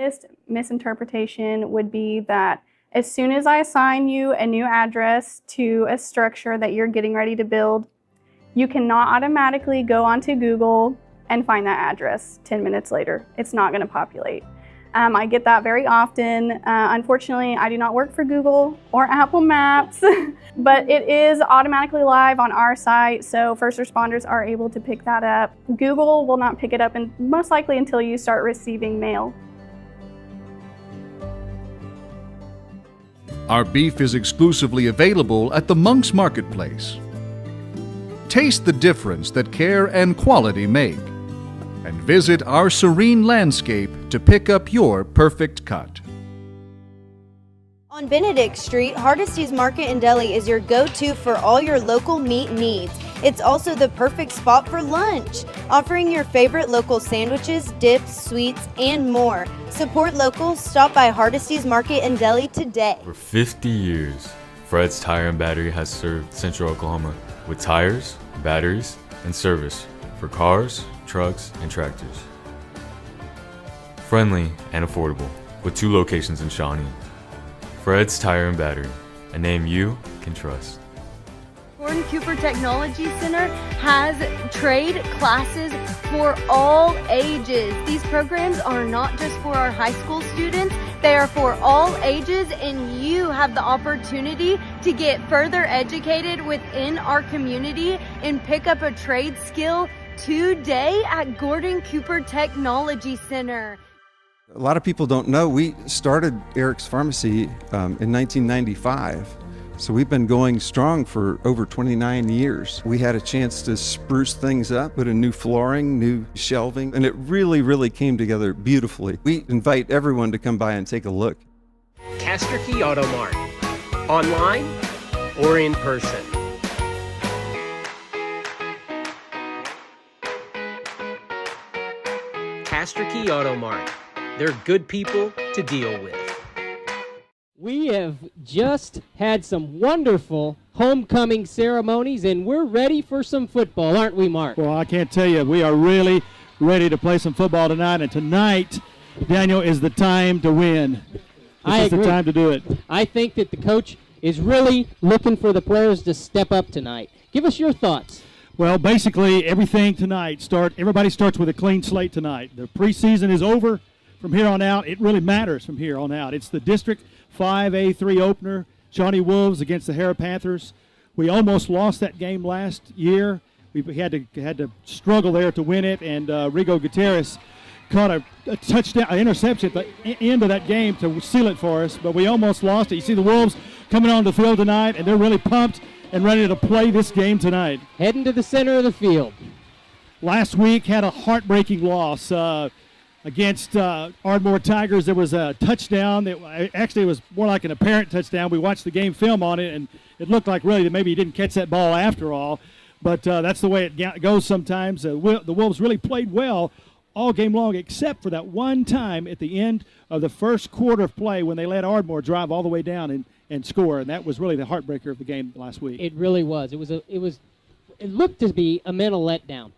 biggest misinterpretation would be that as soon as I assign you a new address to a structure that you're getting ready to build, you cannot automatically go onto Google and find that address 10 minutes later. It's not going to populate. I get that very often. Unfortunately, I do not work for Google or Apple Maps, but it is automatically live on our site, so first responders are able to pick that up. Google will not pick it up, and most likely until you start receiving mail. Our beef is exclusively available at the Monk's Marketplace. Taste the difference that care and quality make, and visit our serene landscape to pick up your perfect cut. On Benedict Street, Hardesty's Market and Deli is your go-to for all your local meat needs. It's also the perfect spot for lunch, offering your favorite local sandwiches, dips, sweets, and more. Support local. Stop by Hardesty's Market and Deli today. For 50 years, Fred's Tire and Battery has served Central Oklahoma with tires, batteries, and service for cars, trucks, and tractors. Friendly and affordable, with 2 locations in Shawnee. Fred's Tire and Battery, a name you can trust. Gordon Cooper Technology Center has trade classes for all ages. These programs are not just for our high school students, they are for all ages, and you have the opportunity to get further educated within our community and pick up a trade skill today at Gordon Cooper Technology Center. A lot of people don't know we started Eric's Pharmacy in 1995. So we've been going strong for over 29 years. We had a chance to spruce things up, put in new flooring, new shelving, and it really came together beautifully. We invite everyone to come by and take a look. Castor Key Auto Mart, online or in person. Castor Key Auto Mart. They're good people to deal with. We have just had some wonderful homecoming ceremonies, and we're ready for some football, aren't we, Mark? Well, I can't tell you, we are really ready to play some football tonight, and tonight, Daniel, is the time to win. This is the time to do it. I think that the coach is really looking for the players to step up tonight. Give us your thoughts. Well, basically, everything tonight, everybody starts with a clean slate tonight. The preseason is over. From here on out, it really matters from here on out. It's the District 5A3 opener, Shawnee Wolves against the Harrah Panthers. We almost lost that game last year. We had to struggle there to win it, and Rigo Gutierrez caught a touchdown, an interception at the end of that game to seal it for us, but we almost lost it. You see the Wolves coming on the field tonight, and they're really pumped and ready to play this game tonight. Heading to the center of the field. Last week had a heartbreaking loss. Against Ardmore Tigers, there was a touchdown. Actually, it was more like an apparent touchdown. We watched the game film on it, and it looked like really that maybe he didn't catch that ball after all. But that's the way it goes sometimes. The Wolves really played well all game long, except for that one time at the end of the first quarter of play when they let Ardmore drive all the way down and score. And that was really the heartbreaker of the game last week. It really was. It looked to be a mental letdown.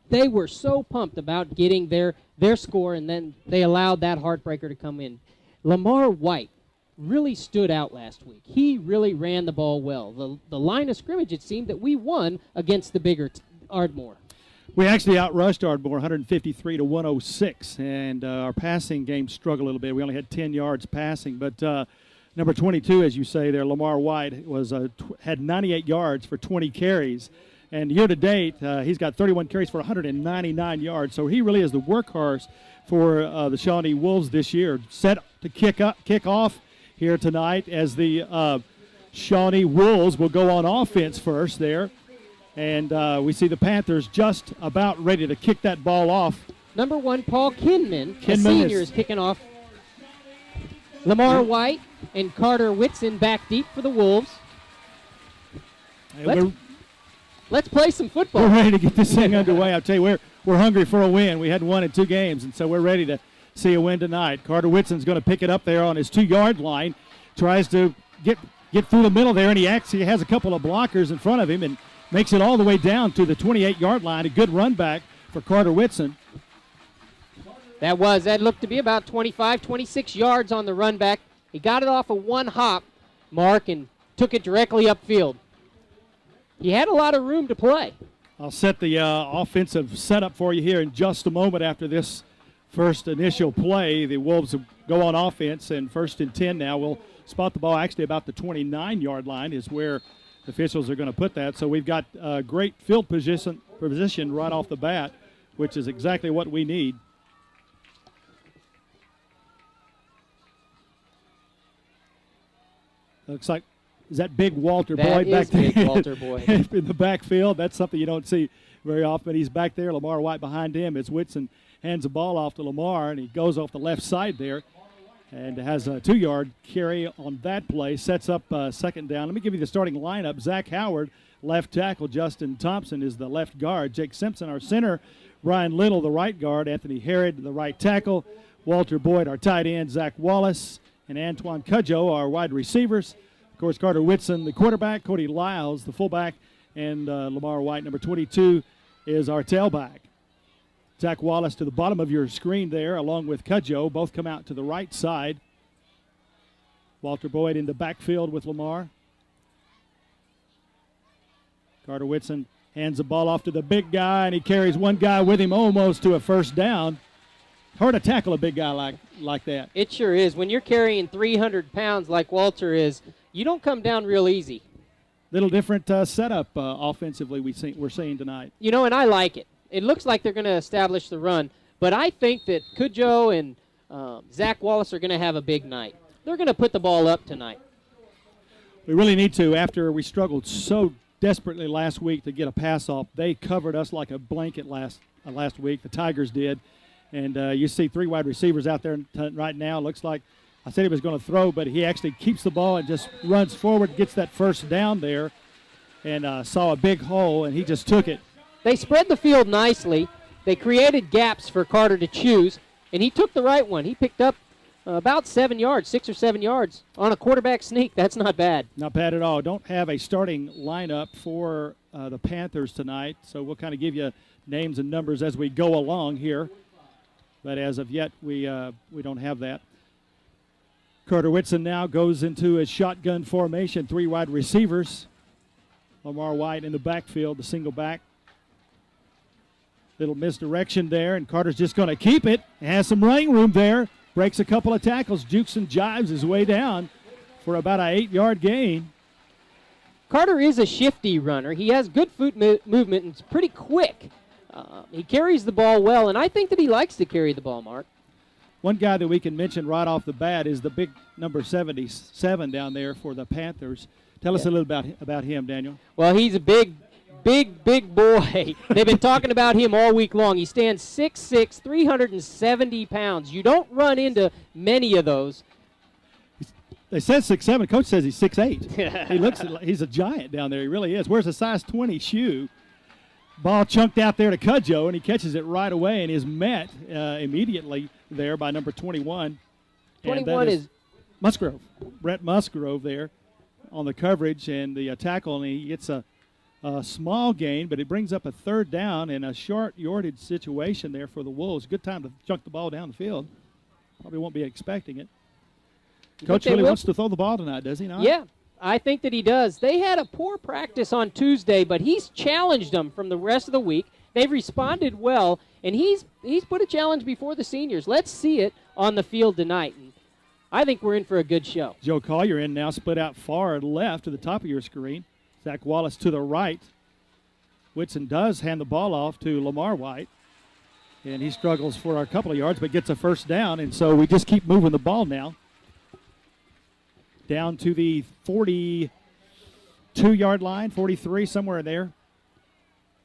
They were so pumped about getting their score, and then they allowed that heartbreaker to come in. Lamar White really stood out last week. He really ran the ball well. The line of scrimmage, it seemed that we won against the bigger Ardmore. We actually outrushed Ardmore 153 to 106, and our passing game struggled a little bit. We only had 10 yards passing, but number 22, as you say there, Lamar White, had 98 yards for 20 carries. And year-to-date, he's got 31 carries for 199 yards. So he really is the workhorse for the Shawnee Wolves this year. Set to kick off here tonight as the Shawnee Wolves will go on offense first there. And we see the Panthers just about ready to kick that ball off. Number 1, Paul Kinman, a senior, is kicking off. Lamar White and Carter Whitson back deep for the Wolves. Let's play some football. We're ready to get this thing underway. I'll tell you, we're hungry for a win. We had one in 2 games, and so we're ready to see a win tonight. Carter Whitson's going to pick it up there on his 2-yard line, tries to get through the middle there, and he actually has a couple of blockers in front of him and makes it all the way down to the 28-yard line. A good run back for Carter Whitson. That looked to be about 25, 26 yards on the run back. He got it off a one hop mark and took it directly upfield. He had a lot of room to play. I'll set the offensive setup for you here in just a moment after this first initial play. The Wolves will go on offense, and 1st and 10 now. We'll spot the ball actually about the 29-yard line is where the officials are going to put that. So we've got great field position right off the bat, which is exactly what we need. Looks like, is that big Walter Boyd back there? That is big Walter Boyd. In the backfield. That's something you don't see very often. He's back there. Lamar White behind him as Whitson hands the ball off to Lamar, and he goes off the left side there and has a 2-yard carry on that play. Sets up 2nd down. Let me give you the starting lineup. Zach Howard, left tackle. Justin Thompson is the left guard. Jake Simpson, our center. Brian Little, the right guard. Anthony Harrah, the right tackle. Walter Boyd, our tight end. Zach Wallace and Antoine Cudjoe, our wide receivers. Of course, Carter Whitson, the quarterback. Cody Lyles, the fullback. And Lamar White, number 22, is our tailback. Zach Wallace to the bottom of your screen there, along with Cudjoe. Both come out to the right side. Walter Boyd in the backfield with Lamar. Carter Whitson hands the ball off to the big guy, and he carries one guy with him almost to a 1st down. Hard to tackle a big guy like that. It sure is. When you're carrying 300 pounds like Walter is, you don't come down real easy. Little different setup offensively we're seeing tonight. You know, and I like it. It looks like they're going to establish the run, but I think that Cudjoe and Zach Wallace are going to have a big night. They're going to put the ball up tonight. We really need to. After we struggled so desperately last week to get a pass off, they covered us like a blanket last week. The Tigers did. And you see 3 wide receivers out there right now. Looks like I said he was going to throw, but he actually keeps the ball and just runs forward, gets that 1st down there, and saw a big hole, and he just took it. They spread the field nicely. They created gaps for Carter to choose, and he took the right one. He picked up about 7 yards, 6 or 7 yards on a quarterback sneak. That's not bad. Not bad at all. Don't have a starting lineup for the Panthers tonight, so we'll kind of give you names and numbers as we go along here. But as of yet, we don't have that. Carter Whitson now goes into a shotgun formation, 3 wide receivers. Lamar White in the backfield, the single back. Little misdirection there, and Carter's just going to keep it. Has some running room there. Breaks a couple of tackles. Jukes and jives his way down for about an 8-yard gain. Carter is a shifty runner. He has good foot movement and it's pretty quick. He carries the ball well, and I think that he likes to carry the ball, Mark. One guy that we can mention right off the bat is the big number 77 down there for the Panthers. Tell us a little about him, Daniel. Well, he's a big boy. They've been talking about him all week long. He stands 6'6", 370 pounds. You don't run into many of those. They said 6'7". Coach says he's 6'8". He's a giant down there. He really is. Wears a size 20 shoe. Ball chunked out there to Cudjoe, and he catches it right away and is met immediately there by number 21. 21 is Musgrove. Brett Musgrove there on the coverage and the tackle, and he gets a small gain, but it brings up a 3rd down in a short yardage situation there for the Wolves. Good time to chunk the ball down the field. Probably won't be expecting it. Coach really wants to throw the ball tonight, does he not? Yeah, I think that he does. They had a poor practice on Tuesday, but he's challenged them from the rest of the week. They've responded well, and he's put a challenge before the seniors. Let's see it on the field tonight. And I think we're in for a good show. Joe Collier in now, split out far left to the top of your screen. Zach Wallace to the right. Whitson does hand the ball off to Lamar White, and he struggles for a couple of yards but gets a 1st down, and so we just keep moving the ball now. Down to the 42-yard line, 43, somewhere in there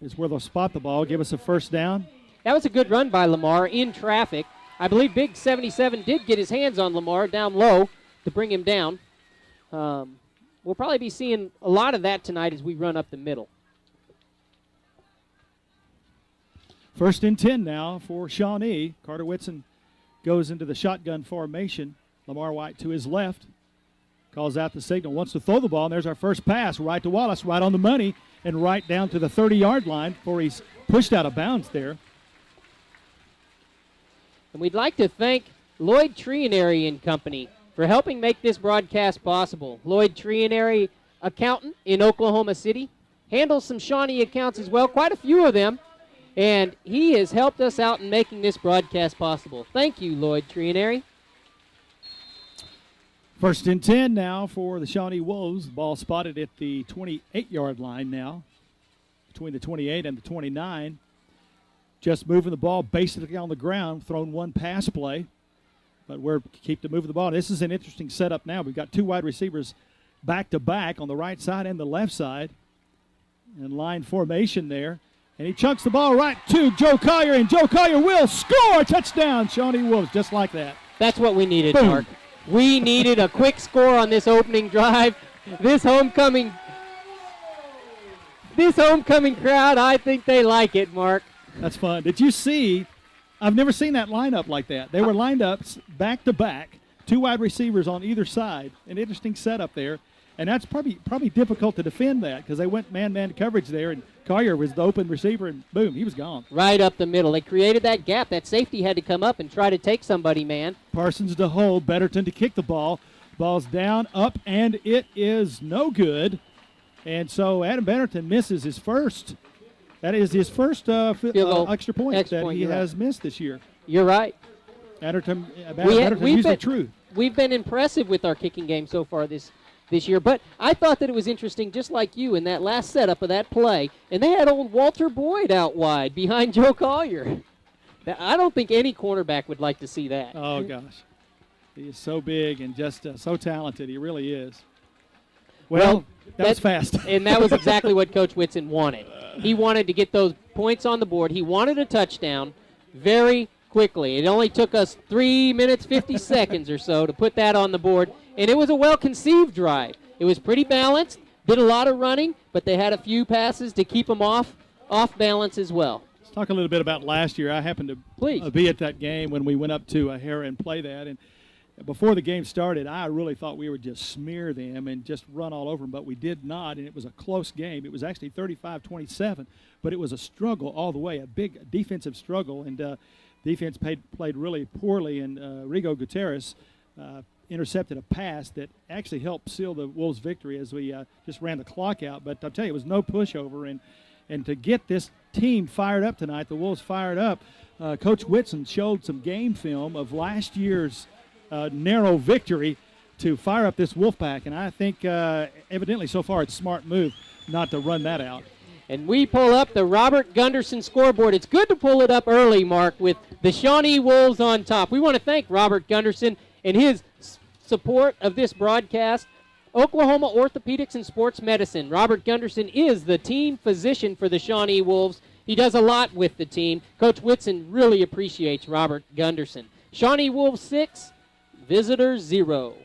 is where they'll spot the ball, give us a 1st down. That was a good run by Lamar in traffic. I believe Big 77 did get his hands on Lamar down low to bring him down. We'll probably be seeing a lot of that tonight as we run up the middle. 1st and 10 now for Shawnee. Carter Whitson goes into the shotgun formation. Lamar White to his left. Calls out the signal, wants to throw the ball, and there's our first pass right to Wallace, right on the money, and right down to the 30-yard line before he's pushed out of bounds there. And we'd like to thank Lloyd Trianary and Company for helping make this broadcast possible. Lloyd Trianary, accountant in Oklahoma City, handles some Shawnee accounts as well, quite a few of them, and he has helped us out in making this broadcast possible. Thank you, Lloyd Trianary. 1st and 10 now for the Shawnee Wolves. Ball spotted at the 28-yard line now, between the 28 and the 29. Just moving the ball basically on the ground, thrown one pass play, but we're keep to moving the ball. This is an interesting setup now. We've got 2 wide receivers back-to-back on the right side and the left side, and line formation there. And he chunks the ball right to Joe Collier, and Joe Collier will score a touchdown. Shawnee Wolves, just like that. That's what we needed, Boom. Mark. We needed a quick score on this opening drive. This homecoming crowd, I think they like it, Mark. That's fun. Did you see? I've never seen that lineup like that. They were lined up back to back, 2 wide receivers on either side. An interesting setup there, and that's probably difficult to defend that because they went man-man coverage there, and Collier was the open receiver, and boom, he was gone. Right up the middle. They created that gap. That safety had to come up and try to take somebody, man. Parsons to hold, Betterton to kick the ball. Ball's down, up, and it is no good. And so Adam Betterton misses his first. That is his first extra point that he has missed this year. You're right. Betterton used the truth. We've been impressive with our kicking game so far this year, but I thought that it was interesting, just like you, in that last setup of that play, and they had old Walter Boyd out wide behind Joe Collier. I don't think any cornerback would like to see that. Oh, gosh. He is so big and just so talented. He really is. Well, that was fast. And that was exactly what Coach Whitson wanted. He wanted to get those points on the board. He wanted a touchdown very quickly. It only took us 3 minutes, 50 seconds or so to put that on the board, and it was a well-conceived drive. It was pretty balanced, did a lot of running, but they had a few passes to keep them off balance as well. Let's talk a little bit about last year. I happened to be at that game when we went up to Harrah and play that, and before the game started, I really thought we would just smear them and just run all over them, but we did not, and it was a close game. It was actually 35-27, but it was a struggle all the way, a big defensive struggle, and defense played really poorly, and Rigo Gutierrez intercepted a pass that actually helped seal the Wolves' victory as we just ran the clock out. But I'll tell you, it was no pushover, and to get this team fired up tonight, the Wolves fired up, Coach Whitson showed some game film of last year's narrow victory to fire up this Wolfpack, and I think evidently so far it's a smart move not to run that out. And we pull up the Robert Gunderson scoreboard. It's good to pull it up early, Mark, with the Shawnee Wolves on top. We want to thank Robert Gunderson and his support of this broadcast. Oklahoma Orthopedics and Sports Medicine. Robert Gunderson is the team physician for the Shawnee Wolves. He does a lot with the team. Coach Whitson really appreciates Robert Gunderson. Shawnee Wolves 6, Visitors 0.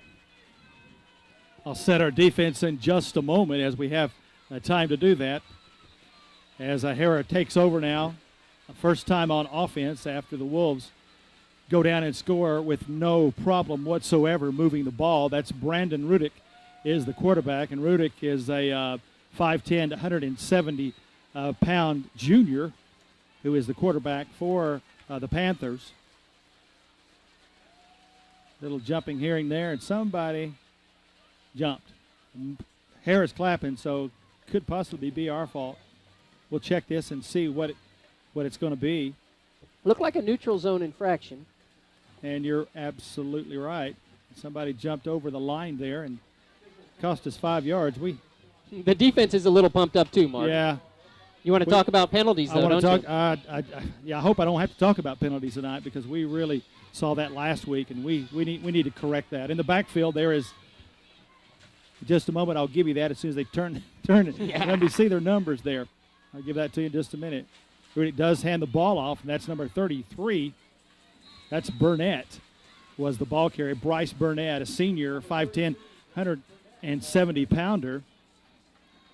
I'll set our defense in just a moment as we have time to do that. As Harrah takes over now, first time on offense after the Wolves go down and score with no problem whatsoever moving the ball. That's Brandon Rudick is the quarterback, and Rudick is a 5'10", 170-pound junior who is the quarterback for the Panthers. Little jumping here and there, and somebody jumped. Harrah's clapping, so could possibly be our fault. We'll check this and see what it's going to be. Looked like a neutral zone infraction. And you're absolutely right. Somebody jumped over the line there and cost us 5 yards. The defense is a little pumped up too, Mark. Yeah. You want to talk about penalties, though, don't you? I hope I don't have to talk about penalties tonight because we really saw that last week, and we need to correct that. In the backfield, there is just a moment. I'll give you that as soon as they turn it. Yeah. Let me see their numbers there. I'll give that to you in just a minute. Rudy does hand the ball off, and that's number 33. That's Burnett was the ball carrier. Bryce Burnett, a senior, 5'10", 170-pounder.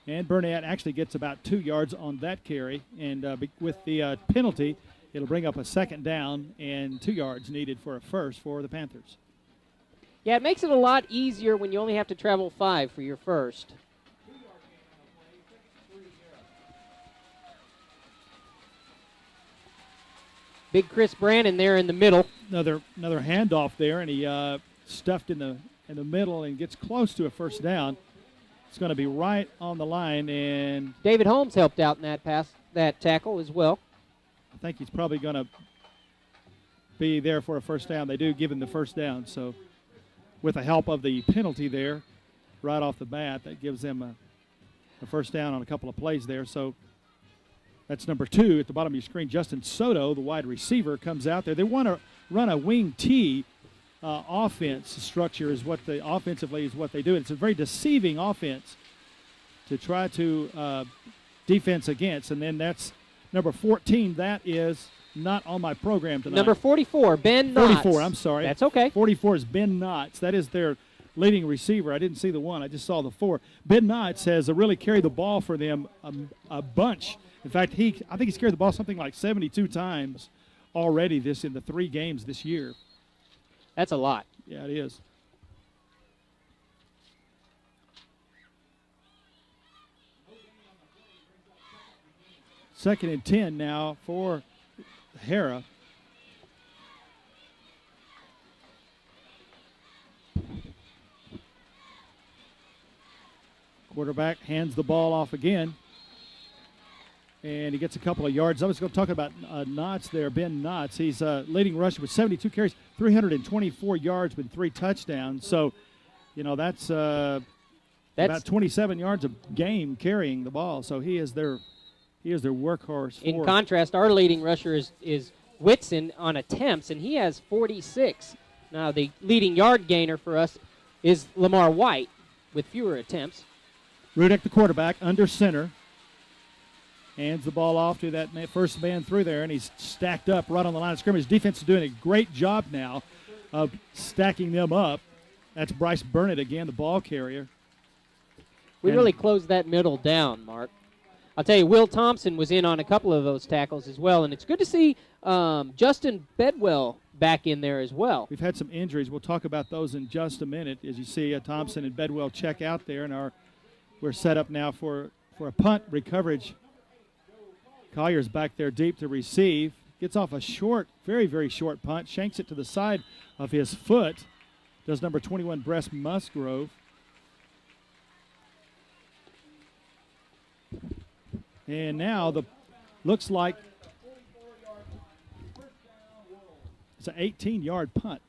And Burnett actually gets about 2 yards on that carry. And with the penalty, it'll bring up a second down and 2 yards needed for a first for the Panthers. Yeah, it makes it a lot easier when you only have to travel 5 for your first. Big Chris Brandon there in the middle. Another handoff there, and he stuffed in the middle and gets close to a first down. It's going to be right on the line, and David Holmes helped out in that tackle as well. I think he's probably going to be there for a first down. They do give him the first down, so with the help of the penalty there right off the bat, that gives them a first down on a couple of plays there. So that's number 2 at the bottom of your screen. Justin Soto, the wide receiver, comes out there. They want to run a wing T offense structure offensively is what they do. It's a very deceiving offense to try to defense against. And then that's number 14. That is not on my program tonight. Number 44, Ben Knotts. 44, I'm sorry. That's okay. 44 is Ben Knotts. That is their leading receiver. I didn't see the 1. I just saw the 4. Ben Knotts has really carried the ball for them a bunch. In fact, I think he's carried the ball something like 72 times already in the 3 games this year. That's a lot. Yeah, it is. Second and 10 now for Harrah. Quarterback hands the ball off again. And he gets a couple of yards. I was going to talk about Knotts there, Ben Knotts. He's leading rusher with 72 carries, 324 yards with 3 touchdowns. So, that's about 27 yards a game carrying the ball. So he is their workhorse. In contrast, our leading rusher is Whitson on attempts, and he has 46. Now, the leading yard gainer for us is Lamar White with fewer attempts. Rudick, the quarterback, under center. Hands the ball off to that first man through there, and he's stacked up right on the line of scrimmage. Defense is doing a great job now of stacking them up. That's Bryce Burnett again, the ball carrier. We really closed that middle down, Mark. I'll tell you, Will Thompson was in on a couple of those tackles as well, and it's good to see Justin Bedwell back in there as well. We've had some injuries. We'll talk about those in just a minute. As you see, Thompson and Bedwell check out there, and we're set up now for a punt recoverage. Collier's back there deep to receive. Gets off a short, very, very short punt. Shanks it to the side of his foot. Does number 21, Bress Musgrove. And now looks like it's an 18-yard punt.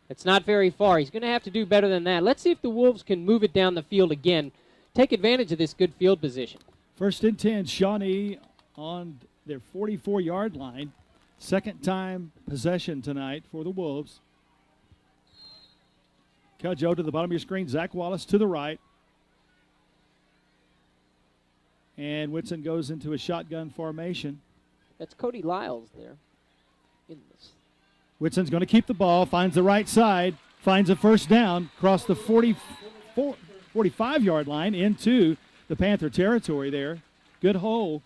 It's not very far. He's going to have to do better than that. Let's see if the Wolves can move it down the field again. Take advantage of this good field position. First and 10, Shawnee on their 44-yard line. Second time possession tonight for the Wolves. Cudjoe to the bottom of your screen. Zach Wallace to the right. And Whitson goes into a shotgun formation. That's Cody Lyles there. Whitson's going to keep the ball, finds the right side, finds a first down, across the 45-yard line into the Panther territory there. Good hole.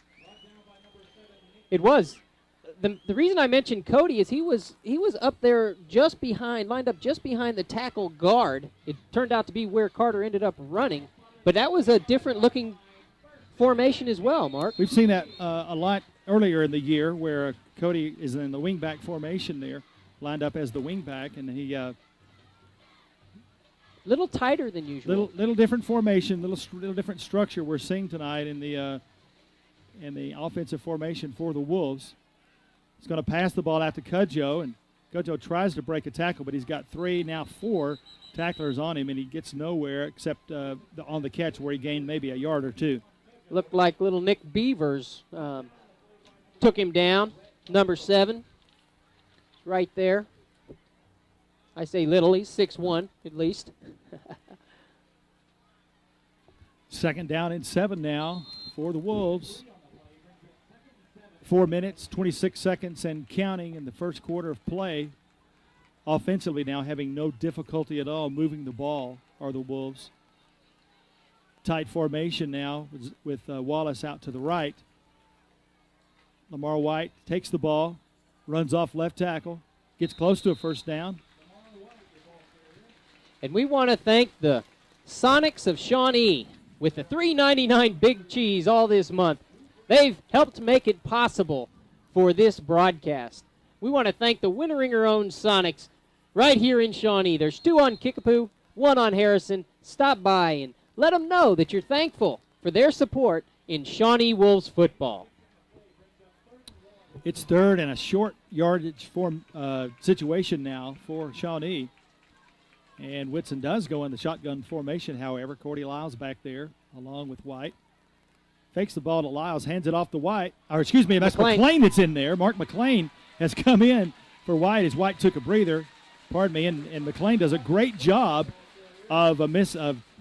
It was. The reason I mentioned Cody is he was up there lined up just behind the tackle guard. It turned out to be where Carter ended up running, but that was a different looking formation as well, Mark. We've seen that a lot earlier in the year where Cody is in the wingback formation there, lined up as the wingback, and he little tighter than usual. Little different formation, little different structure we're seeing tonight in the offensive formation for the Wolves. He's going to pass the ball out to Cudjoe, and Cudjoe tries to break a tackle, but he's got 3, now 4 tacklers on him, and he gets nowhere except on the catch where he gained maybe a yard or 2. Looked like little Nick Beavers took him down, number 7, right there. I say little, he's 6'1", at least. Second down and 7 now for the Wolves. 4 minutes, 26 seconds and counting in the first quarter of play. Offensively now having no difficulty at all moving the ball are the Wolves. Tight formation now with Wallace out to the right. Lamar White takes the ball, runs off left tackle, gets close to a first down. And we want to thank the Sonics of Shawnee with the $3.99 Big Cheese all this month. They've helped make it possible for this broadcast. We want to thank the Winneringer-owned Sonics right here in Shawnee. There's 2 on Kickapoo, 1 on Harrison. Stop by and let them know that you're thankful for their support in Shawnee Wolves football. It's third and a short yardage situation now for Shawnee. And Whitson does go in the shotgun formation, however. Cordy Lyles back there along with White. Fakes the ball to Lyles, hands it off to White. Or excuse me, that's McClain that's in there. Mark McClain has come in for White as White took a breather. Pardon me, and McClain does a great job of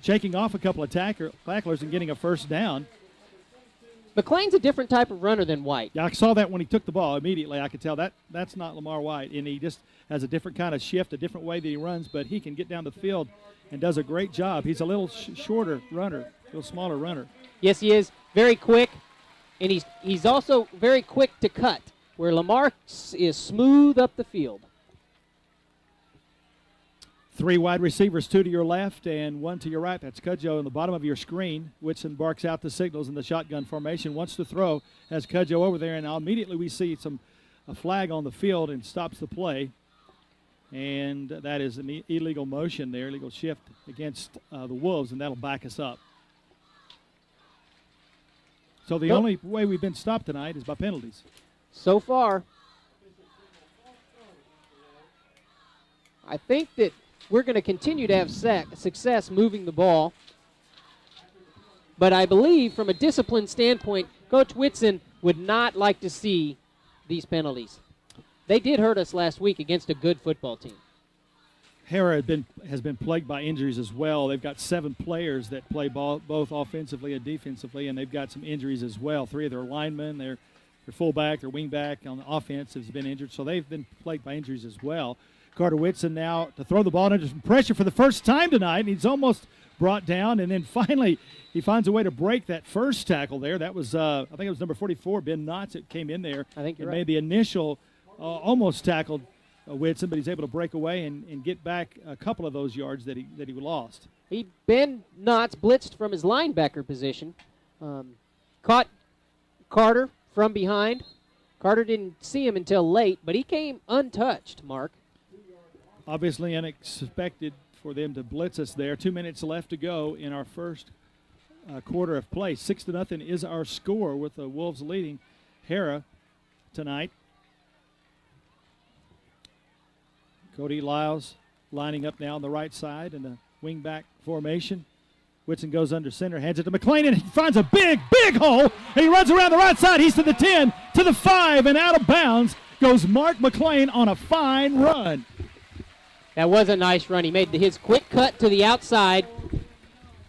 shaking off a couple of tacklers and getting a first down. McClain's a different type of runner than White. Yeah, I saw that when he took the ball immediately. I could tell that's not Lamar White, and he just has a different kind of shift, a different way that he runs, but he can get down the field and does a great job. He's a little shorter runner, a little smaller runner. Yes, he is. Very quick, and he's also very quick to cut, where Lamar is smooth up the field. 3 wide receivers, 2 to your left and 1 to your right. That's Cudjoe in the bottom of your screen. Whitson barks out the signals in the shotgun formation. Wants to throw, has Cudjoe over there, and now immediately we see a flag on the field and stops the play. And that is an illegal motion there, illegal shift against the Wolves, and that'll back us up. So the only way we've been stopped tonight is by penalties. So far, I think that we're going to continue to have success moving the ball. But I believe from a discipline standpoint, Coach Whitson would not like to see these penalties. They did hurt us last week against a good football team. Harrah has been plagued by injuries as well. They've got 7 players that play ball, both offensively and defensively, and they've got some injuries as well. 3 of their linemen, their fullback, their wingback on the offense has been injured, so they've been plagued by injuries as well. Carter Whitson now to throw the ball under some pressure for the first time tonight, and he's almost brought down, and then finally he finds a way to break that first tackle there. That was, I think it was number 44, Ben Knotts, that came in there. I think you're and right. made the initial, almost tackled Whitson, but he's able to break away and get back a couple of those yards that he lost. Ben Knotts blitzed from his linebacker position, caught Carter from behind. Carter didn't see him until late, but he came untouched, Mark. Obviously unexpected for them to blitz us there. 2 minutes left to go in our first quarter of play. 6-0 is our score with the Wolves leading Harrah tonight. Cody Lyles lining up now on the right side in the wingback formation. Whitson goes under center, hands it to McClain, and he finds a big hole. And he runs around the right side. He's to the 10, to the 5, and out of bounds goes Mark McClain on a fine run. That was a nice run. He made his quick cut to the outside,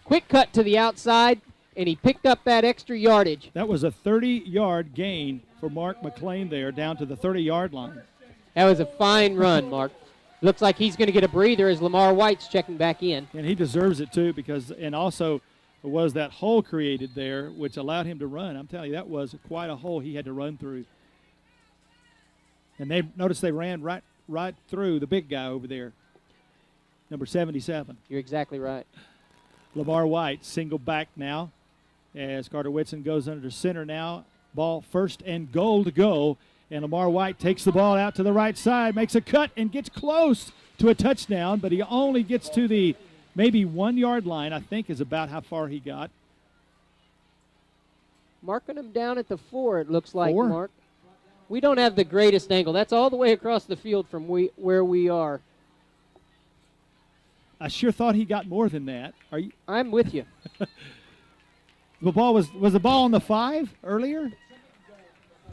and he picked up that extra yardage. That was a 30-yard gain for Mark McClain there, down to the 30-yard line. That was a fine run, Mark. Looks like he's going to get a breather as Lamar White's checking back in. And he deserves it, too, and also was that hole created there, which allowed him to run. I'm telling you, that was quite a hole he had to run through. And they ran right through the big guy over there, number 77. You're exactly right. Lamar White, single back now, as Carter Whitson goes under center now. Ball first and goal to go. And Lamar White takes the ball out to the right side, makes a cut, and gets close to a touchdown, but he only gets to the maybe 1 yard line, I think is about how far he got. Marking him down at the 4, it looks like, 4? Mark. We don't have the greatest angle. That's all the way across the field from where we are. I sure thought he got more than that. I'm with you. The ball was the ball on the 5 earlier?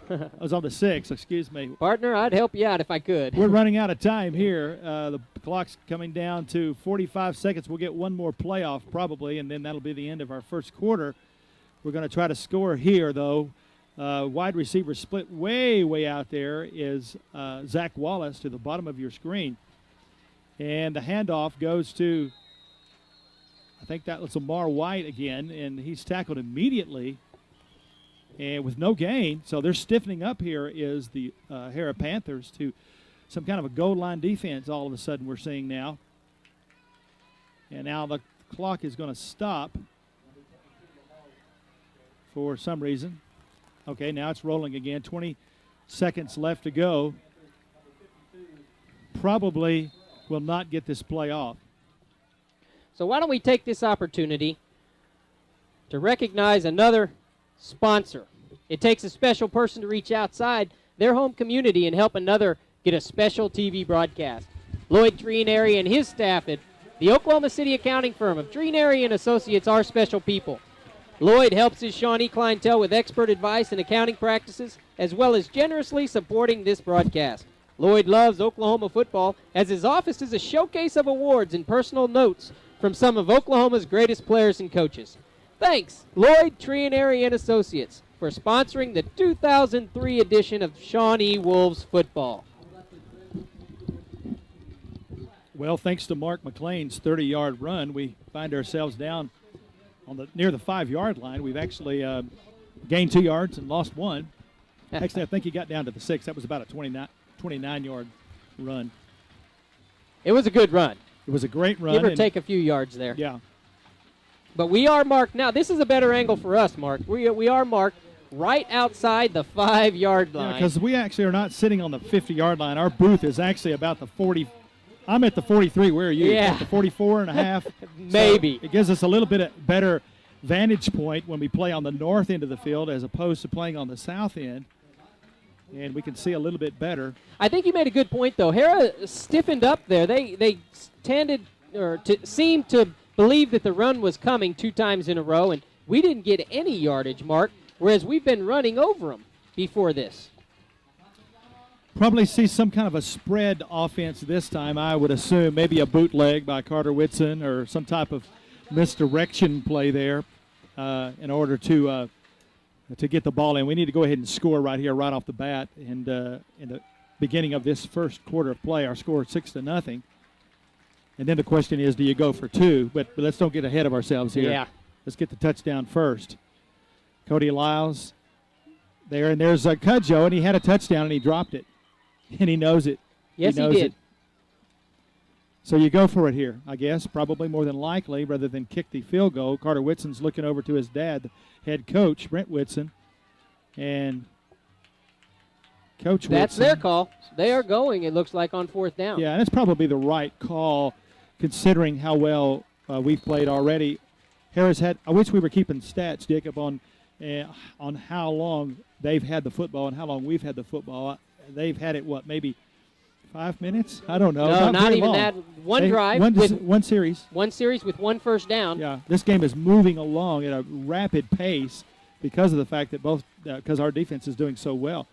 I was on the 6, excuse me. Partner, I'd help you out if I could. We're running out of time here. The clock's coming down to 45 seconds. We'll get one more playoff probably, and then that'll be the end of our first quarter. We're going to try to score here, though. Wide receiver split way out there is Zach Wallace to the bottom of your screen. And the handoff goes to, I think that was Lamar White again, and he's tackled immediately and with no gain. So they're stiffening up here is the Harrah Panthers to some kind of a goal line defense all of a sudden we're seeing now. And now the clock is going to stop for some reason. Okay, now it's rolling again. 20 seconds left to go, probably will not get this play off. So why don't we take this opportunity to recognize another sponsor. It takes a special person to reach outside their home community and help another get a special TV broadcast. Lloyd Trianeri and his staff at the Oklahoma City accounting firm of Trianeri and Associates are special people. Lloyd helps his Shawnee clientele with expert advice and accounting practices, as well as generously supporting this broadcast. Lloyd loves Oklahoma football, as his office is a showcase of awards and personal notes from some of Oklahoma's greatest players and coaches. Thanks, Lloyd Trianeri and Associates, for sponsoring the 2003 edition of Shawnee Wolves football. Well, thanks to Mark McLean's 30-yard run, we find ourselves down on near the 5-yard line. We've actually gained 2 yards and lost 1. Actually, I think he got down to the 6. That was about a 29-yard run. It was a good run. It was a great run. Give or take a few yards there. Yeah. But we are marked now. This is a better angle for us, Mark. We are marked right outside the 5-yard line. Yeah, because we actually are not sitting on the 50-yard line. Our booth is actually about the 40. I'm at the 43. Where are you? Yeah. At the 44 and a half? Maybe. So it gives us a little bit better vantage point when we play on the north end of the field as opposed to playing on the south end. And we can see a little bit better. I think you made a good point, though. Harrah stiffened up there. They seemed to believe that the run was coming 2 times in a row, and we didn't get any yardage, Mark, whereas we've been running over them before this. Probably see some kind of a spread offense this time, I would assume. Maybe a bootleg by Carter Whitson or some type of misdirection play there in order to get the ball in. We need to go ahead and score right here, right off the bat. And in the beginning of this first quarter of play, our score is 6-0. And then the question is, do you go for 2? But let's don't get ahead of ourselves here. Yeah. Let's get the touchdown first. Cody Lyles there, and there's Cudjoe, and he had a touchdown, and he dropped it. And he knows it. Yes, he knows did. it. So you go for it here, I guess, probably more than likely, rather than kick the field goal. Carter Whitson's looking over to his dad, the head coach, Brent Whitson. And Coach Whitson. That's their call. They are going, it looks like, on 4th down. Yeah, and it's probably the right call considering how well we've played already. Harris had, I wish we were keeping stats, Jacob, on how long they've had the football and how long we've had the football. They've had it, maybe 5 minutes? I don't know. No, not even long. that. One drive. One series. One series with 1 first down. Yeah, this game is moving along at a rapid pace because of the fact that because our defense is doing so well.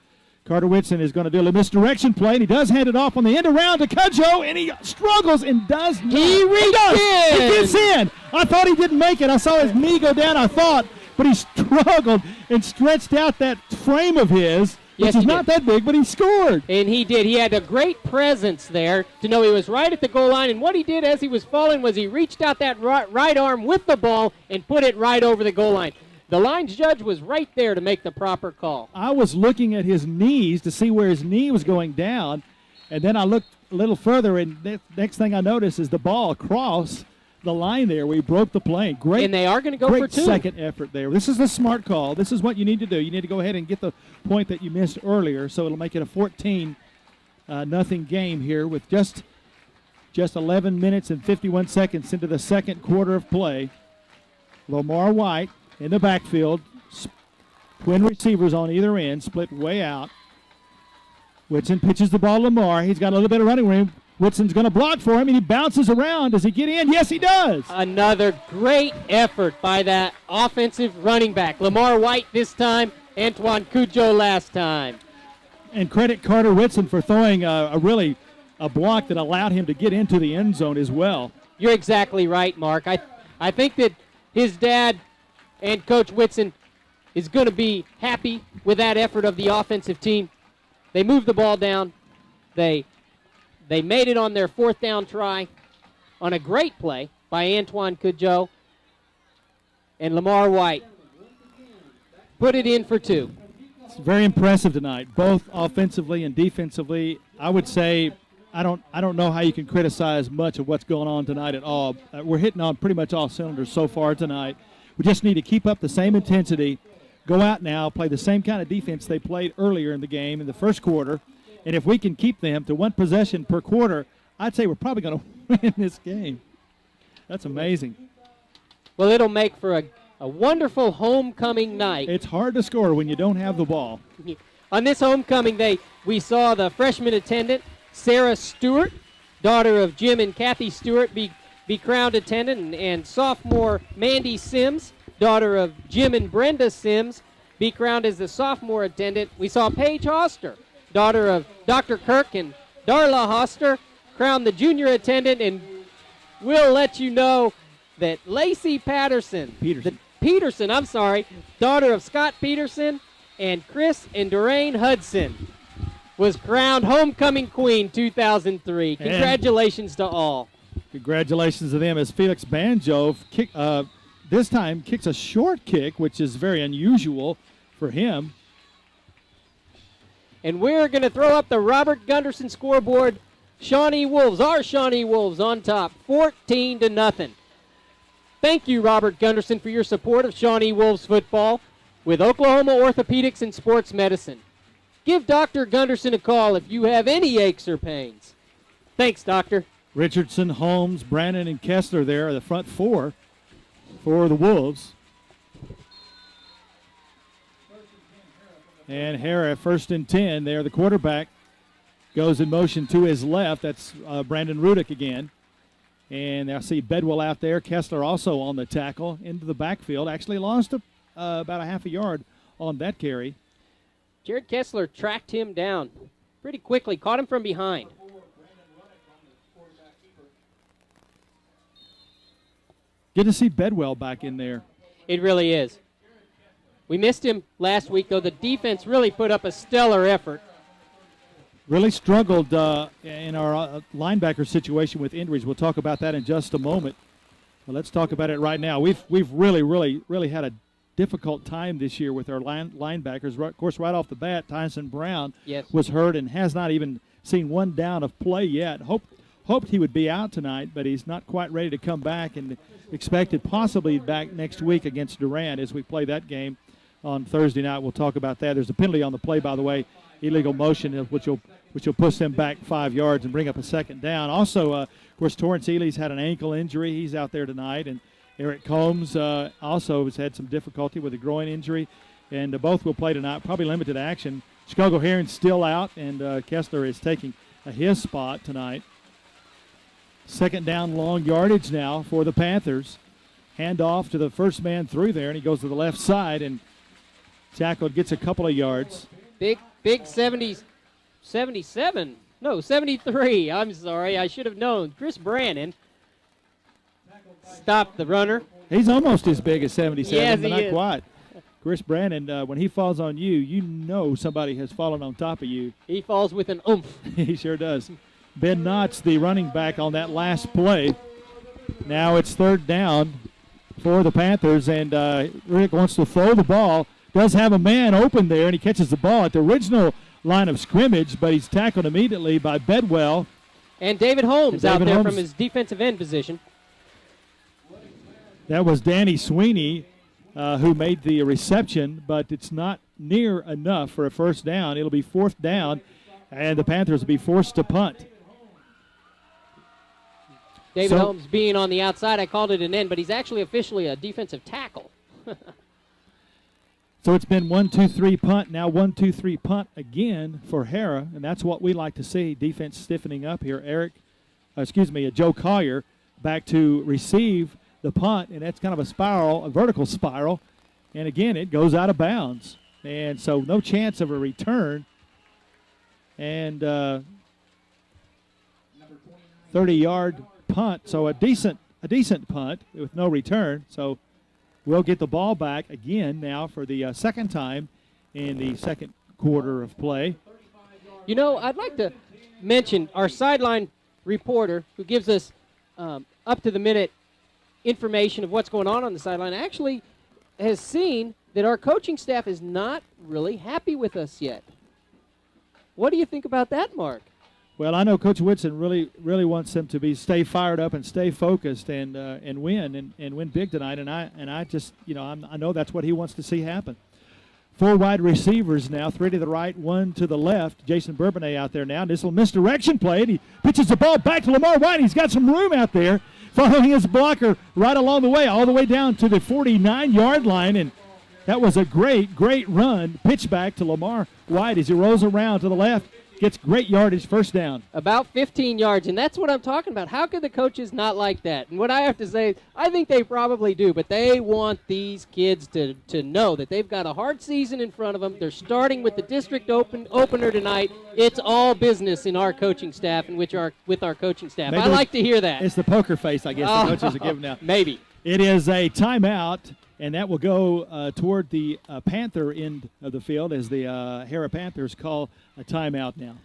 Carter Whitson is going to do a misdirection play, and he does hand it off on the end around to Cudjoe, and he struggles and does not. He reaches in. He gets in. I thought he didn't make it. I saw his knee go down, but he struggled and stretched out that frame of his, which is not that big, but he scored. And he did. He had a great presence there to know he was right at the goal line, and what he did as he was falling was he reached out that right arm with the ball and put it right over the goal line. The line's judge was right there to make the proper call. I was looking at his knees to see where his knee was going down, and then I looked a little further, and the next thing I noticed is the ball across the line there. We broke the plane. Great. And they are going to go for 2. Great second effort there. This is the smart call. This is what you need to do. You need to go ahead and get the point that you missed earlier, so it'll make it a 14-0 game here with just 11 minutes and 51 seconds into the second quarter of play. Lamar White in the backfield, twin receivers on either end, split way out. Whitson pitches the ball to Lamar. He's got a little bit of running room. Whitson's going to block for him, and he bounces around. Does he get in? Yes, he does. Another great effort by that offensive running back. Lamar White this time, Antoine Cudjoe last time. And credit Carter Whitson for throwing a block that allowed him to get into the end zone as well. You're exactly right, Mark. I think that his dad and Coach Whitson is going to be happy with that effort of the offensive team. They moved the ball down. They made it on their 4th down try on a great play by Antoine Cudjoe. And Lamar White put it in for 2. It's very impressive tonight, both offensively and defensively. I would say I don't know how you can criticize much of what's going on tonight at all. We're hitting on pretty much all cylinders so far tonight. We just need to keep up the same intensity go out now, play the same kind of defense they played earlier in the game in the first quarter, and if we can keep them to one possession per quarter, I'd say we're probably going to win this game. That's amazing. Well, it'll make for a wonderful homecoming night. It's hard to score when you don't have the ball. On this homecoming day, we saw the freshman attendant, Sarah Stewart, daughter of Jim and Kathy Stewart, be crowned attendant, and sophomore Mandy Sims, daughter of Jim and Brenda Sims, be crowned as the sophomore attendant. We saw Paige Hoster, daughter of Dr. Kirk and Darla Hoster, crowned the junior attendant, and we'll let you know that Lacey Peterson, daughter of Scott Peterson and Chris and Doreen Hudson, was crowned Homecoming Queen 2003. Congratulations to all. Congratulations to them as Felix Banjo this time kicks a short kick, which is very unusual for him. And we're going to throw up the Robert Gunderson scoreboard. Shawnee Wolves, our Shawnee Wolves on top, 14-0. Thank you, Robert Gunderson, for your support of Shawnee Wolves football with Oklahoma Orthopedics and Sports Medicine. Give Dr. Gunderson a call if you have any aches or pains. Thanks, Doctor. Richardson, Holmes, Brandon, and Kessler there are the front four for the Wolves. And Harrah, 1st and 10 there. The quarterback goes in motion to his left. That's Brandon Rudick again. And I see Bedwell out there. Kessler also on the tackle into the backfield. Actually lost about a half a yard on that carry. Jared Kessler tracked him down pretty quickly, caught him from behind. Good to see Bedwell back in there. It really is. We missed him last week, though. The defense really put up a stellar effort. Really struggled in our linebacker situation with injuries. We'll talk about that in just a moment. Well, let's talk about it right now. We've really had a difficult time this year with our linebackers. Of course, right off the bat, Tyson Brown was hurt and has not even seen one down of play yet. Hoped he would be out tonight, but he's not quite ready to come back, and expected possibly back next week against Durant as we play that game on Thursday night. We'll talk about that. There's a penalty on the play, by the way, illegal motion, which will push them back 5 yards and bring up a second down. Also, of course, Torrance Ely's had an ankle injury. He's out there tonight, and Eric Combs also has had some difficulty with a groin injury, and both will play tonight, probably limited action. Chicago Heron's still out, and Kessler is taking his spot tonight. Second down, long yardage now for the Panthers. Hand off to the first man through there, and he goes to the left side, and tackled, gets a couple of yards. Big 73. I'm sorry, I should have known. Chris Brannon stopped the runner. He's almost as big as 77, yes, but not quite. Chris Brannon, when he falls on you, you know somebody has fallen on top of you. He falls with an oomph. He sure does. Ben Knotts, the running back on that last play. Now it's 3rd down for the Panthers, and Rick wants to throw the ball. Does have a man open there, and he catches the ball at the original line of scrimmage, but he's tackled immediately by Bedwell. And David Holmes out there from his defensive end position. That was Danny Sweeney who made the reception, but it's not near enough for a first down. It'll be 4th down, and the Panthers will be forced to punt. David Holmes being on the outside, I called it an end, but he's actually officially a defensive tackle. So it's been 1-2-3 punt, now 1-2-3 punt again for Harrah, and that's what we like to see, defense stiffening up here. Joe Collier back to receive the punt, and that's kind of a vertical spiral, and again, it goes out of bounds. And so no chance of a return, and 30-yard punt, so a decent punt with no return. So we'll get the ball back again now for the second time in the second quarter of play. You know, I'd like to mention our sideline reporter who gives us up-to-the-minute information of what's going on the sideline actually has seen that our coaching staff is not really happy with us yet. What do you think about that, Mark? Well, I know Coach Whitson really wants them to stay fired up and stay focused and win big tonight. And I just I know that's what he wants to see happen. 4 wide receivers now, 3 to the right, 1 to the left. Jason Bourbonnais out there now. This little misdirection play, and he pitches the ball back to Lamar White. He's got some room out there, following his blocker right along the way, all the way down to the 49-yard line. And that was a great, great run. Pitch back to Lamar White as he rolls around to the left. Gets great yardage, first down. About 15 yards, and that's what I'm talking about. How could the coaches not like that? And what I have to say, I think they probably do, but they want these kids to know that they've got a hard season in front of them. They're starting with the district opener tonight. It's all business in our coaching staff and with our coaching staff. Maybe I like to hear that. It's the poker face, I guess, the coaches are giving now. Maybe. It is a timeout, and that will go toward the Panther end of the field as the Harrah Panthers call a timeout now.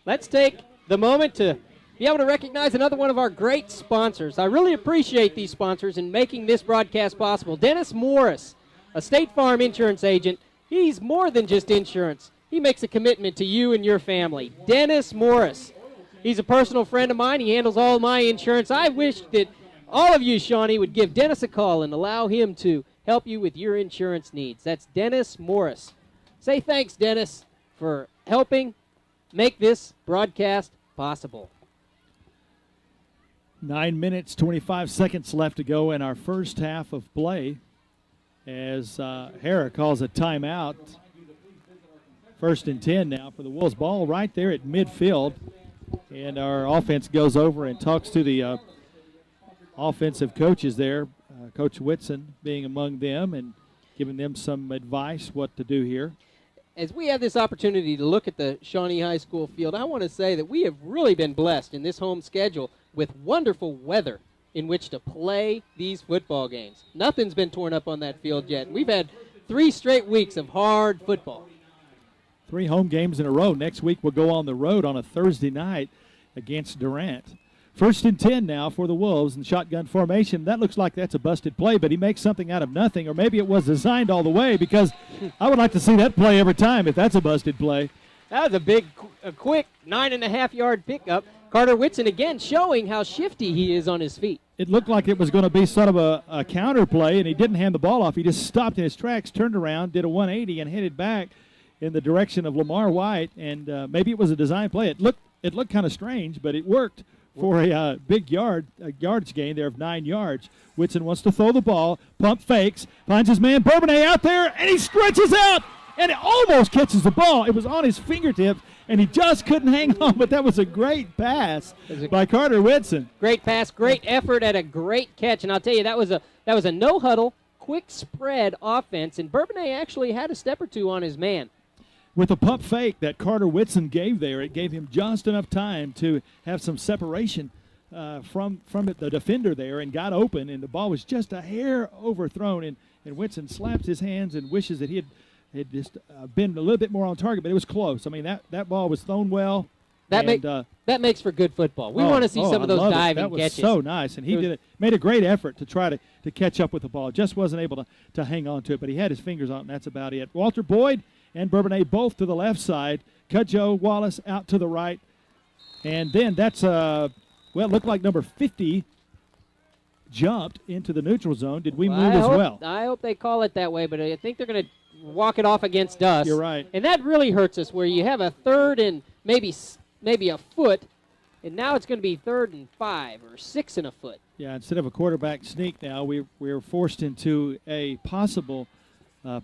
Let's take the moment to be able to recognize another one of our great sponsors. I really appreciate these sponsors in making this broadcast possible. Dennis Morris, a State Farm insurance agent. He's more than just insurance. He makes a commitment to you and your family. Dennis Morris. He's a personal friend of mine. He handles all my insurance. I wish that all of you, Shawnee, would give Dennis a call and allow him to help you with your insurance needs. That's Dennis Morris. Say thanks, Dennis, for helping make this broadcast possible. 9 minutes, 25 seconds left to go in our first half of play as Harrah calls a timeout. 1st and 10 now for the Wolves. Ball right there at midfield. And our offense goes over and talks to the offensive coaches there, Coach Whitson being among them and giving them some advice what to do here. As we have this opportunity to look at the Shawnee High School field, I want to say that we have really been blessed in this home schedule with wonderful weather in which to play these football games. Nothing's been torn up on that field yet. We've had 3 straight weeks of hard football. 3 home games in a row. Next week we'll go on the road on a Thursday night against Durant. 1st and 10 now for the Wolves in shotgun formation. That looks like that's a busted play, but he makes something out of nothing, or maybe it was designed all the way, because I would like to see that play every time if that's a busted play. That was a quick 9.5-yard pickup. Carter Whitson again showing how shifty he is on his feet. It looked like it was going to be sort of a counter play, and he didn't hand the ball off. He just stopped in his tracks, turned around, did a 180, and headed back in the direction of Lamar White, and maybe it was a design play. It looked kind of strange, but it worked for a big yards gain there of 9 yards. Whitson wants to throw the ball, pump fakes, finds his man Bourbonnais out there, and he stretches out, and it almost catches the ball. It was on his fingertips, and he just couldn't hang on, but that was a great pass by Carter Whitson. Great pass, great effort, at a great catch, and I'll tell you, that was a no-huddle, quick spread offense, and Bourbonnais actually had a step or two on his man. With the pump fake that Carter Whitson gave there, it gave him just enough time to have some separation from the defender there and got open, and the ball was just a hair overthrown, and Whitson slaps his hands and wishes that he had just been a little bit more on target, but it was close. I mean, that ball was thrown well. That makes for good football. We want to see some of those diving catches. That was so nice, and he made a great effort to try to catch up with the ball. Just wasn't able to hang on to it, but he had his fingers on it, and that's about it. Walter Boyd and Bourbonnais both to the left side. Cudjoe Wallace out to the right. And then that's, it looked like number 50 jumped into the neutral zone. Did we move as well? I hope they call it that way, but I think they're going to walk it off against us. You're right. And that really hurts us, where you have a 3rd and maybe a foot, and now it's going to be 3rd and 5 or 6 and a foot. Yeah, instead of a quarterback sneak now, we're forced into a possible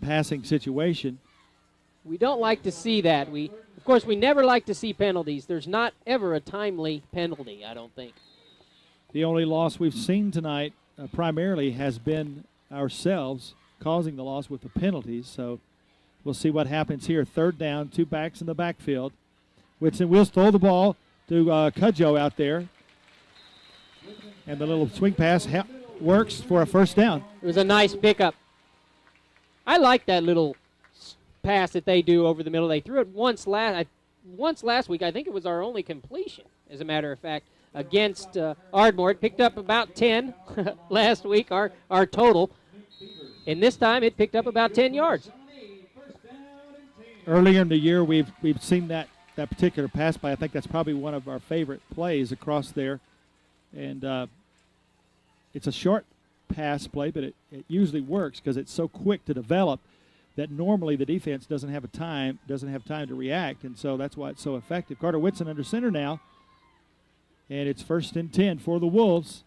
passing situation. We don't like to see that. Of course, we never like to see penalties. There's not ever a timely penalty, I don't think. The only loss we've seen tonight primarily has been ourselves causing the loss with the penalties. So we'll see what happens here. 3rd down, 2 backs in the backfield. Whitson will throw the ball to Cudjoe out there. And the little swing pass works for a 1st down. It was a nice pickup. I like that little pass that they do over the middle. They threw it once last week. I think it was our only completion, as a matter of fact, against Ardmore. It picked up about 10 last week, our total. And this time it picked up about 10 yards. Earlier in the year, we've seen that particular pass play. I think that's probably one of our favorite plays across there. And it's a short pass play, but it usually works because it's so quick to develop. that normally the defense doesn't have time to react, and so that's why it's so effective. Carter Whitson under center now, and it's 1st and 10 for the Wolves.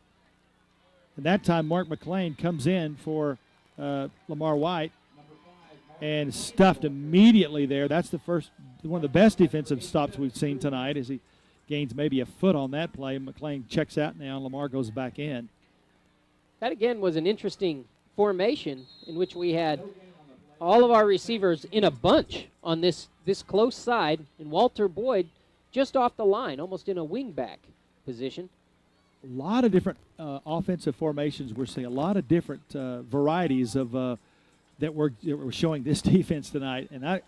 And that time Mark McLean comes in for Lamar White and stuffed immediately there. That's one of the best defensive stops we've seen tonight as he gains maybe a foot on that play. McLean checks out now, and Lamar goes back in. That, again, was an interesting formation in which we had all of our receivers in a bunch on this close side, and Walter Boyd just off the line, almost in a wingback position. A lot of different offensive formations we're seeing, a lot of different varieties of that we're showing this defense tonight. And I,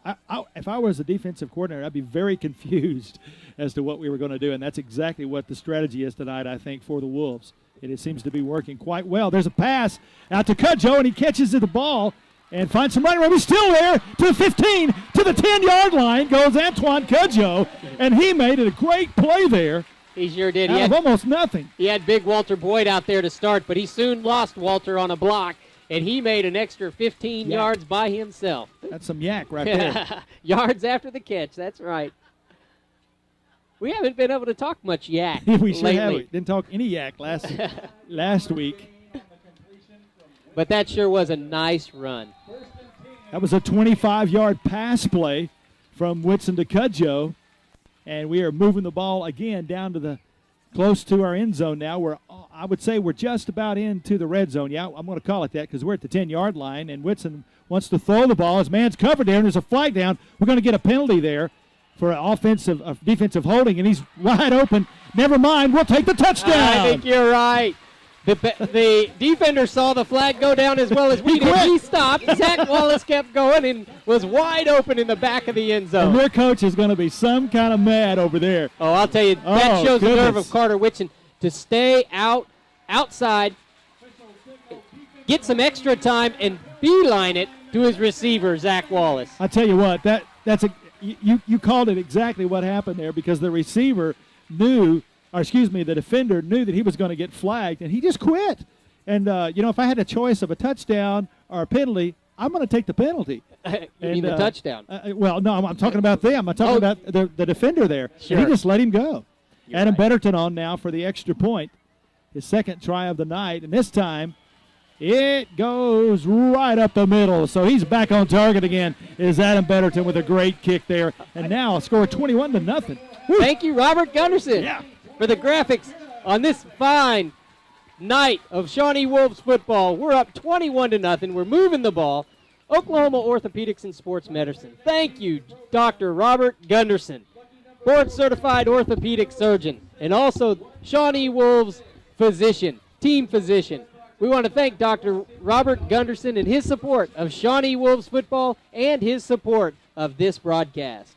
if I was a defensive coordinator, I'd be very confused as to what we were going to do, and that's exactly what the strategy is tonight, I think, for the Wolves. It seems to be working quite well. There's a pass out to Cudjoe, and he catches the ball and finds some running room. He's still there to the 15, to the 10-yard line goes Antoine Cudjoe, and he made it a great play there. He sure did. Out of almost nothing. He had big Walter Boyd out there to start, but he soon lost Walter on a block, and he made an extra 15 yards by himself. That's some yak right there. Yards after the catch, that's right. We haven't been able to talk much yak We sure lately. haven't. Didn't talk any yak last week. But that sure was a nice run. That was a 25-yard pass play from Whitson to Cudjoe. And we are moving the ball again down to close to our end zone now. I would say we're just about into the red zone. Yeah, I'm going to call it that because we're at the 10-yard line, and Whitson wants to throw the ball. His man's covered there, and there's a flag down. We're going to get a penalty there for defensive holding, and he's wide open. Never mind, we'll take the touchdown. I think you're right. The defender saw the flag go down as well as we did. He stopped. Zach Wallace kept going and was wide open in the back of the end zone. And their coach is going to be some kind of mad over there. Oh, I'll tell you, that shows the nerve of Carter Whitson to stay outside, get some extra time, and beeline it to his receiver, Zach Wallace. I'll tell you what, you called it exactly what happened there because the receiver the defender knew that he was going to get flagged, and he just quit. And, if I had a choice of a touchdown or a penalty, I'm going to take the penalty. You mean the touchdown? No, I'm talking about them. I'm talking about the defender there. Sure. And he just let him go. You're Adam right. Betterton on now for the extra point, his second try of the night, and this time it goes right up the middle. So he's back on target again, is Adam Betterton with a great kick there. And now a score 21-0. Woo. Thank you, Robert Gunderson. Yeah. For the graphics on this fine night of Shawnee Wolves football. We're up 21-0. We're moving the ball. Oklahoma Orthopedics and Sports Medicine. Thank you, Dr. Robert Gunderson, board-certified orthopedic surgeon, and also Shawnee Wolves team physician. We want to thank Dr. Robert Gunderson and his support of Shawnee Wolves football and his support of this broadcast.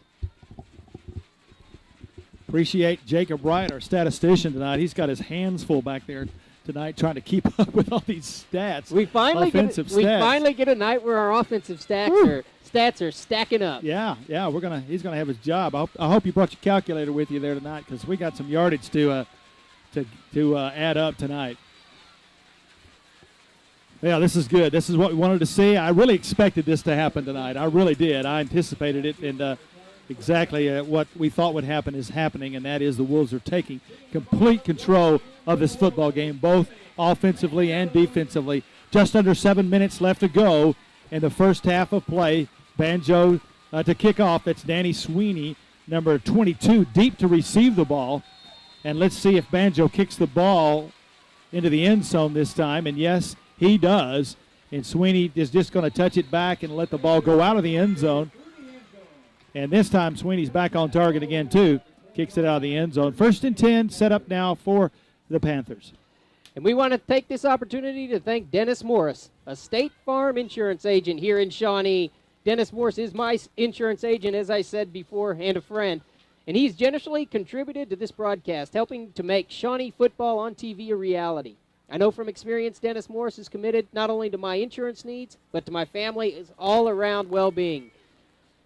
Appreciate Jacob Wright, our statistician tonight. He's got his hands full back there tonight trying to keep up with all these stats. We finally get a night where our offensive stats are stacking up. Yeah, he's gonna have his job. I hope you brought your calculator with you there tonight because we got some yardage to add up tonight. Yeah, this is good. This is what we wanted to see. I really expected this to happen tonight. I really did. I anticipated it, and exactly what we thought would happen is happening, and that is the Wolves are taking complete control of this football game, both offensively and defensively. Just under 7 minutes left to go in the first half of play. Banjo to kick off. That's Danny Sweeney, number 22, deep to receive the ball. And let's see if Banjo kicks the ball into the end zone this time. And yes, he does. And Sweeney is just going to touch it back and let the ball go out of the end zone. And this time, Sweeney's back on target again, too. Kicks it out of the end zone. 1st and 10, set up now for the Panthers. And we want to take this opportunity to thank Dennis Morris, a State Farm insurance agent here in Shawnee. Dennis Morris is my insurance agent, as I said before, and a friend. And he's generously contributed to this broadcast, helping to make Shawnee football on TV a reality. I know from experience Dennis Morris is committed not only to my insurance needs, but to my family's all-around well-being.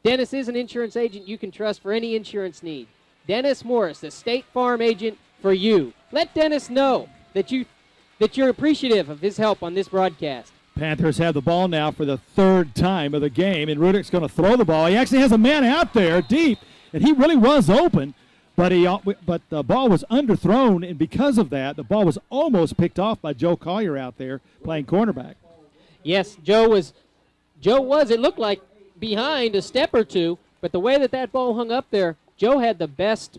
Dennis is an insurance agent you can trust for any insurance need. Dennis Morris, the State Farm agent for you. Let Dennis know that you're appreciative of his help on this broadcast. Panthers have the ball now for the third time of the game, and Rudick's going to throw the ball. He actually has a man out there deep, and he really was open, but the ball was underthrown, and because of that, the ball was almost picked off by Joe Collier out there playing cornerback. Yes, Joe was, it looked like behind a step or two, but the way that ball hung up there, Joe had the best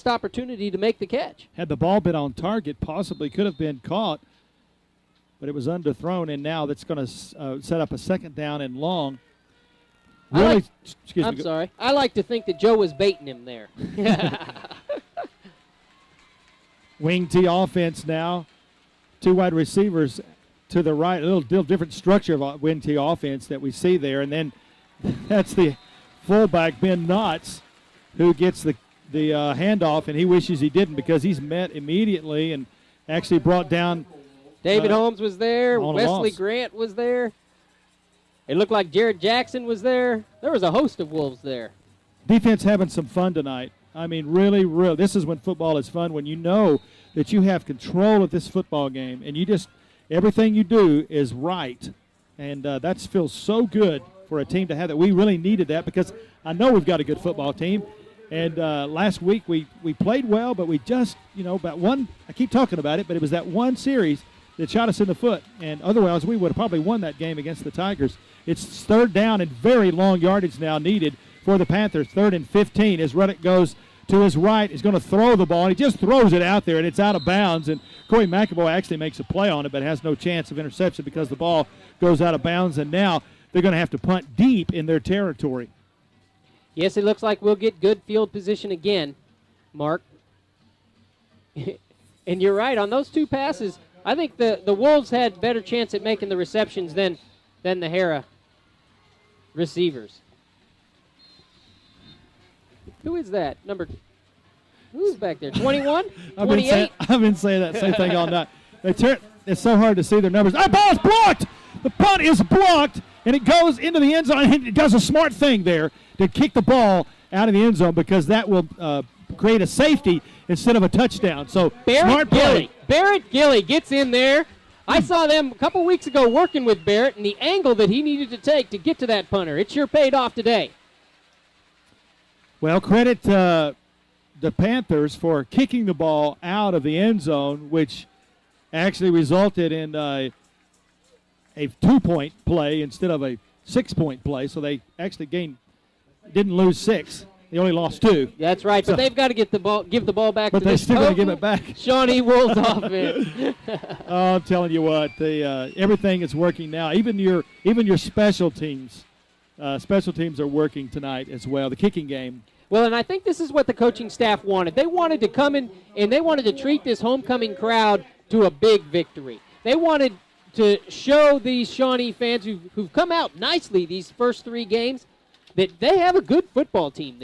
opportunity to make the catch. Had the ball been on target, possibly could have been caught, but it was underthrown, and now that's going to set up a second down and long. Really, I'm sorry. I like to think that Joe was baiting him there. Wing T offense now. 2 wide receivers to the right. A little different structure of Wing T offense that we see there. And then that's the fullback, Ben Knotts, who gets the handoff, and he wishes he didn't because he's met immediately and actually brought down. David Holmes was there. Wesley Grant was there. It looked like Jared Jackson was there. There was a host of Wolves there. Defense having some fun tonight. I mean, really, this is when football is fun, when you know that you have control of this football game, and everything you do is right. And that feels so good for a team to have that. We really needed that because I know we've got a good football team. And last week we played well, but we just, about one, I keep talking about it, but it was that one series that shot us in the foot. And otherwise we would have probably won that game against the Tigers. It's third down and very long yardage now needed for the Panthers. 3rd and 15 as Ruddock goes to his right. He's going to throw the ball, and he just throws it out there, and it's out of bounds. And Corey McAvoy actually makes a play on it, but has no chance of interception because the ball goes out of bounds. And now they're going to have to punt deep in their territory. Yes, it looks like we'll get good field position again, Mark. And you're right, on those 2 passes, I think the Wolves had better chance at making the receptions than the Harrah receivers. Who is that? Who's back there? 21? 28? I've been saying that same thing all night. It's so hard to see their numbers. That ball's blocked! The punt is blocked, and it goes into the end zone. And it does a smart thing there to kick the ball out of the end zone because that will create a safety instead of a touchdown. So smart play. Barrett Gilly gets in there. I saw them a couple weeks ago working with Barrett and the angle that he needed to take to get to that punter. It sure paid off today. Well, credit the Panthers for kicking the ball out of the end zone, which actually resulted in a 2-point play instead of a 6-point play. So they actually didn't lose 6. They only lost 2. That's right, but they've got to give the ball back to the this still got to give it back. Shawnee Wolves offense. Oh, I'm telling you what, everything is working now. Even your special teams. Special teams are working tonight as well, the kicking game. Well, and I think this is what the coaching staff wanted. They wanted to come in and they wanted to treat this homecoming crowd to a big victory. They wanted to show these Shawnee fans who've come out nicely these first 3 games that they have a good football team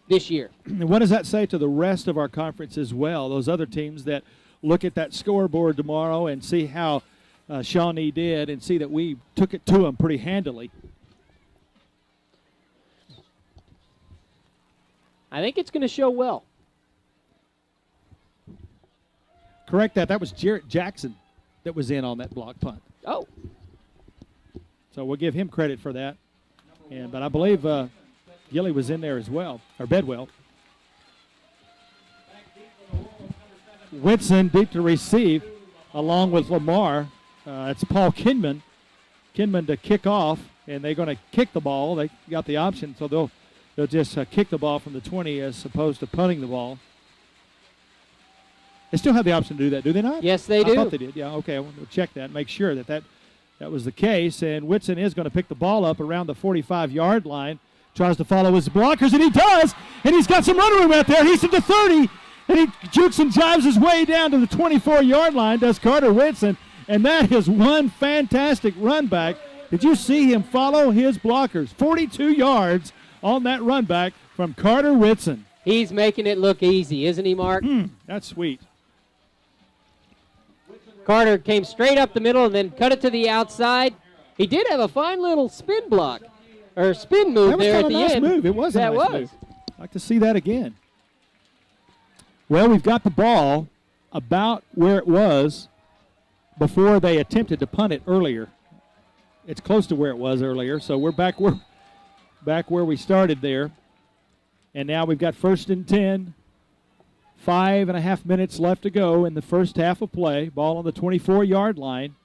this year. And what does that say to the rest of our conference as well, those other teams that look at that scoreboard tomorrow and see how Shawnee did and see that we took it to them pretty handily? I think it's going to show well. Correct that. That was Jarrett Jackson that was in on that block punt. Oh. So we'll give him credit for that. But I believe Gilly was in there as well, or Bedwell. Whitson deep to receive, along with Lamar. It's Paul Kinman. Kinman to kick off, and they're going to kick the ball. They got the option, so they'll just kick the ball from the 20 as opposed to punting the ball. They still have the option to do that, do they not? Yes, they do. I thought they did. Yeah, okay. We'll check that, make sure that was the case. And Whitson is going to pick the ball up around the 45-yard line. Tries to follow his blockers, and he does. And he's got some run room out there. He's at the 30, and he jukes and jives his way down to the 24-yard line, does Carter Whitson. And that is one fantastic run back. Did you see him follow his blockers? 42 yards on that run back from Carter Whitson. He's making it look easy, isn't he, Mark? That's sweet. Carter came straight up the middle and then cut it to the outside. He did have a fine little spin block, or spin move there at the nice end. Move. It was a nice move. I'd like to see that again. Well, we've got the ball about where it was before they attempted to punt it earlier. It's close to where it was earlier, so we're back where we started there. And now we've got 1st and 10. 5.5 minutes left to go in the first half of play. Ball on the 24-yard line.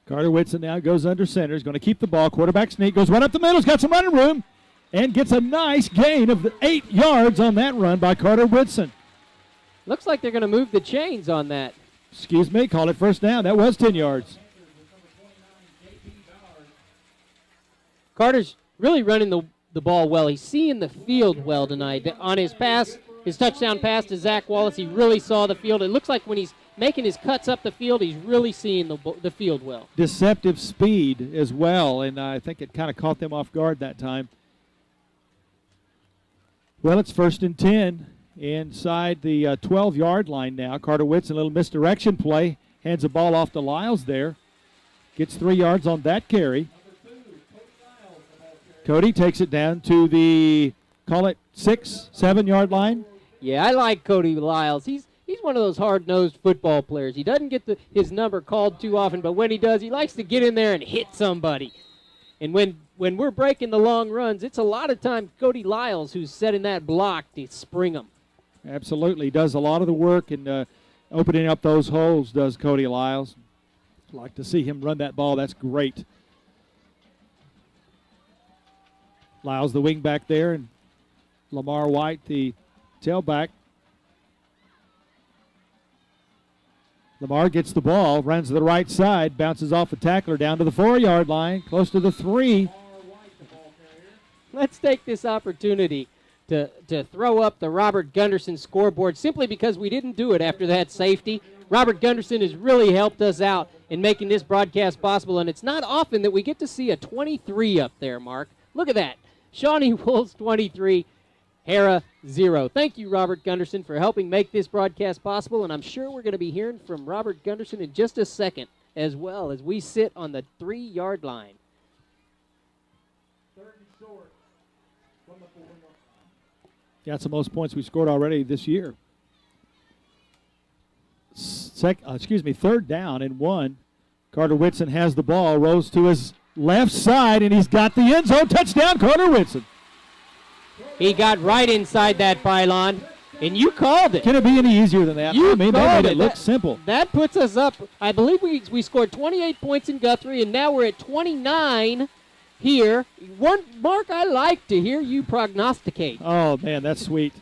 Carter Whitson now goes under center. He's going to keep the ball. Quarterback sneak goes right up the middle. He's got some running room and gets a nice gain of 8 yards on that run by Carter Whitson. Looks like they're going to move the chains on that. Excuse me, call it first down. That was 10 yards. Carter's really running the ball well. He's seeing the field well tonight. On his pass, his touchdown pass to Zach Wallace, he really saw the field. It looks like when he's making his cuts up the field, he's really seeing the field well. Deceptive speed as well, and I think it kind of caught them off guard that time. Well, it's 1st and 10 inside the 12-yard line now. Carter Whitson, a little misdirection play, hands the ball off to Lyles there. Gets 3 yards on that carry. Cody takes it down to the, call it 6-7-yard line. Yeah, I like Cody Lyles. He's one of those hard-nosed football players. He doesn't get his number called too often, but when he does, he likes to get in there and hit somebody. And when we're breaking the long runs, it's a lot of times Cody Lyles who's setting that block to spring them. Absolutely. He does a lot of the work and opening up those holes, does Cody Lyles. Like to see him run that ball. That's great. Lyles, the wing back there, and Lamar White, the tailback. Lamar gets the ball, runs to the right side, bounces off the tackler down to the 4-yard line, close to the 3. Let's take this opportunity to throw up the Robert Gunderson scoreboard simply because we didn't do it after that safety. Robert Gunderson has really helped us out in making this broadcast possible, and it's not often that we get to see a 23 up there, Mark. Look at that. Shawnee Wolves 23, Harrah 0. Thank you, Robert Gunderson, for helping make this broadcast possible, and I'm sure we're going to be hearing from Robert Gunderson in just a second as well as we sit on the 3-yard line. That's the most points we scored already this year. 3rd down and 1. Carter Whitson has the ball, rolls to his left side, and he's got the end zone. Touchdown, Carter Whitson. He got right inside that pylon, and you called it. Can it be any easier than that? They made it look simple. That puts us up. I believe we scored 28 points in Guthrie, and now we're at 29 here. Mark, I like to hear you prognosticate. Oh, man, that's sweet.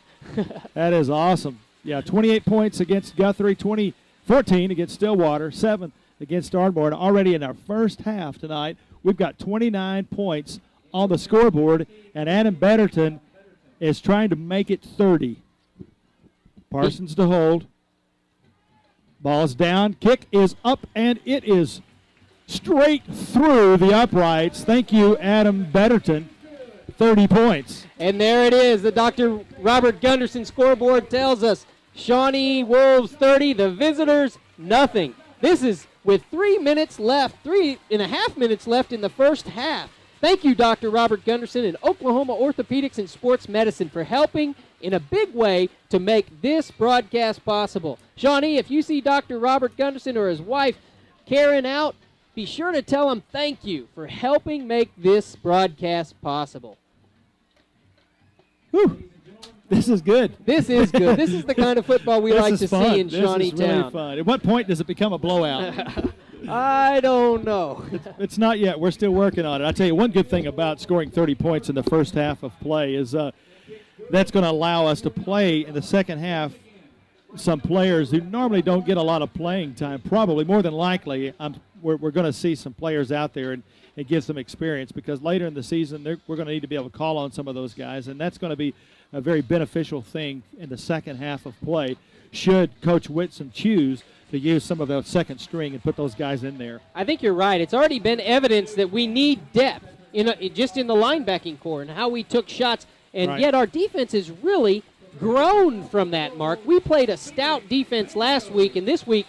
That is awesome. Yeah, 28 points against Guthrie, 14 against Stillwater, 7 against Ardmore. And already in our first half tonight, we've got 29 points on the scoreboard, and Adam Betterton is trying to make it 30. Parsons to hold. Ball's down. Kick is up, and it is straight through the uprights. Thank you, Adam Betterton. 30 points. And there it is. The Dr. Robert Gunderson scoreboard tells us Shawnee Wolves 30, the visitors nothing. This is with 3 minutes left, 3.5 minutes left in the first half. Thank you, Dr. Robert Gunderson and Oklahoma Orthopedics and Sports Medicine for helping in a big way to make this broadcast possible. Shawnee, if you see Dr. Robert Gunderson or his wife Karen out, be sure to tell him thank you for helping make this broadcast possible. Whew. This is good. This is good. This is the kind of football we like to see in Shawnee Town. This is really fun. At what point does it become a blowout? I don't know. It's not yet. We're still working on it. I'll tell you one good thing about scoring 30 points in the first half of play is that's going to allow us to play in the second half some players who normally don't get a lot of playing time. Probably, more than likely, we're going to see some players out there and give some experience, because later in the season we're going to need to be able to call on some of those guys, and that's going to be a very beneficial thing in the second half of play should Coach Whitson choose to use some of the second string and put those guys in there. I think you're right. It's already been evidence that we need depth just in the linebacking core and how we took shots, and yet our defense has really grown from that, Mark. We played a stout defense last week, and this week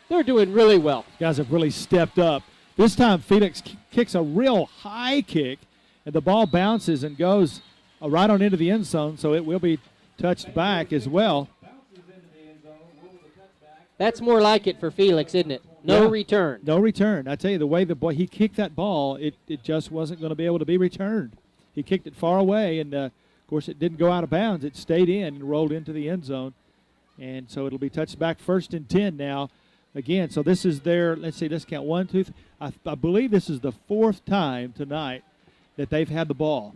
they're doing really well. Guys have really stepped up. This time Felix kicks a real high kick, and the ball bounces and goes right on into the end zone, so it will be touched back as well. That's more like it for Felix, isn't it? No return. No return. I tell you, the way he kicked that ball, it just wasn't going to be able to be returned. He kicked it far away, and, of course, it didn't go out of bounds. It stayed in and rolled into the end zone. And so it'll be touched back 1st and 10 now. Again, so this is let's count 1, 2, 3. I believe this is the 4th time tonight that they've had the ball.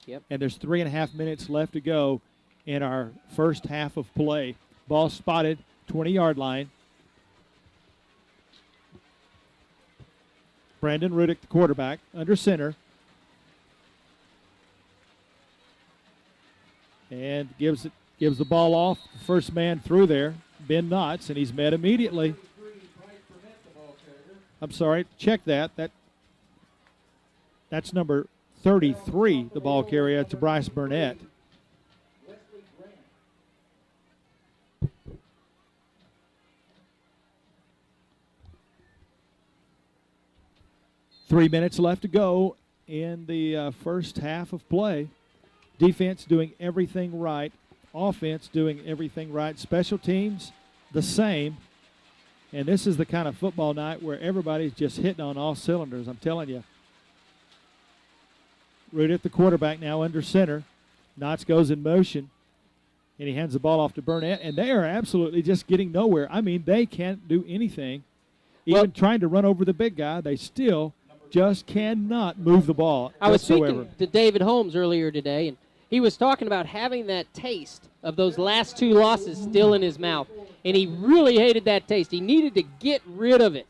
Yep. And there's 3.5 minutes left to go in our first half of play. Ball spotted, 20-yard line. Brandon Rudick, the quarterback, under center. And gives the ball off. The first man through there, Ben Knotts, and he's met immediately. I'm sorry, check that. That's number 33, the ball carrier, to Bryce Burnett. Three minutes left to go in the first half of play. Defense doing everything right. Offense doing everything right. Special teams the same. And this is the kind of football night where everybody's just hitting on all cylinders, I'm telling you. Rudick, the quarterback, now under center. Knotts goes in motion, and he hands the ball off to Burnett, and they are absolutely just getting nowhere. I mean, they can't do anything. Even trying to run over the big guy, they still just cannot move the ball I was whatsoever. speaking to David Holmes earlier today, and he was talking about having that taste of those last 2 losses still in his mouth, and he really hated that taste. He needed to get rid of it.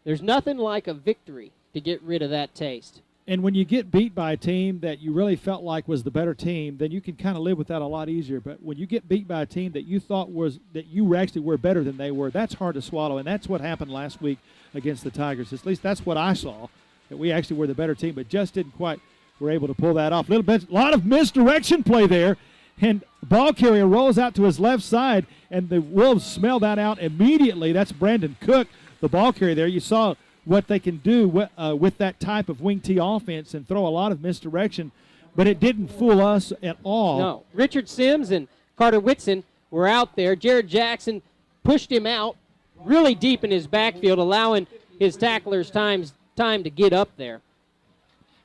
There's nothing like a victory to get rid of that taste. And when you get beat by a team that you really felt like was the better team, then you can kind of live with that a lot easier. But when you get beat by a team that you thought that you actually were better than they were, that's hard to swallow. And that's what happened last week against the Tigers. At least that's what I saw, that we actually were the better team, but just didn't quite were able to pull that off. A lot of misdirection play there. And ball carrier rolls out to his left side, and the Wolves smell that out immediately. That's Brandon Cook, the ball carrier there. You saw what they can do with that type of wing T offense and throw a lot of misdirection, but it didn't fool us at all. No. Richard Sims and Carter Whitson were out there. Jared Jackson pushed him out really deep in his backfield, allowing his tacklers time to get up there.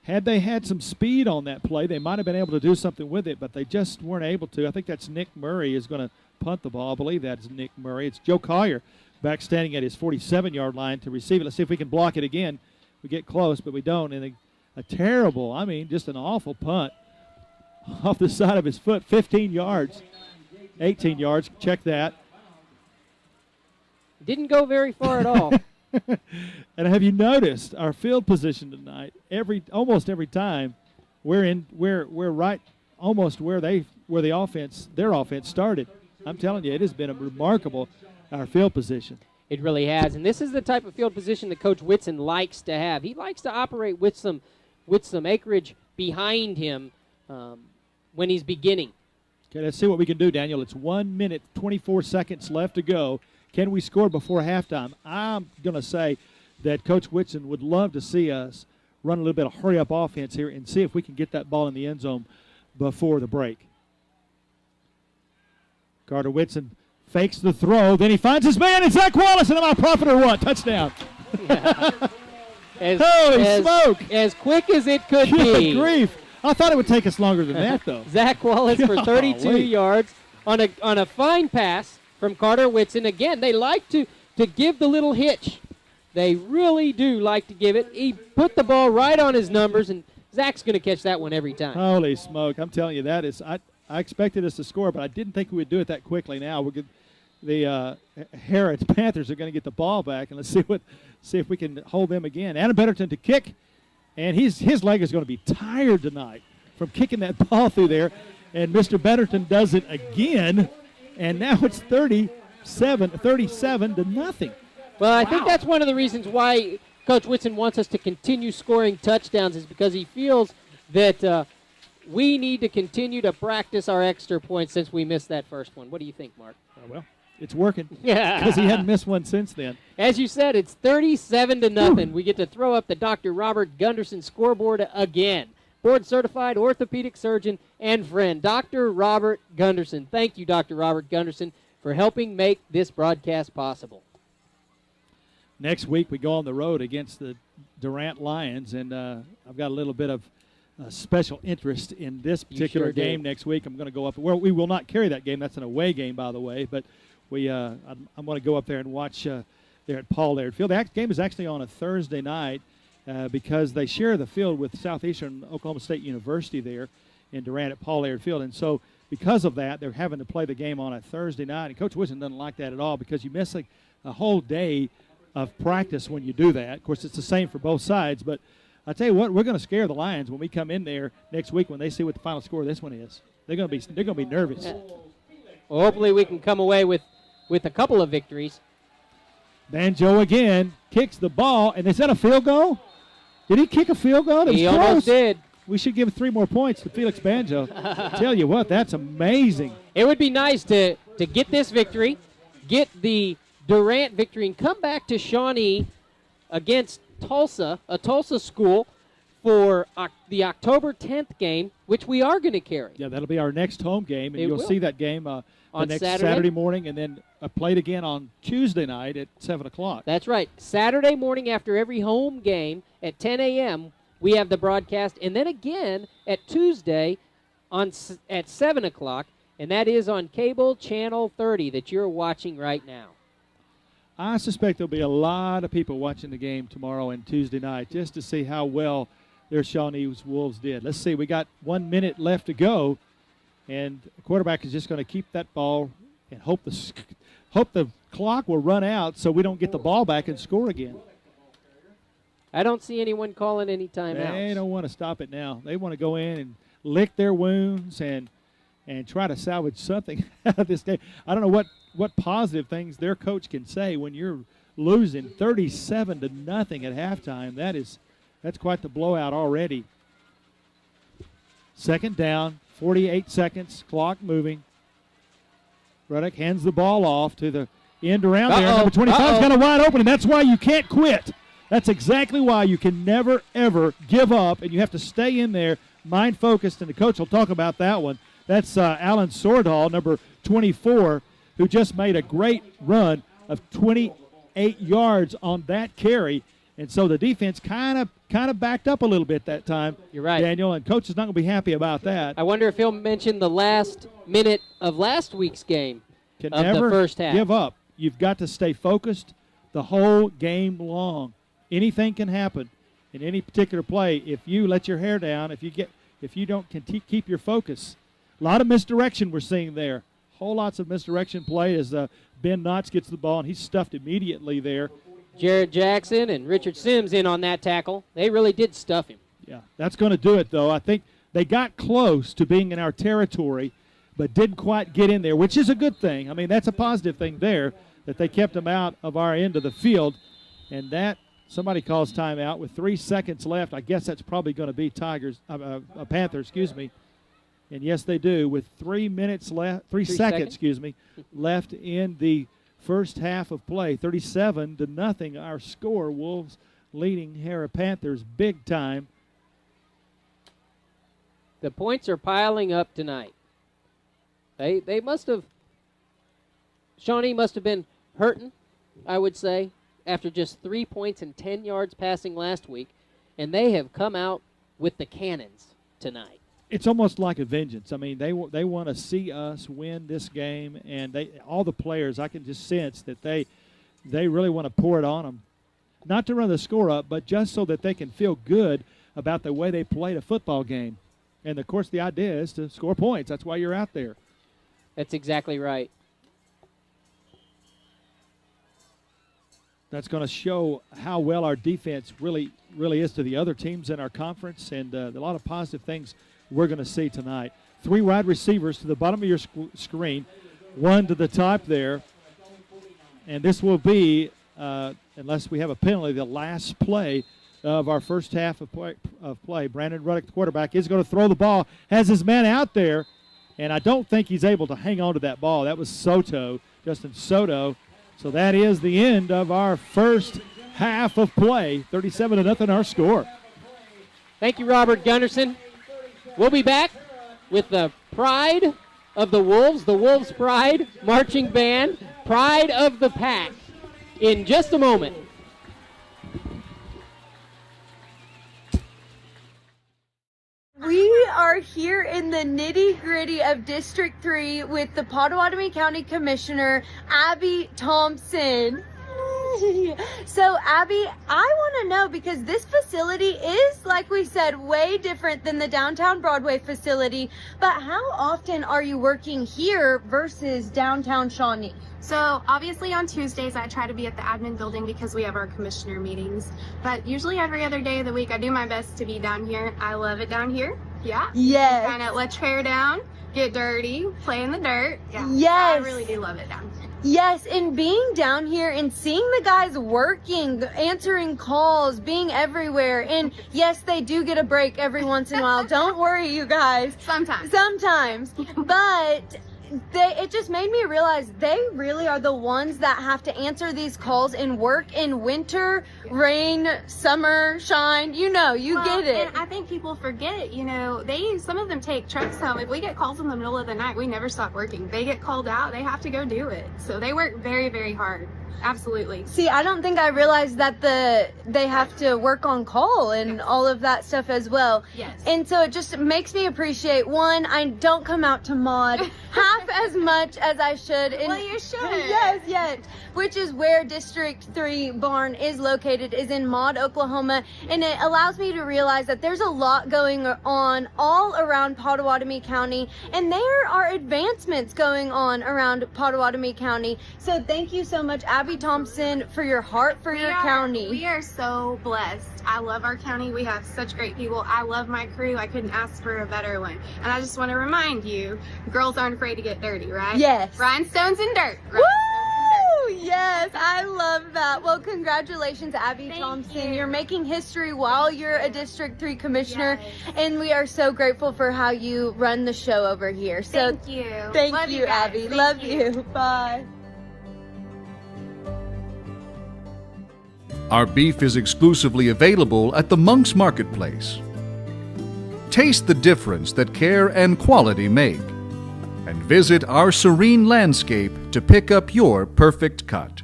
Had they had some speed on that play, they might have been able to do something with it, but they just weren't able to. I think that's Nick Murray is going to punt the ball. I believe that's Nick Murray. It's Joe Collier back standing at his 47-yard line to receive it. Let's see if we can block it again. We get close, but we don't. And a terrible, just an awful punt off the side of his foot, 15 yards, 18 yards. Check that. Didn't go very far at all. And have you noticed our field position tonight? Almost every time, we're right almost where their offense started. I'm telling you, it has been a remarkable our field position. It really has, and this is the type of field position that Coach Whitson likes to have. He likes to operate with some acreage behind him when he's beginning. Okay, let's see what we can do, Daniel. It's 1 minute, 24 seconds left to go. Can we score before halftime? I'm going to say that Coach Whitson would love to see us run a little bit of hurry-up offense here and see if we can get that ball in the end zone before the break. Carter Whitson fakes the throw, then he finds his man, and Zach Wallace, and am I profit or what? Touchdown. Holy smoke. As quick as it could Good be. grief. I thought it would take us longer than that, though. Zach Wallace for 32 yards on a fine pass from Carter Whitson. Again, they like to give the little hitch. They really do like to give it. He put the ball right on his numbers, and Zach's going to catch that one every time. Holy smoke. I'm telling you, that is I expected us to score, but I didn't think we would do it that quickly now. The Harrah Panthers are going to get the ball back, and let's see if we can hold them again. Adam Betterton to kick, and his leg is going to be tired tonight from kicking that ball through there, and Mr. Betterton does it again, and now it's 37 to nothing. Well, I think that's one of the reasons why Coach Whitson wants us to continue scoring touchdowns is because he feels that we need to continue to practice our extra points since we missed that first one. What do you think, Mark? Well, it's working. Yeah. Because he hadn't missed one since then. As you said, it's 37 to nothing. We get to throw up the Dr. Robert Gunderson scoreboard again. Board-certified orthopedic surgeon and friend, Dr. Robert Gunderson. Thank you, Dr. Robert Gunderson, for helping make this broadcast possible. Next week we go on the road against the Durant Lions, and I've got a little bit of special interest in this particular game next week. I'm going to go up. Well, we will not carry that game. That's an away game, by the way, but I'm going to go up there and watch there at Paul Laird Field. That game is actually on a Thursday night because they share the field with Southeastern Oklahoma State University there in Durant at Paul Laird Field, and so because of that, they're having to play the game on a Thursday night, and Coach Wilson doesn't like that at all because you miss a whole day of practice when you do that. Of course, it's the same for both sides, but I tell you what, we're going to scare the Lions when we come in there next week when they see what the final score of this one is. They're going to be nervous. Well, hopefully we can come away with a couple of victories. Banjo again kicks the ball, and is that a field goal? Did he kick a field goal? He almost did. We should give 3 more points to Felix Banjo. Tell you what, that's amazing. It would be nice to get this victory, get the Durant victory, and come back to Shawnee against Tulsa, a Tulsa school, for the October 10th game, which we are going to carry. Yeah, that'll be our next home game, and you'll see that game on next Saturday morning, and then played again on Tuesday night at 7 o'clock. That's right. Saturday morning after every home game at 10 a.m., we have the broadcast, and then again at Tuesday at 7 o'clock, and that is on cable channel 30 that you're watching right now. I suspect there'll be a lot of people watching the game tomorrow and Tuesday night just to see how well their Shawnee Wolves did. Let's see, we got 1 minute left to go, and the quarterback is just going to keep that ball and hope the clock will run out so we don't get the ball back and score again. I don't see anyone calling any timeouts. They don't want to stop it now. They want to go in and lick their wounds and try to salvage something out of this game. I don't know what positive things their coach can say when you're losing 37-0 at halftime. That's quite the blowout already. Second down, 48 seconds, clock moving. Ruddock hands the ball off to the end around there. Number 25's got a wide open, and that's why you can't quit. That's exactly why you can never, ever give up, and you have to stay in there, mind-focused, and the coach will talk about that one. That's Alan Swordhall, number 24, who just made a great run of 28 yards on that carry. And so the defense kind of backed up a little bit that time. You're right, Daniel, and coach is not going to be happy about that. I wonder if he'll mention the last minute of last week's game Can of never the first half. Give up. You've got to stay focused the whole game long. Anything can happen in any particular play if you let your hair down. If you don't keep your focus. A lot of misdirection we're seeing there. Whole lots of misdirection play as Ben Knotts gets the ball, and he's stuffed immediately there. Jared Jackson and Richard Sims in on that tackle. They really did stuff him. Yeah, that's going to do it, though. I think they got close to being in our territory, but didn't quite get in there, which is a good thing. I mean, that's a positive thing there, that they kept them out of our end of the field. And that, somebody calls timeout with 3 seconds left. I guess that's probably going to be Panthers, And yes, they do, with 3 minutes left, 3 seconds, left in the first half of play. 37-0, our score. Wolves leading Harrah Panthers big time. The points are piling up tonight. They must have, Shawnee must have been hurting, I would say, after just 3 points and 10 yards passing last week, and they have come out with the cannons tonight. It's almost like a vengeance. I mean, they want to see us win this game, and all the players, I can just sense that they really want to pour it on them. Not to run the score up, but just so that they can feel good about the way they played a football game. And, of course, the idea is to score points. That's why you're out there. That's exactly right. That's going to show how well our defense really is to the other teams in our conference, and a lot of positive things we're going to see tonight. 3 wide receivers to the bottom of your screen, 1 to the top there. And this will be, unless we have a penalty, the last play of our first half of play. Brandon Ruddock, the quarterback, is going to throw the ball, has his man out there, and I don't think he's able to hang on to that ball. That was Justin Soto. So that is the end of our first half of play. 37-0 our score. Thank you, Robert Gunderson. We'll be back with the pride of the Wolves Pride Marching Band, Pride of the Pack, in just a moment. We are here in the nitty-gritty of District 3 with the Potawatomi County Commissioner, Abby Thompson. So, Abby, I want to know, because this facility is, like we said, way different than the downtown Broadway facility, but how often are you working here versus downtown Shawnee? So obviously on Tuesdays I try to be at the admin building because we have our commissioner meetings, but usually every other day of the week I do my best to be down here. I love it down here. Yeah. Yes. Kind of let's tear down, get dirty, play in the dirt. Yeah. Yes. So I really do love it down here. Yes, and being down here and seeing the guys working, answering calls, being everywhere, and yes, they do get a break every once in a while. Don't worry, you guys. Sometimes. But it just made me realize they really are the ones that have to answer these calls and work in winter, rain, summer, shine. You get it. And I think people forget, some of them take trucks home. If we get calls in the middle of the night, we never stop working. They get called out, they have to go do it. So they work very, very hard. Absolutely. See, I don't think I realized that they have to work on call and all of that stuff as well. Yes. And so it just makes me appreciate, one, I don't come out to mod half as much as I should. Well, you should. Yes. Which is where District 3 barn is located, is in Maud, Oklahoma. And it allows me to realize that there's a lot going on all around Potawatomi County. And there are advancements going on around Potawatomi County. So thank you so much, Abby Thompson, for your heart for your county. We are so blessed. I love our county. We have such great people. I love my crew. I couldn't ask for a better one. And I just want to remind you, girls aren't afraid to get dirty, right? Yes. Rhinestones and dirt. Woo! Yes, I love that. Well, congratulations, Abby Thompson. You're making history while you're a District 3 commissioner, and we are so grateful for how you run the show over here. So thank you. Thank you, Abby. Love you. Bye. Our beef is exclusively available at the Monk's Marketplace. Taste the difference that care and quality make, and visit our serene landscape to pick up your perfect cut.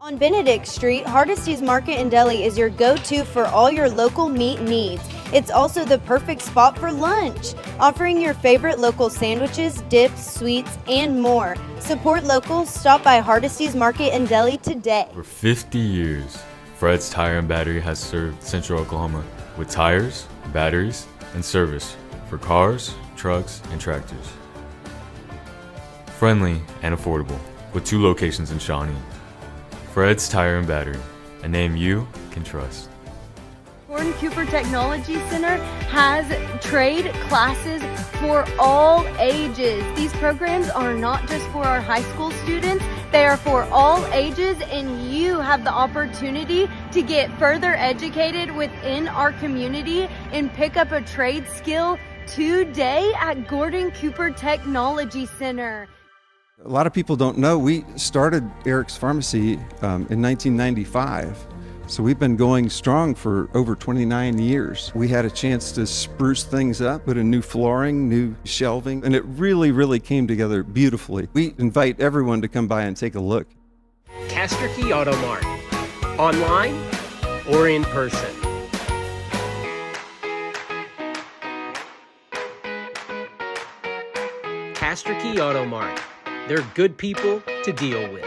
On Benedict Street, Hardesty's Market and Deli is your go-to for all your local meat needs. It's also the perfect spot for lunch, offering your favorite local sandwiches, dips, sweets, and more. Support locals. Stop by Hardesty's Market and Deli today. For 50 years, Fred's Tire and Battery has served Central Oklahoma with tires, batteries, and service for cars, trucks, and tractors. Friendly and affordable, with 2 locations in Shawnee. Fred's Tire and Battery, a name you can trust. Gordon Cooper Technology Center has trade classes for all ages. These programs are not just for our high school students, they are for all ages, and you have the opportunity to get further educated within our community and pick up a trade skill today at Gordon Cooper Technology Center. A lot of people don't know we started Eric's Pharmacy in 1995. So we've been going strong for over 29 years. We had a chance to spruce things up, put in new flooring, new shelving, and it really, really came together beautifully. We invite everyone to come by and take a look. Castor Key Auto Mart, online or in person. Castor Key Auto Mart. They're good people to deal with.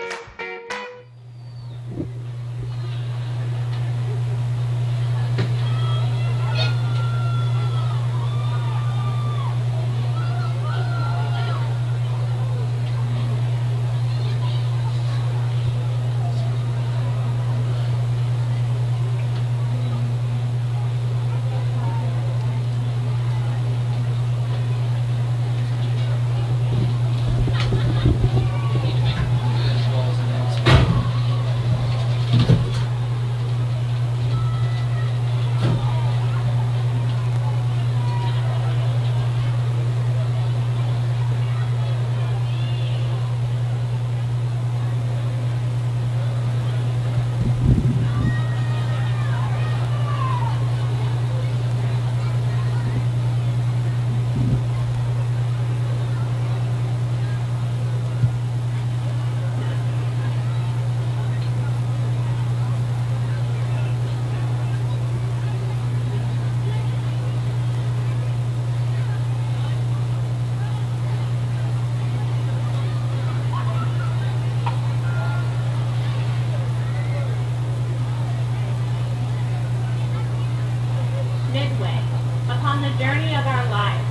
On the journey of our lives,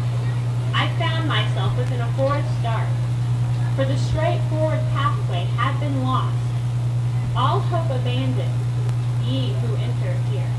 I found myself within a forest dark, for the straightforward pathway had been lost. All hope abandoned, ye who enter here.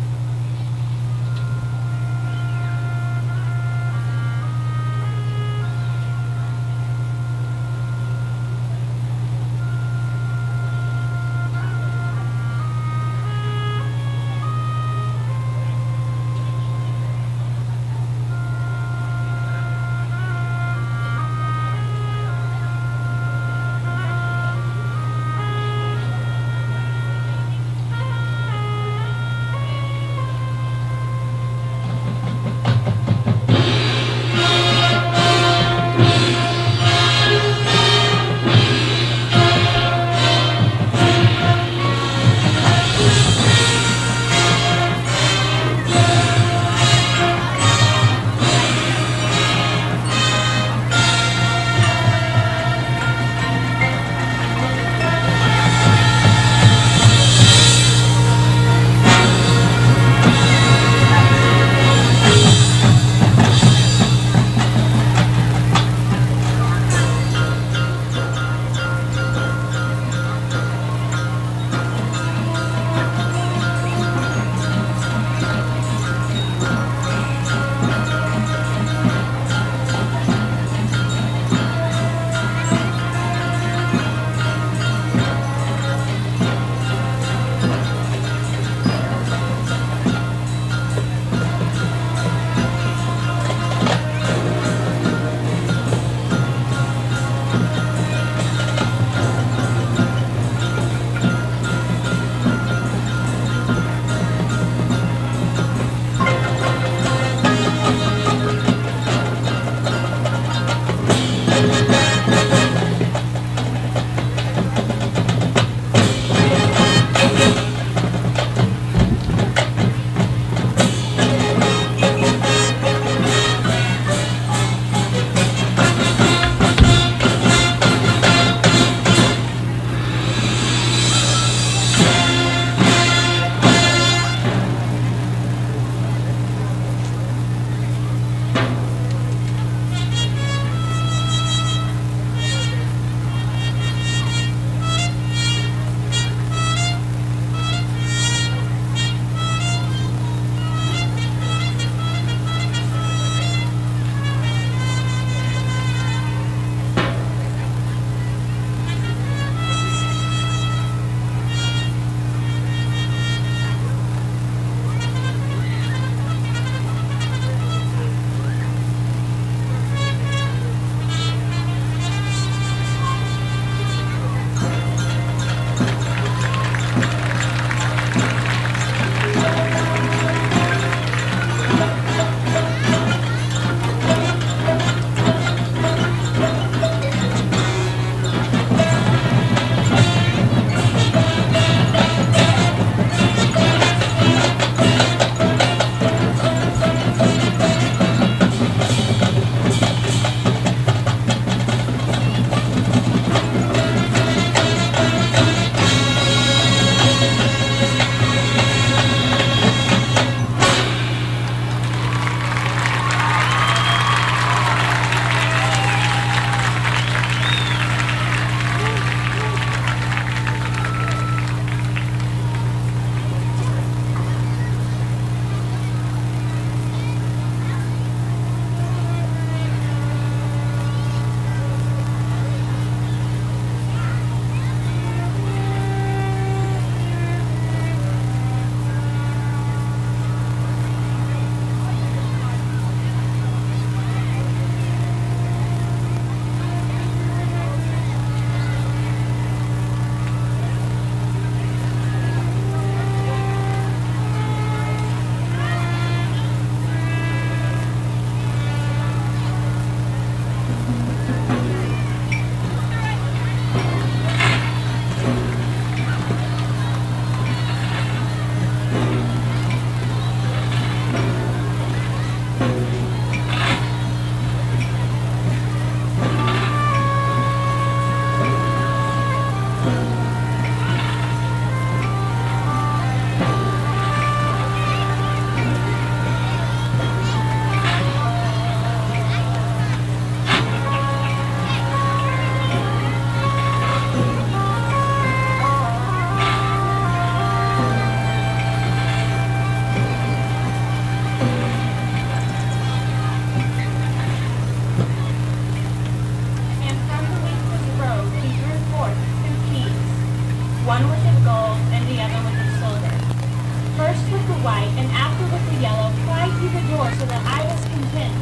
the white and after with the yellow, fly through the door so that I was content.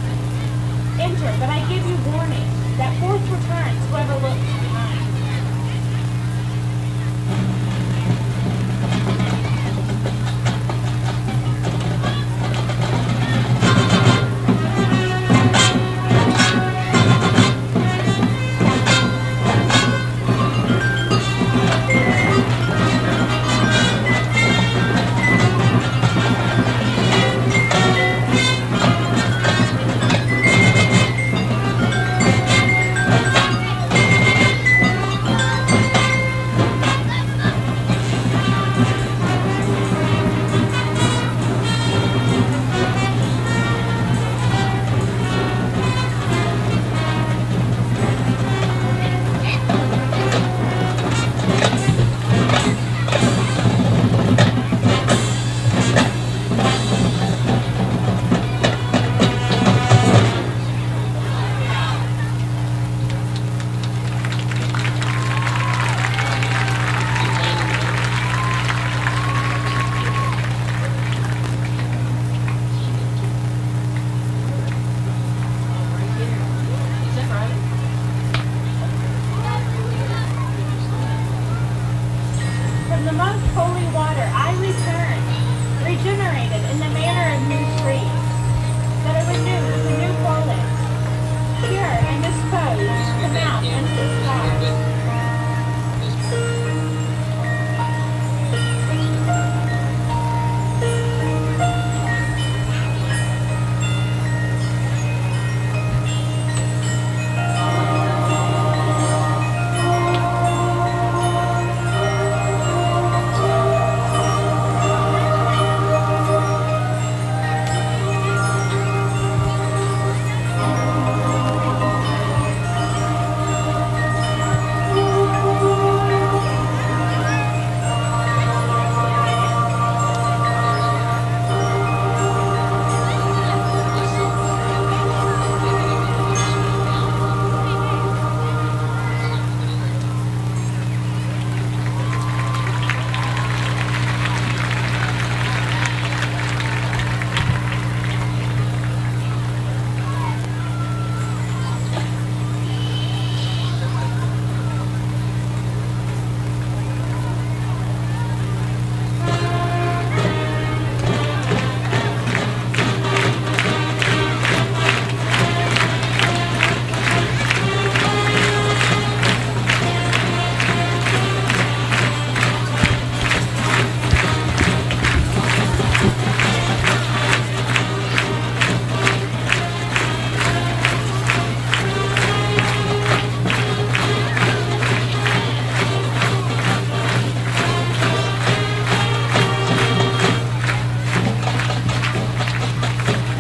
Enter, but I give you warning that forth returns whoever looks behind.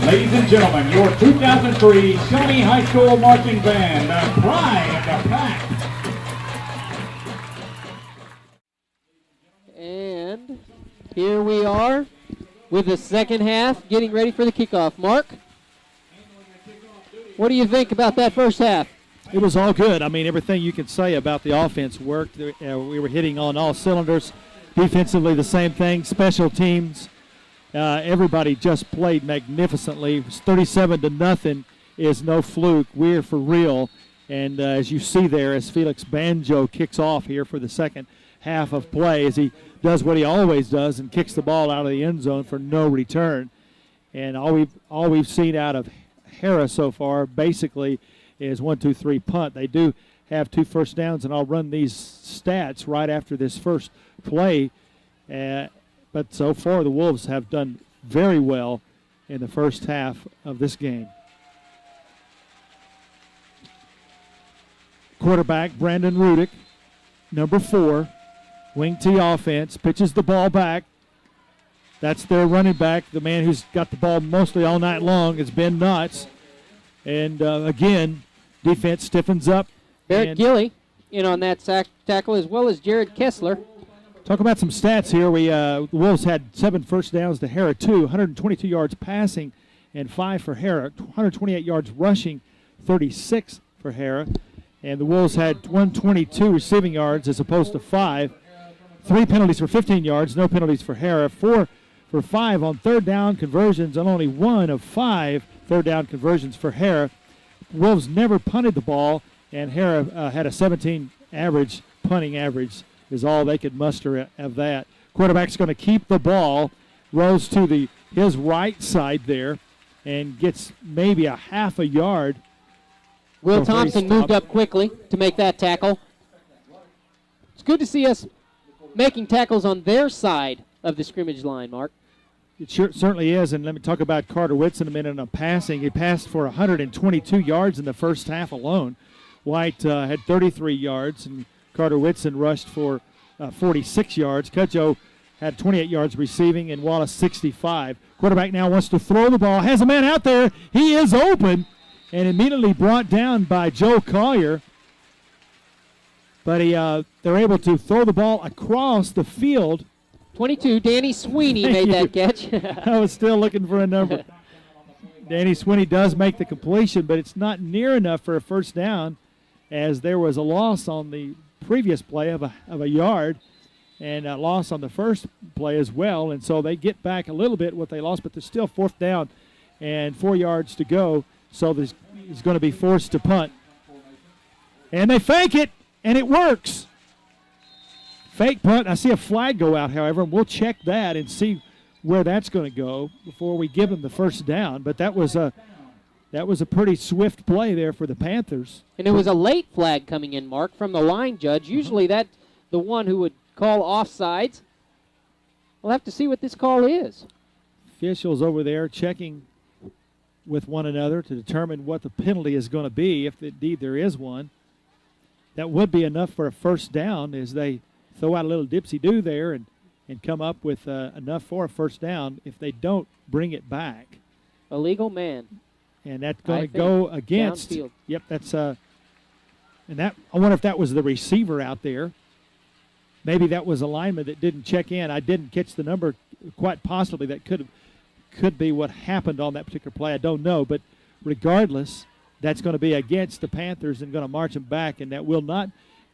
Ladies and gentlemen, your 2003 Shawnee High School Marching Band, the pride of the pack. And here we are with the second half, getting ready for the kickoff. Mark, what do you think about that first half? It was all good. I mean, everything you can say about the offense worked. We were hitting on all cylinders. Defensively, the same thing. Special teams, everybody just played magnificently. 37-0 is no fluke. We're for real. And as you see there, as Felix Banjo kicks off here for the second half of play, as he does what he always does and kicks the ball out of the end zone for no return. And all we've seen out of Harrah so far basically is 1-2-3 punt. They do have 2 first downs, and I'll run these stats right after this first play. But so far the Wolves have done very well in the first half of this game. Quarterback Brandon Rudick, number 4, wing T offense, pitches the ball back. That's their running back. The man who's got the ball mostly all night long is Ben Knotts. And again, defense stiffens up. Barrett Gilly in on that tackle, as well as Jared Kessler. Talk about some stats here. The Wolves had 7 first downs to Harrah 2, 122 yards passing and 5 for Harrah, 128 yards rushing, 36 for Harrah. And the Wolves had 122 receiving yards as opposed to 5. 3 penalties for 15 yards, no penalties for Harrah. 4 for 5 on third down conversions and only 1 of 5 third down conversions for Harrah. Wolves never punted the ball, and Harrah had a 17 average, punting average is all they could muster of that. Quarterback's going to keep the ball, rolls to his right side there, and gets maybe a half a yard. Will Thompson moved up quickly to make that tackle. It's good to see us making tackles on their side of the scrimmage line, Mark. It certainly is, and let me talk about Carter Witz in a minute on passing. He passed for 122 yards in the first half alone. White had 33 yards, and Carter Whitson rushed for 46 yards. Cudjoe had 28 yards receiving, and Wallace 65. Quarterback now wants to throw the ball. Has a man out there. He is open, and immediately brought down by Joe Collier. But they're able to throw the ball across the field. 22, Danny Sweeney made that catch. I was still looking for a number. Danny Sweeney does make the completion, but it's not near enough for a first down, as there was a loss on the previous play of a yard, and a loss on the first play as well. And so they get back a little bit what they lost, but there's still 4th down and 4 yards to go. So he's going to be forced to punt. And they fake it, and it works. Fake punt. I see a flag go out, however, and we'll check that and see where that's going to go before we give them the first down. But that was a pretty swift play there for the Panthers. And it was a late flag coming in, Mark, from the line judge. Usually that's the one who would call offsides. We'll have to see what this call is. Officials over there checking with one another to determine what the penalty is going to be, if indeed there is one. That would be enough for a first down as they throw out a little dipsy-do there and come up with enough for a first down if they don't bring it back. Illegal man. And that's going to go against. Downfield. Yep, that's and that. I wonder if that was the receiver out there. Maybe that was a lineman that didn't check in. I didn't catch the number. Quite possibly that could be what happened on that particular play. I don't know, but regardless, that's going to be against the Panthers and going to march them back, and that will not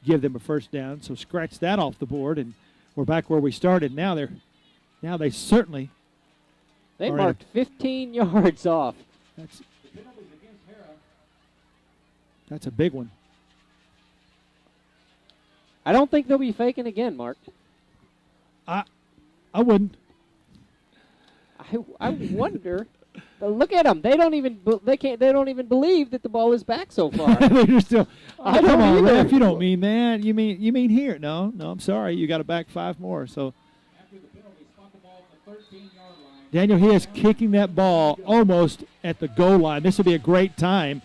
give them a first down. So scratch that off the board, and we're back where we started. Now they certainly. They marked 15 yards off. That's a big one. I don't think they'll be faking again, Mark. I wouldn't. I wonder. Look at them. They don't even believe that the ball is back so far. They're still. I don't either. Ref, you don't mean that. You mean here? No. I'm sorry. You got to back 5 more. So. Daniel, he is kicking that ball almost at the goal line. This will be a great time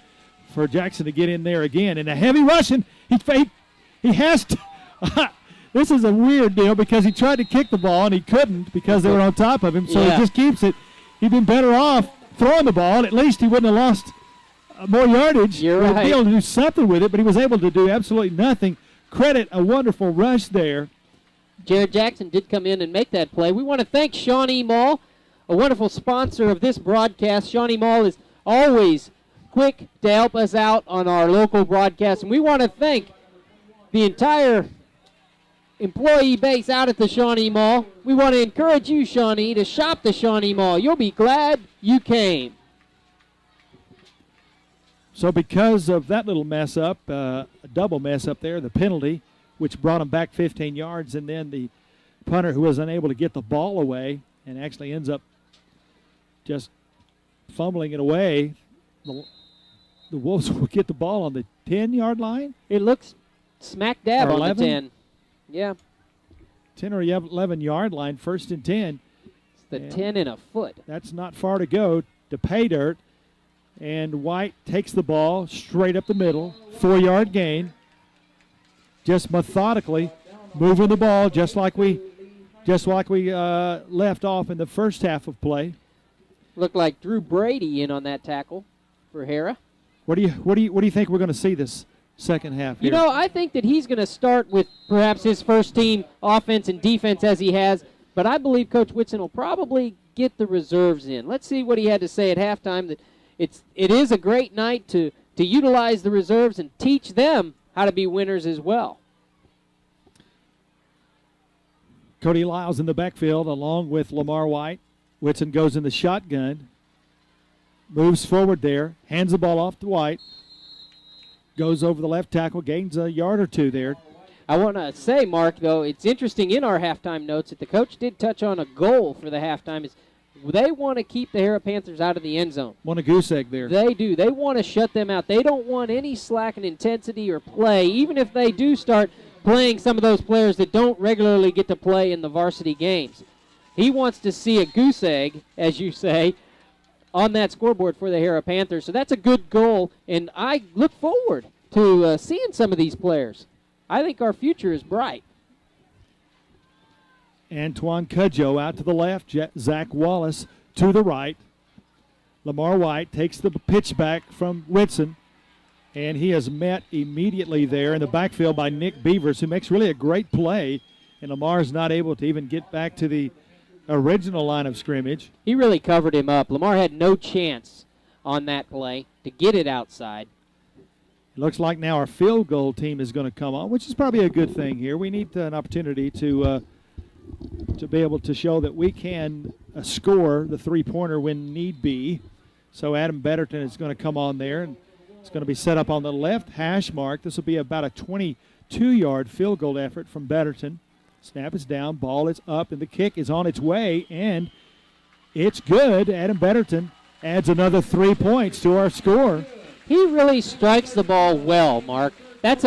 for Jackson to get in there again. And a heavy rushing. He has to. This is a weird deal because he tried to kick the ball and he couldn't because they were on top of him. So he just keeps it. He'd been better off throwing the ball. At least he wouldn't have lost more yardage. You're right. Be able to do something with it, but he was able to do absolutely nothing. Credit a wonderful rush there. Jared Jackson did come in and make that play. We want to thank Shawnee Mall, a wonderful sponsor of this broadcast. Shawnee Mall is always quick to help us out on our local broadcast, and we want to thank the entire employee base out at the Shawnee Mall. We want to encourage you, Shawnee, to shop the Shawnee Mall. You'll be glad you came. So because of that little mess up, a double mess up there, the penalty, which brought him back 15 yards, and then the punter who was unable to get the ball away and actually ends up just fumbling it away. The Wolves will get the ball on the 10-yard line. It looks smack dab on the 11? 10. Yeah. 10 or 11-yard line, 1st and 10. It's the 10 and a foot. That's not far to go to pay dirt. And White takes the ball straight up the middle, 4-yard gain. Just methodically moving the ball just like we left off in the first half of play. Looked like Drew Brady in on that tackle for Harrah. What do you think we're going to see this second half here? You know, I think that he's going to start with perhaps his first team offense and defense as he has, but I believe Coach Whitson will probably get the reserves in. Let's see what he had to say at halftime. That it is a great night to utilize the reserves and teach them how to be winners as well. Cody Lyles in the backfield along with Lamar White. Whitson goes in the shotgun. Moves forward there. Hands the ball off to White. Goes over the left tackle. Gains a yard or two there. I want to say, Mark, though, it's interesting in our halftime notes that the coach did touch on a goal for the halftime. Is they want to keep the Harrah Panthers out of the end zone. Want a goose egg there. They do. They want to shut them out. They don't want any slack in intensity or play, even if they do start playing some of those players that don't regularly get to play in the varsity games. He wants to see a goose egg, as you say, on that scoreboard for the Harrah Panthers. So that's a good goal, and I look forward to seeing some of these players. I think our future is bright. Antoine Cudjoe out to the left. Zach Wallace to the right. Lamar White takes the pitch back from Whitson, and he is met immediately there in the backfield by Nick Beavers, who makes really a great play, and Lamar's not able to even get back to the original line of scrimmage. He really covered him up. Lamar had no chance on that play to get it outside. It looks like now our field goal team is going to come on, which is probably a good thing here. We need an opportunity to be able to show that we can score the three-pointer when need be. So Adam Betterton is going to come on there, and it's going to be set up on the left hash mark. This will be about a 22-yard field goal effort from Betterton. Snap is down, ball is up, and the kick is on its way, and it's good. Adam Betterton adds another 3 points to our score. He really strikes the ball well, Mark. That's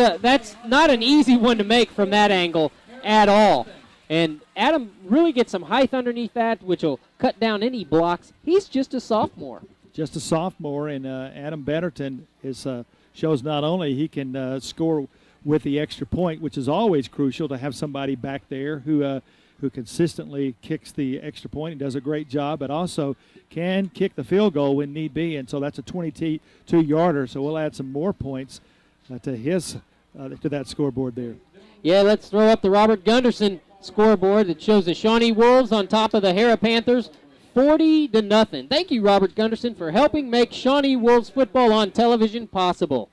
not an easy one to make from that angle at all. And Adam really gets some height underneath that, which will cut down any blocks. He's just a sophomore. Just a sophomore, and Adam Betterton shows not only he can score with the extra point, which is always crucial to have somebody back there who consistently kicks the extra point and does a great job, but also can kick the field goal when need be. And so that's a 22-yarder, so we'll add some more points to that scoreboard there. Yeah, let's throw up the Robert Gunderson scoreboard that shows the Shawnee Wolves on top of the Harrah Panthers, 40-0. Thank you, Robert Gunderson, for helping make Shawnee Wolves football on television possible.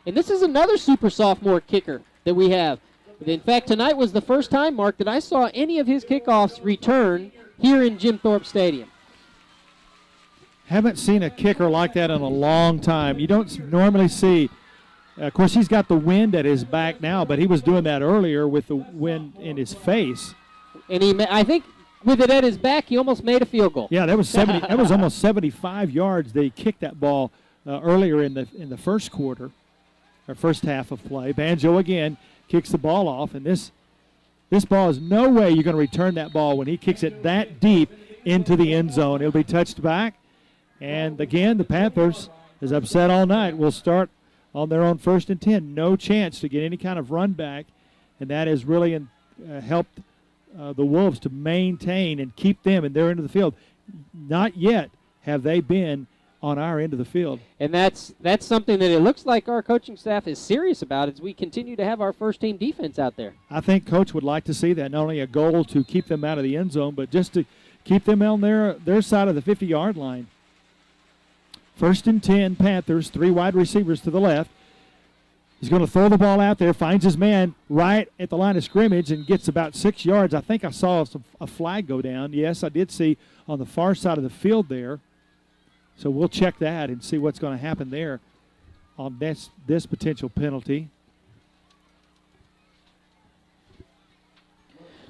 And this is another super sophomore kicker that we have. In fact, tonight was the first time, Mark, that I saw any of his kickoffs return here in Jim Thorpe Stadium. Haven't seen a kicker like that in a long time. You don't normally see. Of course, he's got the wind at his back now, but he was doing that earlier with the wind in his face. And I think with it at his back, he almost made a field goal. Yeah, that was that was almost 75 yards. They kicked that ball earlier in the first quarter, or first half of play. Banjo again kicks the ball off, and this ball is no way you're going to return that ball when he kicks it that deep into the end zone. It'll be touched back, and again, the Panthers, as I've said all night, will start on their own 1st and 10. No chance to get any kind of run back, and that has really helped the Wolves to maintain and keep them in their end of the field. Not yet have they been on our end of the field. And that's something that it looks like our coaching staff is serious about as we continue to have our first-team defense out there. I think Coach would like to see that, not only a goal to keep them out of the end zone, but just to keep them on their side of the 50-yard line. 1st and 10, Panthers, 3 wide receivers to the left. He's going to throw the ball out there, finds his man right at the line of scrimmage and gets about 6 yards. I think I saw a flag go down. Yes, I did see on the far side of the field there. So we'll check that and see what's going to happen there on this potential penalty.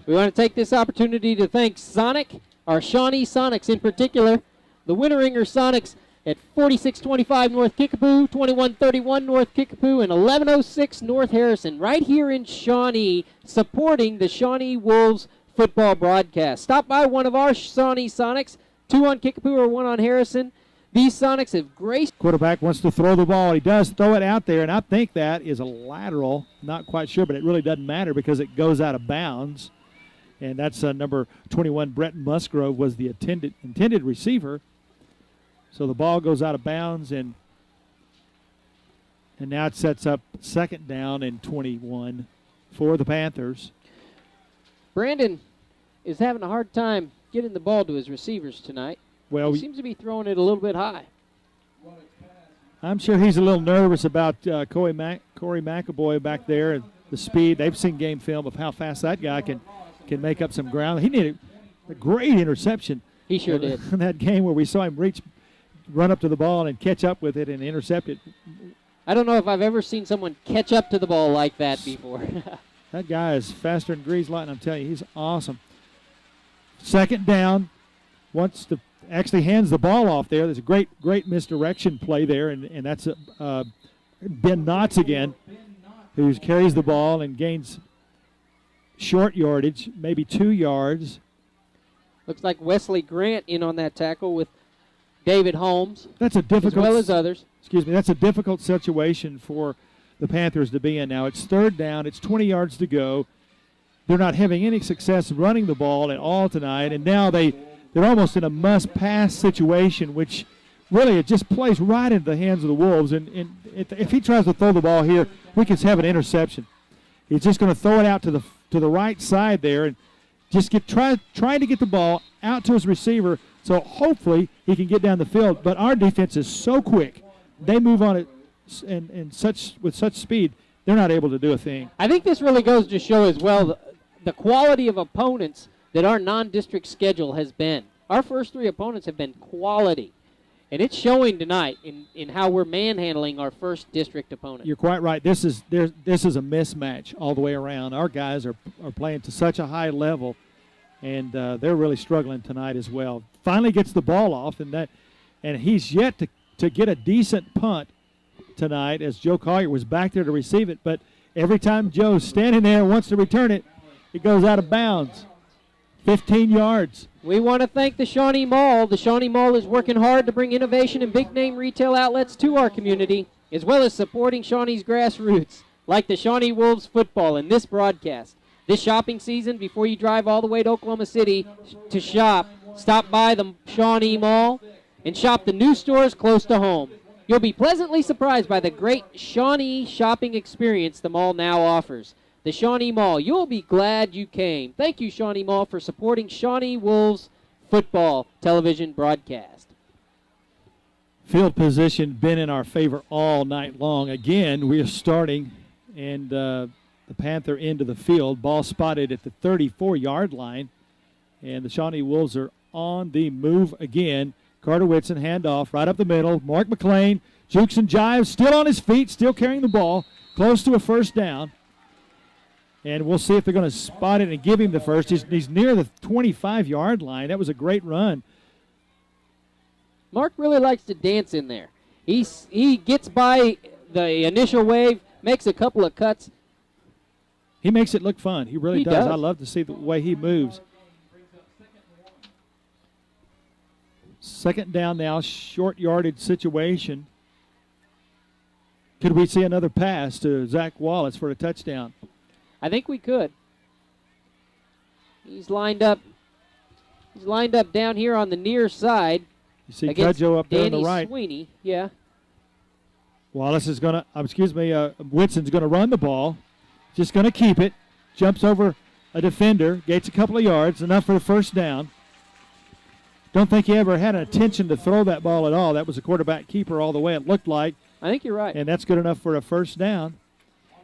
We want to take this opportunity to thank Sonic, our Shawnee Sonics in particular, the Winteringer Sonics at 4625 North Kickapoo, 2131 North Kickapoo, and 1106 North Harrison, right here in Shawnee, supporting the Shawnee Wolves football broadcast. Stop by one of our Shawnee Sonics, 2 on Kickapoo or 1 on Harrison. These Sonics have graced. Quarterback wants to throw the ball. He does throw it out there, and I think that is a lateral. Not quite sure, but it really doesn't matter because it goes out of bounds. And that's number 21, Brett Musgrove, was the intended receiver. So the ball goes out of bounds, and now it sets up 2nd down and 21 for the Panthers. Brandon is having a hard time getting the ball to his receivers tonight. Well, he seems to be throwing it a little bit high. I'm sure he's a little nervous about Corey McAvoy back there, the speed. They've seen game film of how fast that guy can make up some ground. He needed a great interception. He sure did. In that game where we saw him run up to the ball and catch up with it and intercept it. I don't know if I've ever seen someone catch up to the ball like that before. That guy is faster than greased lightning. I'm telling you, he's awesome. Second down, actually hands the ball off there. There's a great misdirection play there, and that's Ben Knotts again, who carries the ball and gains short yardage, maybe 2 yards. Looks like Wesley Grant in on that tackle with David Holmes. That's a difficult, as well as others. Excuse me. That's a difficult situation for the Panthers to be in now. It's third down. It's 20 yards to go. They're not having any success running the ball at all tonight, and now they're almost in a must-pass situation, which really it just plays right into the hands of the Wolves. And if he tries to throw the ball here, we could have an interception. He's just going to throw it out to the right side there and just trying to get the ball out to his receiver, so hopefully he can get down the field. But our defense is so quick; they move on it with such speed, they're not able to do a thing. I think this really goes to show as well the quality of opponents that our non-district schedule has been. Our first 3 opponents have been quality, and it's showing tonight in how we're manhandling our first district opponent. You're quite right. This is a mismatch all the way around. Our guys are playing to such a high level, and they're really struggling tonight as well. Finally gets the ball off, and he's yet to get a decent punt tonight, as Joe Collier was back there to receive it. But every time Joe's standing there and wants to return it, it goes out of bounds. 15 yards. We want to thank the Shawnee Mall. The Shawnee Mall is working hard to bring innovation and big-name retail outlets to our community, as well as supporting Shawnee's grassroots, like the Shawnee Wolves football in this broadcast. This shopping season, before you drive all the way to Oklahoma City to shop, stop by the Shawnee Mall and shop the new stores close to home. You'll be pleasantly surprised by the great Shawnee shopping experience the mall now offers. The Shawnee Mall. You'll be glad you came. Thank you, Shawnee Mall, for supporting Shawnee Wolves football television broadcast. Field position been in our favor all night long. Again, we are starting, and the Panther into the field. Ball spotted at the 34-yard line, and the Shawnee Wolves are on the move again. Carter Whitson, handoff right up the middle. Mark McLean, jukes and jives, still on his feet, still carrying the ball, close to a first down. And we'll see if they're going to spot it and give him the first. He's near the 25-yard line. That was a great run. Mark really likes to dance in there. He gets by the initial wave, makes a couple of cuts. He makes it look fun. He really does. I love to see the way he moves. Second down now, short yardage situation. Could we see another pass to Zach Wallace for a touchdown? I think we could. He's lined up down here on the near side. You see Cudjoe up there on the Danny right. Sweeney, yeah. Wallace is going to, Whitson's going to run the ball. Just going to keep it. Jumps over a defender, gains a couple of yards, enough for the first down. Don't think he ever had an intention to throw that ball at all. That was a quarterback keeper all the way, it looked like. I think you're right. And that's good enough for a first down.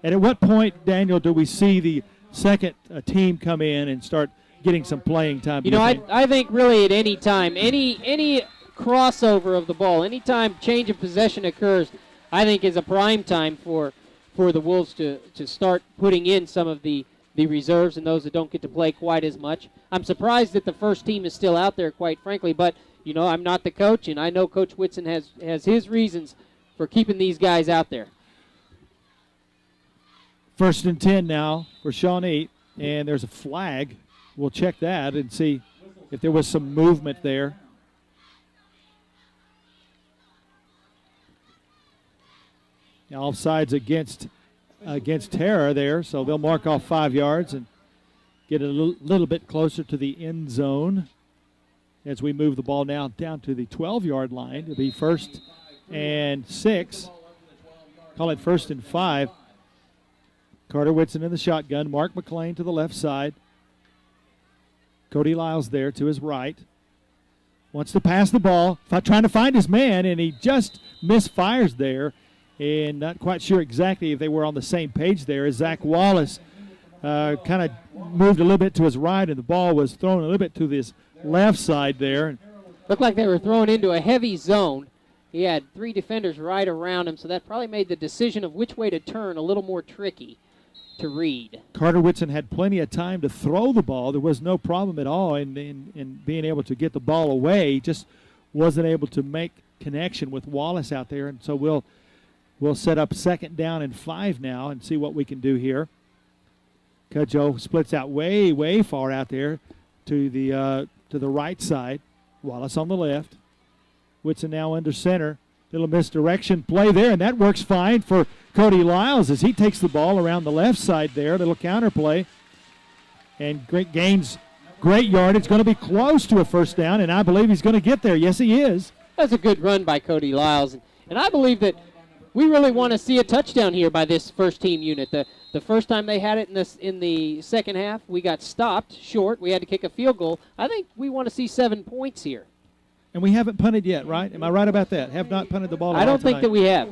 And at what point, Daniel, do we see the second team come in and start getting some playing time? You know, I think really at any time, any crossover of the ball, any time change of possession occurs, I think is a prime time for the Wolves to start putting in some of the reserves and those that don't get to play quite as much. I'm surprised that the first team is still out there, quite frankly, but, you know, I'm not the coach, and I know Coach Whitson has his reasons for keeping these guys out there. 1st and 10 now for Shawnee, and there's a flag. We'll check that and see if there was some movement there. Now offsides against Harrah there, so they'll mark off 5 yards and get a little bit closer to the end zone as we move the ball now down to the 12-yard line. It'll be 1st and 6. Call it 1st and 5. Carter Whitson in the shotgun. Mark McLean to the left side. Cody Lyles there to his right. Wants to pass the ball, trying to find his man, and he just misfires there. and not quite sure exactly if they were on the same page there, as Zach Wallace kind of moved a little bit to his right, and the ball was thrown a little bit to his left side there. Looked like they were thrown into a heavy zone. He had 3 defenders right around him, so that probably made the decision of which way to turn a little more tricky to read. Carter Whitson had plenty of time to throw the ball. There was no problem at all in being able to get the ball away. He just wasn't able to make connection with Wallace out there, and so we'll set up 2nd down and 5 now and see what we can do here. Cudjoe splits out way far out there to the right side. Wallace on the left. Whitson now under center. Little misdirection play there, and that works fine for Cody Lyles as he takes the ball around the left side there. Little counter play. And gains great yardage. Going to be close to a 1st down, and I believe he's going to get there. Yes, he is. That's a good run by Cody Lyles. And I believe that we really want to see a touchdown here by this first-team unit. The first time they had it in the second half, we got stopped short. We had to kick a field goal. I think we want to see 7 points here. And we haven't punted yet, right? Am I right about that? Have not punted the ball I don't think that we have.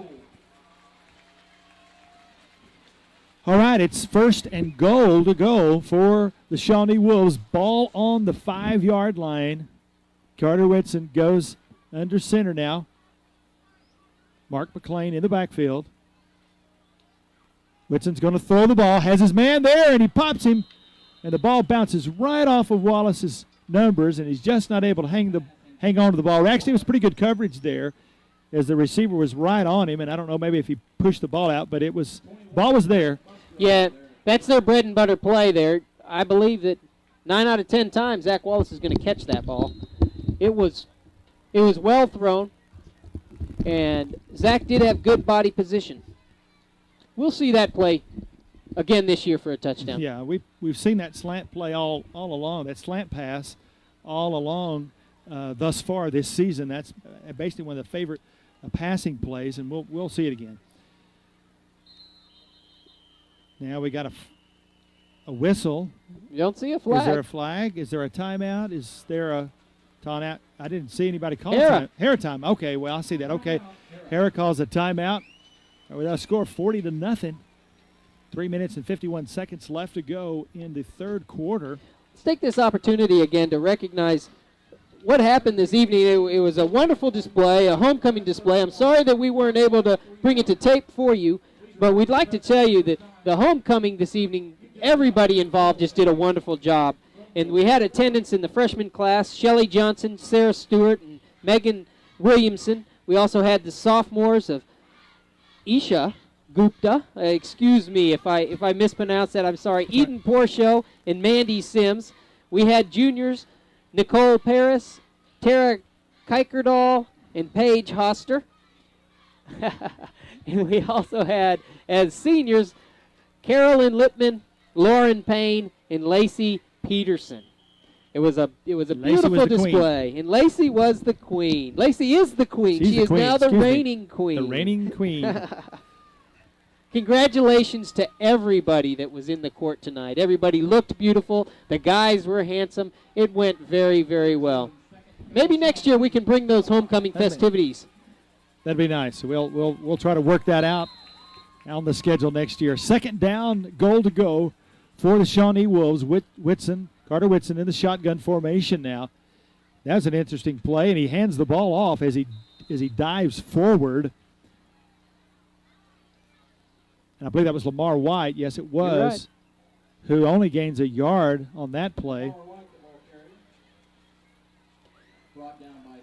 All right, it's 1st and goal to go for the Shawnee Wolves. Ball on the 5-yard line. Carter Whitson goes under center now. Mark McClain in the backfield. Whitson's going to throw the ball, has his man there, and he pops him. And the ball bounces right off of Wallace's numbers, and he's just not able to hang on to the ball. Actually, it was pretty good coverage there as the receiver was right on him, and I don't know maybe if he pushed the ball out, but ball was there. Yeah, that's their bread and butter play there. I believe that 9 out of 10 times Zach Wallace is going to catch that ball. It was well thrown, and Zach did have good body position. We'll see that play again this year for a touchdown. Yeah, we've seen that slant play all along, that slant pass all along thus far this season. That's basically one of the favorite passing plays, and we'll see it again. Now we got a whistle. You don't see a flag. Is there a flag? Is there a timeout? Is there a timeout? I didn't see anybody call Harrah. Harrah time. Okay, well, I see that. Okay, Harrah calls a timeout. With a score 40-0. 3 minutes and 51 seconds left to go in the 3rd quarter. Let's take this opportunity again to recognize what happened this evening. It was a wonderful display, a homecoming display. I'm sorry that we weren't able to bring it to tape for you, but we'd like to tell you that the homecoming this evening, everybody involved just did a wonderful job. And we had attendance in the freshman class, Shelly Johnson, Sarah Stewart, and Megan Williamson. We also had the sophomores of Isha Gupta, excuse me if I mispronounce that, I'm sorry, Eden Porcho and Mandy Sims. We had juniors, Nicole Paris, Tara Kuykerdal, and Paige Hoster. And we also had, as seniors, Carolyn Lipman, Lauren Payne, and Lacey Peterson. It was a beautiful display, and Lacey was the queen. Lacey is the queen. She is now the reigning queen. The reigning queen. Congratulations to everybody that was in the court tonight. Everybody looked beautiful. The guys were handsome. It went very, very well. Maybe next year we can bring those homecoming festivities. That'd be nice. We'll try to work that out on the schedule next year. 2nd down, goal to go for the Shawnee Wolves. Carter Whitson in the shotgun formation now. That was an interesting play, and he hands the ball off as he dives forward. And I believe that was Lamar White. Yes, it was. Right. Who only gains a yard on that play.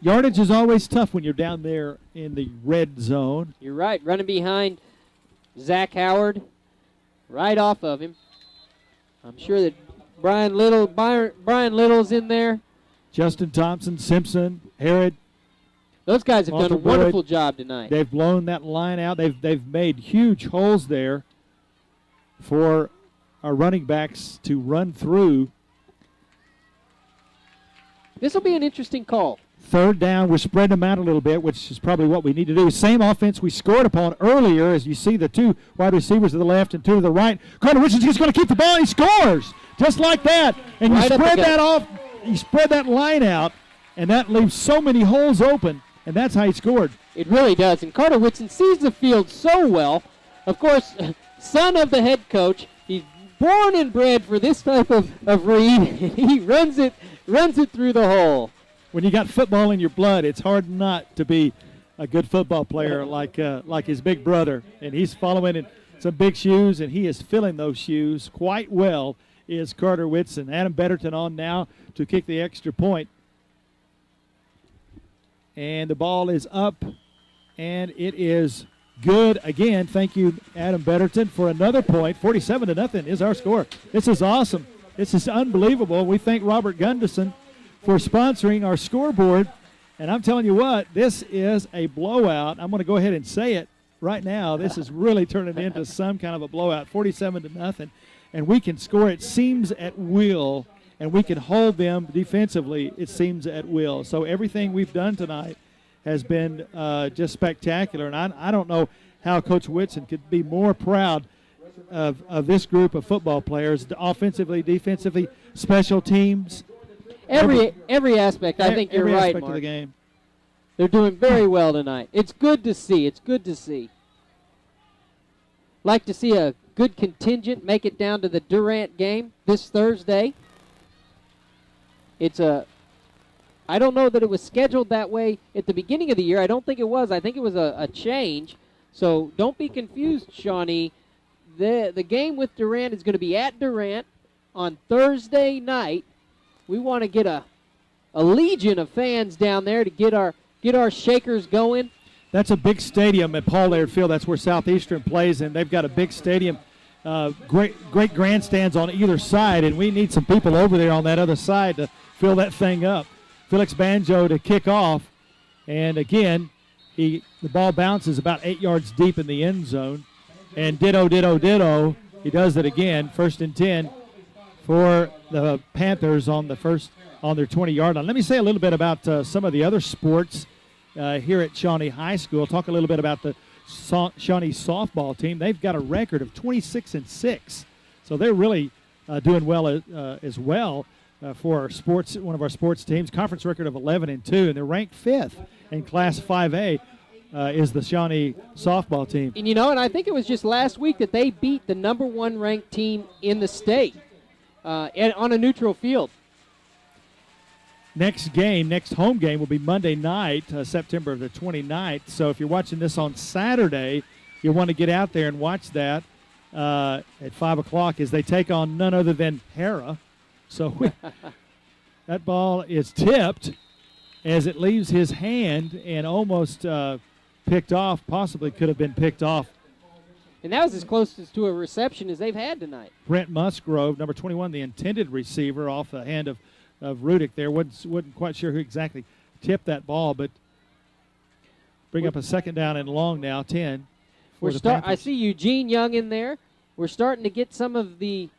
Yardage is always tough when you're down there in the red zone. You're right. Running behind Zach Howard. Right off of him. I'm sure that Brian Little's in there. Justin Thompson, Simpson, Harrah. Those guys have done a wonderful job tonight. They've blown that line out. They've made huge holes there for our running backs to run through. This will be an interesting call. 3rd down, we're spreading them out a little bit, which is probably what we need to do. Same offense we scored upon earlier, as you see the 2 wide receivers to the left and 2 to the right. Carter Whitson's just going to keep the ball. He scores just like that. And you spread that off. You spread that line out, and that leaves so many holes open. And that's how he scored. It really does. And Carter Whitson sees the field so well. Of course, son of the head coach, he's born and bred for this type of read. He runs it through the hole. When you got football in your blood, it's hard not to be a good football player like his big brother. And he's following in some big shoes, and he is filling those shoes quite well, is Carter Whitson. Adam Betterton on now to kick the extra point. And the ball is up, and it is good again. Thank you, Adam Betterton, for another point. 47-0 is our score. This is awesome. This is unbelievable. We thank Robert Gunderson for sponsoring our scoreboard. And I'm telling you what, this is a blowout. I'm going to go ahead and say it right now. This is really turning into some kind of a blowout, 47-0. And we can score, it seems, at will, and we can hold them defensively, it seems, at will. So everything we've done tonight has been just spectacular. And I don't know how Coach Whitson could be more proud of this group of football players, offensively, defensively, special teams. Every aspect, I think you're right, every aspect Mark. of the game. They're doing very well tonight. It's good to see. It's good to see. Like to see a good contingent make it down to the Durant game this Thursday. I don't know that it was scheduled that way at the beginning of the year. I don't think it was. I think it was a change. So don't be confused, Shawnee. The game with Durant is going to be at Durant on Thursday night. We want to get a legion of fans down there to get our Shakers going. That's a big stadium at Paul Laird Field. That's where Southeastern plays, and they've got a big stadium, great grandstands on either side, and we need some people over there on that other side to fill that thing up. Felix Banjo to kick off, and again, the ball bounces about 8 yards deep in the end zone, and ditto, he does it again. 1st and 10 for the Panthers on their 20-yard line. Let me say a little bit about some of the other sports here at Shawnee High School. Talk a little bit about the Shawnee softball team. They've got a record of 26-6, so they're really doing well as well for our sports. One of our sports teams, conference record of 11-2, and they're ranked 5th in Class 5A. Is the Shawnee softball team. And and I think it was just last week that they beat the number 1 ranked team in the state on a neutral field. Next home game will be Monday night, September the 29th. So if you're watching this on Saturday, you'll want to get out there and watch that at 5 o'clock as they take on none other than Harrah. So that ball is tipped as it leaves his hand and almost picked off, possibly could have been picked off. And that was as close to a reception as they've had tonight. Brent Musgrove, number 21, the intended receiver, off the hand of Rudick there. Wasn't quite sure who exactly tipped that ball, but bring up a 2nd down and long now, 10. I see Eugene Young in there. We're starting to get some of the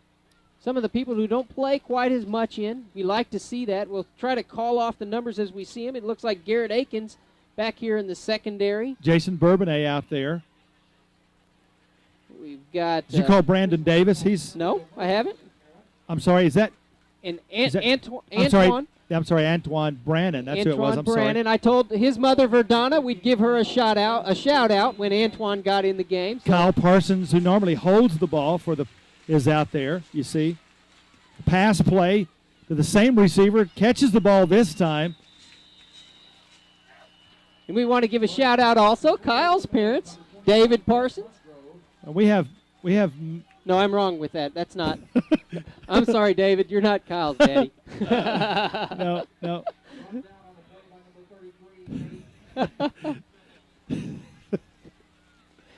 people who don't play quite as much in. We like to see that. We'll try to call off the numbers as we see them. It looks like Garrett Akins back here in the secondary. Jason Bourbonnais out there. We've got. Did you call Brandon Davis? No, I haven't. I'm sorry. Is that? Antoine. I'm sorry, Antoine Brannon. That's who it was. I'm Brannon. sorry. I told his mother Verdana we'd give her a shout out when Antoine got in the game. So. Kyle Parsons, who normally holds the ball is out there. You see, pass play to the same receiver, catches the ball this time. And we want to give a shout out also Kyle's parents, David Parsons. We have. No, I'm wrong with that. That's not. I'm sorry, David. You're not Kyle's daddy. No.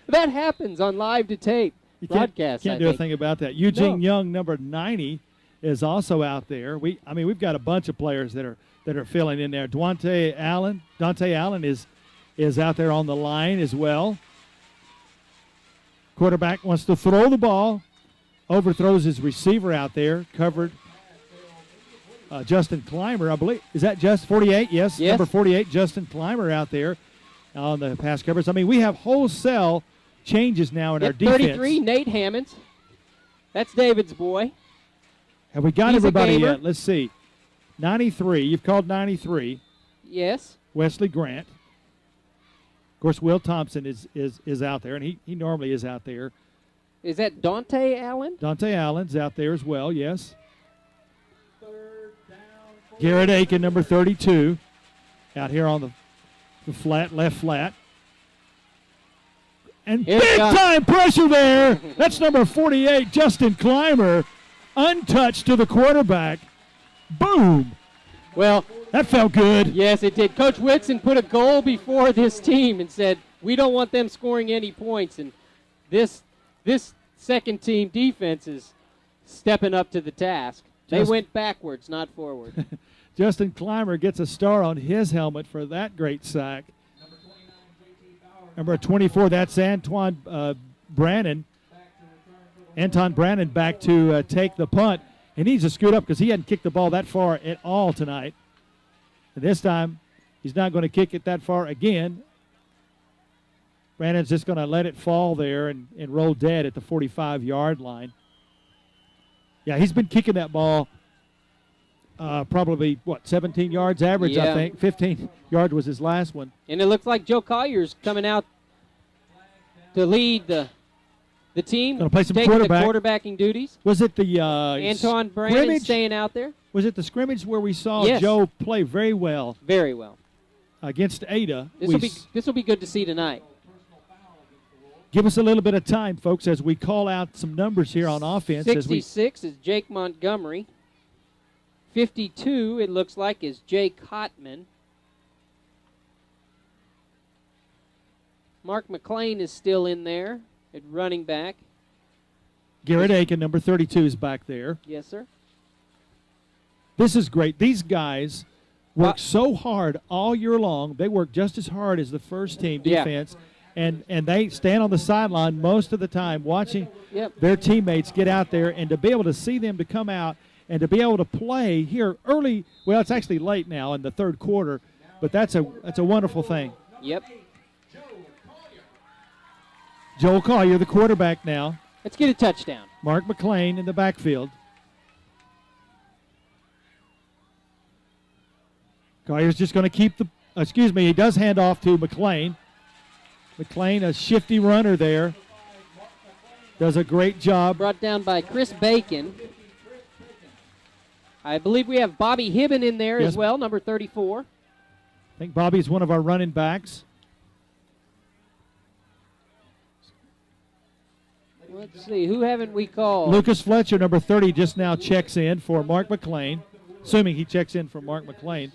That happens on live to tape broadcast. Can't do a thing about that. Eugene Young, number 90, is also out there. We've got a bunch of players that are filling in there. Dante Allen is out there on the line as well. Quarterback wants to throw the ball, overthrows his receiver out there, covered. Justin Clymer, I believe. Is that just 48? Yes. Number 48, Justin Clymer out there on the pass covers. We have wholesale changes now in our defense. 33, Nate Hammonds. That's David's boy. Have we got everybody yet? Let's see. 93. You've called 93. Yes. Wesley Grant. Of course, Will Thompson is out there, and he normally is out there. Is that Dante Allen? Dante Allen's out there as well, yes. Garrett Aiken, number 32, out here on the flat, left flat. And big-time pressure there. That's number 48, Justin Clymer, untouched to the quarterback. Boom. Well, that felt good. Yes, it did. Coach Whitson put a goal before this team and said, we don't want them scoring any points. And this second team defense is stepping up to the task. They went backwards, not forward. Justin Clymer gets a star on his helmet for that great sack. Number 24, that's Anton Brannon. Anton Brannon back to take the punt. He needs to scoot up because he hadn't kicked the ball that far at all tonight. And this time, he's not going to kick it that far again. Brandon's just going to let it fall there and roll dead at the 45-yard line. Yeah, he's been kicking that ball probably, 17 yards average, I think. 15 yards was his last one. And it looks like Joe Collier's coming out to lead the team. Going to play some taking quarterback. the quarterbacking duties. Was it the Anton Brandon staying out there? Was it the scrimmage where we saw Yes. Joe play very well? Very well. Against Ada. This will be good to see tonight. Give us a little bit of time, folks, as we call out some numbers here on offense. 66 is Jake Montgomery. 52, it looks like, is Jake Hotman. Mark McLean is still in there at running back. Garrett Aiken, number 32, is back there. Yes, sir. This is great. These guys work so hard all year long. They work just as hard as the first team defense. Yeah. And they stand on the sideline most of the time watching their teammates get out there, and to be able to see them to come out and to be able to play here early. Well, it's actually late now in the third quarter, but that's a wonderful thing. Yep. Joel Collier, the quarterback now. Let's get a touchdown. Mark McLean in the backfield. Collier's just going to keep he does hand off to McLean. McLean, a shifty runner there, does a great job. Brought down by Chris Bacon. I believe we have Bobby Hibben in there as well, number 34. I think Bobby's one of our running backs. Let's see, who haven't we called? Lucas Fletcher, number 30, just now checks in for Mark McLean, assuming he checks in for Mark McLean.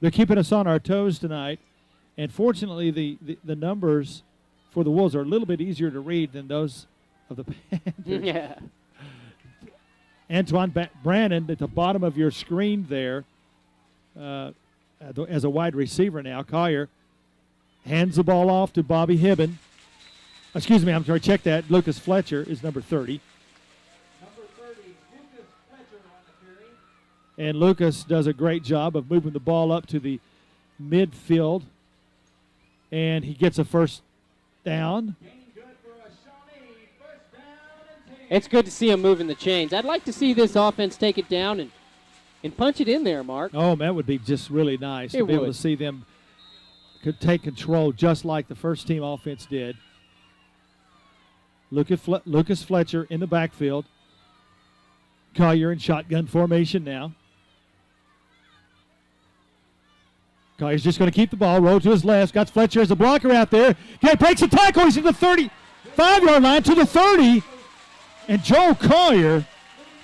They're keeping us on our toes tonight, and fortunately the numbers for the Wolves are a little bit easier to read than those of the Panthers. Yeah. Antoine Brannon at the bottom of your screen there as a wide receiver now. Collier hands the ball off to Bobby Hibben. Excuse me, I'm sorry, check that. Lucas Fletcher is number 30. And Lucas does a great job of moving the ball up to the midfield. And he gets a first down. It's good to see him moving the chains. I'd like to see this offense take it down and punch it in there, Mark. Oh, that would be just really nice to be able to see them could take control just like the first team offense did. Lucas Fletcher in the backfield. Collier in shotgun formation now. Collier's just going to keep the ball, roll to his left, got Fletcher as a blocker out there. He breaks the tackle, he's at the 35-yard line to the 30. And Joel Collier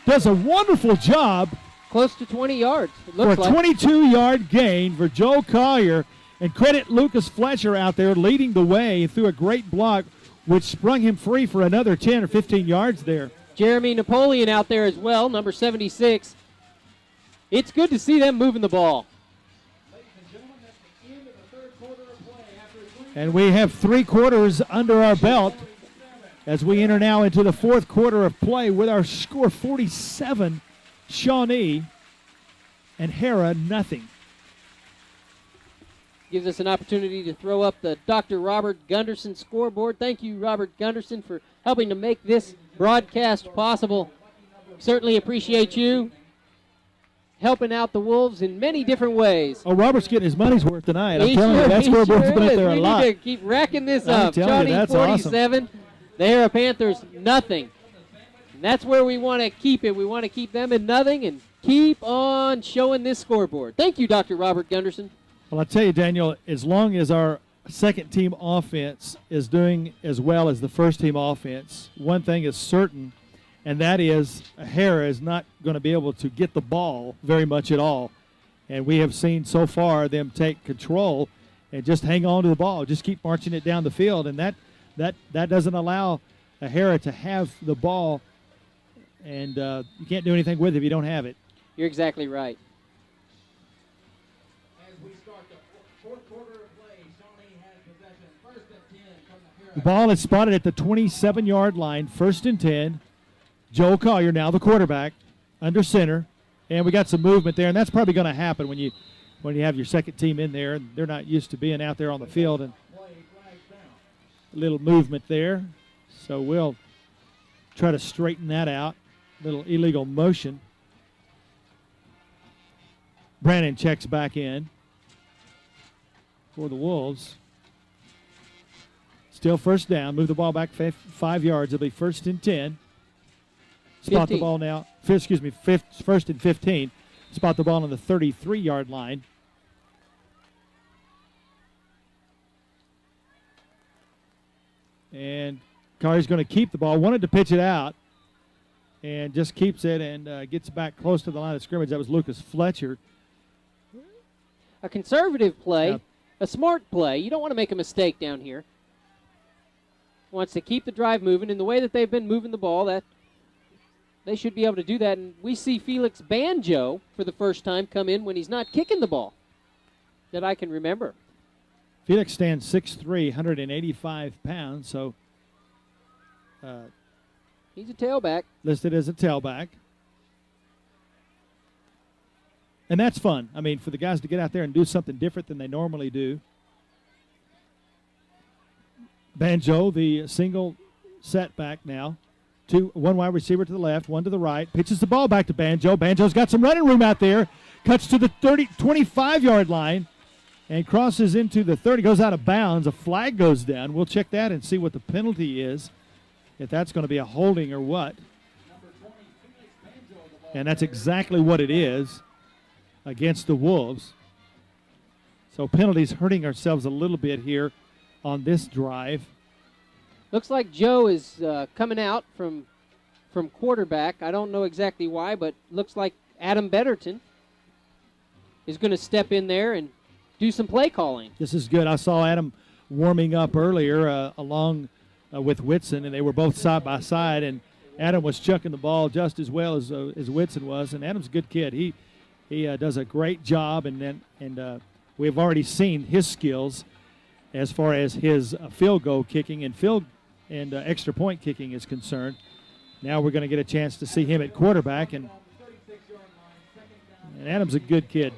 does a wonderful job. Close to 20 yards, it for a looks like. 22-yard gain for Joel Collier. And credit Lucas Fletcher out there leading the way through a great block, which sprung him free for another 10 or 15 yards there. Jeremy Napoleon out there as well, number 76. It's good to see them moving the ball. And we have 3 quarters under our belt as we enter now into the fourth quarter of play with our score 47, Shawnee, and Harrah, nothing. Gives us an opportunity to throw up the Dr. Robert Gunderson scoreboard. Thank you, Robert Gunderson, for helping to make this broadcast possible. Certainly appreciate you. helping out the Wolves in many different ways. Oh, Robert's getting his money's worth tonight. I'm He telling you, that he scoreboard's been up is. there a We lot. need to keep racking this I'm up. telling you, Shawnee that's 47, the Harrah Panthers nothing. And that's where we want to keep it. We want to keep them in nothing and keep on showing this scoreboard. Thank you, Dr. Robert Gunderson. Well, I'll tell you, Daniel, as long as our second team offense is doing as well as the first team offense, one thing is certain, and that is Harrah is not going to be able to get the ball very much at all. And we have seen so far them take control and just hang on to the ball, just keep marching it down the field, and that doesn't allow Harrah to have the ball, and you can't do anything with it if you don't have it. You're exactly right. The ball is spotted at the 27-yard line, 1st and 10. Joel Collier, now the quarterback, under center. And we got some movement there, and that's probably going to happen when you have your second team in there, and they're not used to being out there on the field. And a little movement there. So we'll try to straighten that out. Little illegal motion. Brandon checks back in for the Wolves. Still first down. Move the ball back 5 yards. It'll be 1st and 10. Spot 15. the ball now. Excuse me, 1st and 15. Spot the ball on the 33-yard line. And Collier's going to keep the ball. Wanted to pitch it out. And just keeps it and gets back close to the line of scrimmage. That was Lucas Fletcher. A conservative play, Yeah. a smart play. You don't want to make a mistake down here. Wants to keep the drive moving in the way that they've been moving the ball. That they should be able to do that. And we see Felix Banjo for the first time come in when he's not kicking the ball that I can remember. Felix stands 6'3", 185 pounds, so He's a tailback. listed as a tailback. And that's fun. I mean, for the guys to get out there and do something different than they normally do. Banjo, the single setback now. One wide receiver to the left, one to the right. Pitches the ball back to Banjo. Banjo's got some running room out there. Cuts to the 25-yard line and crosses into the 30. Goes out of bounds. A flag goes down. We'll check that and see what the penalty is, if that's going to be a holding or what. And that's exactly what it is against the Wolves. So penalties hurting ourselves a little bit here on this drive. Looks like Joe is coming out from quarterback. I don't know exactly why, but looks like Adam Betterton is going to step in there and do some play calling. This is good. I saw Adam warming up earlier along with Whitson, and they were both side by side, and Adam was chucking the ball just as well as Whitson was, and Adam's a good kid. He does a great job, and we've already seen his skills as far as his field goal kicking and extra point kicking is concerned. Now we're going to get a chance to see him at quarterback, and Adam's a good kid.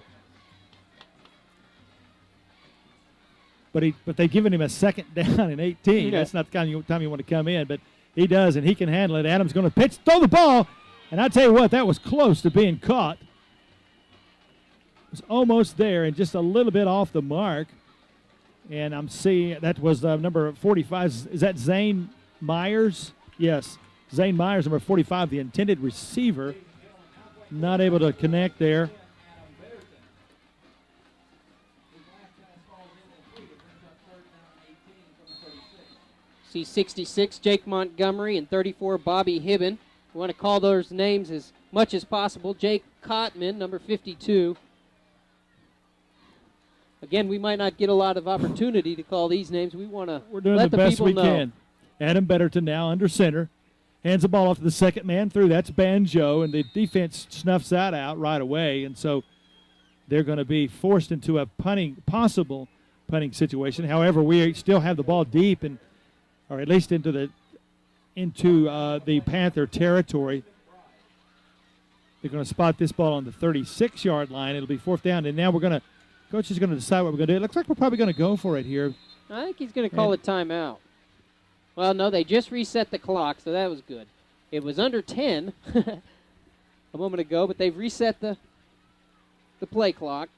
But they've given him a second down and 18. Yeah. That's not the kind of time you want to come in, but he does, and he can handle it. Adam's going to throw the ball, and I tell you what, that was close to being caught. It was almost there and just a little bit off the mark. And I'm seeing that was number 45. Is that Zane Myers? Yes, Zane Myers, number 45, the intended receiver. Not able to connect there. See 66, Jake Montgomery, and 34, Bobby Hibben. We want to call those names as much as possible. Jake Cotman, number 52. Again, we might not get a lot of opportunity to call these names. We want to We're doing let the the best people we know. can. Adam Betterton now under center. Hands the ball off to the second man through. That's Banjo, and the defense snuffs that out right away. And so they're going to be forced into a possible punting situation. However, we still have the ball deep, or at least into the Panther territory. They're going to spot this ball on the 36-yard line. It'll be fourth down, and now Coach is going to decide what we're going to do. It looks like we're probably going to go for it here. I think he's going to call a timeout. Well, no, they just reset the clock, so that was good. It was under 10 a moment ago, but they've reset the the play clock.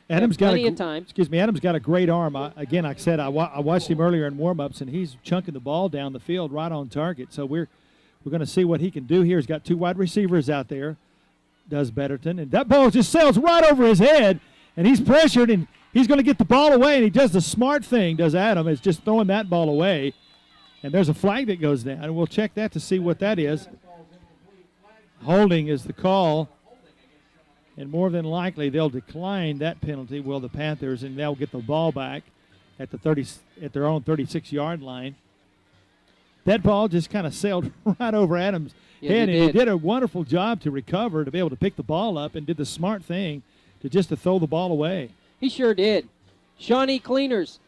Adams got plenty of time. Excuse me, Adams got a great arm. Again, like I said, I watched him earlier in warm-ups, and he's chunking the ball down the field right on target. So we're going to see what he can do here. He's got 2 wide receivers out there, does Betterton, and that ball just sails right over his head, and he's pressured, and he's going to get the ball away, and he does the smart thing, does Adam, is just throwing that ball away. And there's a flag that goes down, and we'll check that to see what that is. Holding is the call. And more than likely, they'll decline that penalty, will the Panthers, and they'll get the ball back at their own 36-yard line. That ball just kind of sailed right over Adams' head, and he did a wonderful job to recover, to be able to pick the ball up, and did the smart thing to throw the ball away. He sure did. Shawnee Cleaners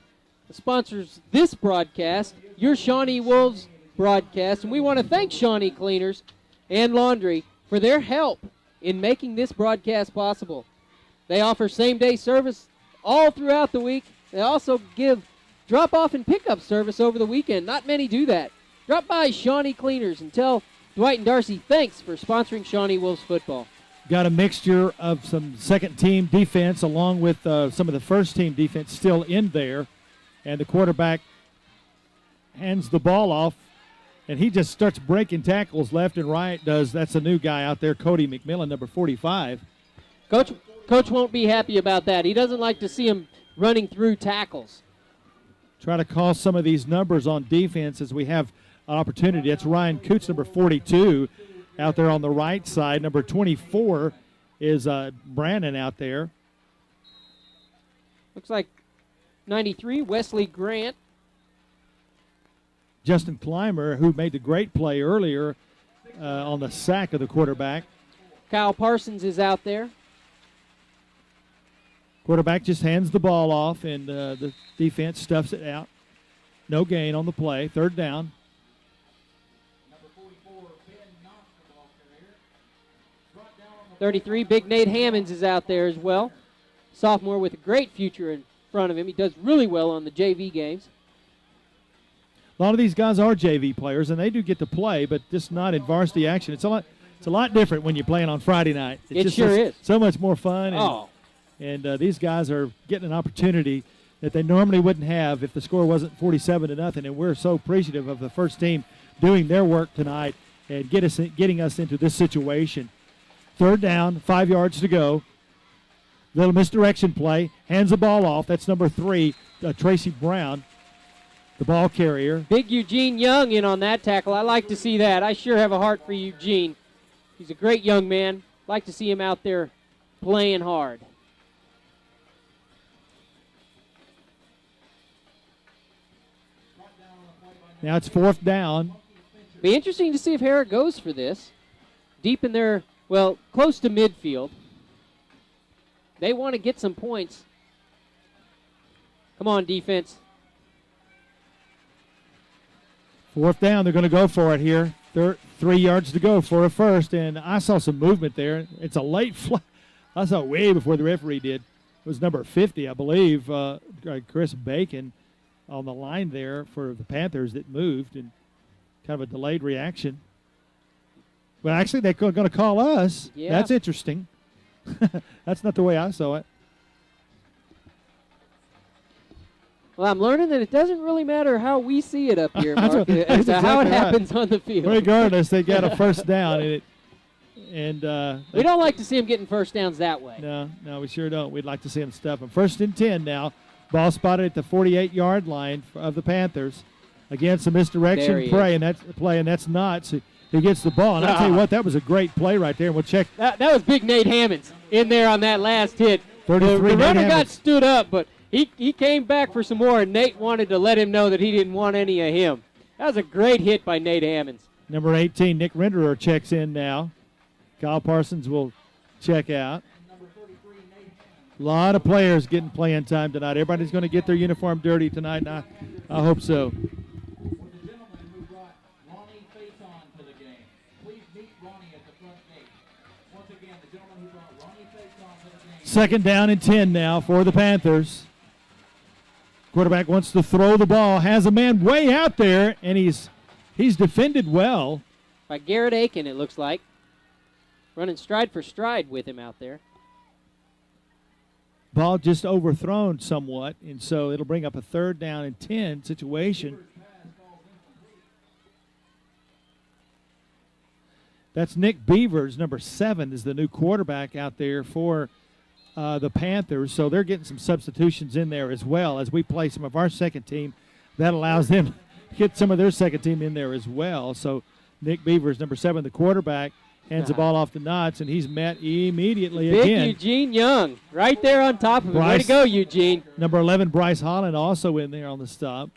sponsors this broadcast, your Shawnee Wolves broadcast, and we want to thank Shawnee Cleaners and Laundry for their help in making this broadcast possible. They offer same-day service all throughout the week. They also give drop-off and pickup service over the weekend. Not many do that. Drop by Shawnee Cleaners and tell Dwight and Darcy thanks for sponsoring Shawnee Wolves football. Got a mixture of some second-team defense along with some of the first-team defense still in there. And the quarterback hands the ball off, and he just starts breaking tackles left and right. That's a new guy out there, Cody McMillan, number 45. Coach won't be happy about that. He doesn't like to see him running through tackles. Try to call some of these numbers on defense as we have an opportunity. That's Ryan Coots, number 42, out there on the right side. Number 24 is Brandon out there. Looks like 93, Wesley Grant. Justin Clymer, who made the great play earlier on the sack of the quarterback. Kyle Parsons is out there. Quarterback just hands the ball off, and the defense stuffs it out. No gain on the play. 3rd down. 33, Big Nate Hammonds is out there as well. Sophomore with a great future in front of him. He does really well on the JV games. A lot of these guys are JV players, and they do get to play, but just not in varsity action. It's a lot different when you're playing on Friday night. It sure is. So much more fun. And these guys are getting an opportunity that they normally wouldn't have if the score wasn't 47-0. And we're so appreciative of the first team doing their work tonight and getting us into this situation. 3rd down, 5 yards to go. Little misdirection play. Hands the ball off. That's number 3, Tracy Brown, the ball carrier. Big Eugene Young in on that tackle. I like to see that. I sure have a heart for Eugene. He's a great young man. Like to see him out there playing hard. Now it's 4th down. Be interesting to see if Harrah goes for this. Deep in their, close to midfield. They want to get some points. Come on, defense. 4th down. They're going to go for it here. 3 yards to go for a first, and I saw some movement there. It's a late fly. I saw it way before the referee did. It was number 50, I believe, Chris Bacon on the line there for the Panthers that moved, and kind of a delayed reaction. Well, actually, they're going to call us. Yeah. That's interesting. That's not the way I saw it. Well, I'm learning that it doesn't really matter how we see it up here, Mark, as to how it happens on the field. Regardless, they got a first down, and we don't like to see them getting first downs that way. No, we sure don't. We'd like to see them stuff them. 1st and 10 now. Ball spotted at the 48-yard line of the Panthers. Again, some misdirection play, and that's Knotts who gets the ball. And I'll tell you what, that was a great play right there. And we'll check. That was Big Nate Hammonds in there on that last hit. 33. The runner got stood up, but he came back for some more, and Nate wanted to let him know that he didn't want any of him. That was a great hit by Nate Hammonds. Number 18, Nick Renderer, checks in now. Kyle Parsons will check out. A lot of players getting playing time tonight. Everybody's going to get their uniform dirty tonight, and I hope so. Second down and 10 now for the Panthers. Quarterback wants to throw the ball, has a man way out there, and he's defended well. By Garrett Aiken, it looks like. Running stride for stride with him out there. ball just overthrown somewhat, and so it'll bring up a 3rd down and 10 situation. That's Nick Beavers, number 7, is the new quarterback out there for the Panthers. So they're getting some substitutions in there as well as we play some of our second team. That allows them to get some of their second team in there as well. So Nick Beavers, number 7, the quarterback, hands the ball off to Knotts, and he's met immediately Big again. Eugene Young right there on top of him. Way to go, Eugene. Number 11, Bryce Holland, also in there on the stop.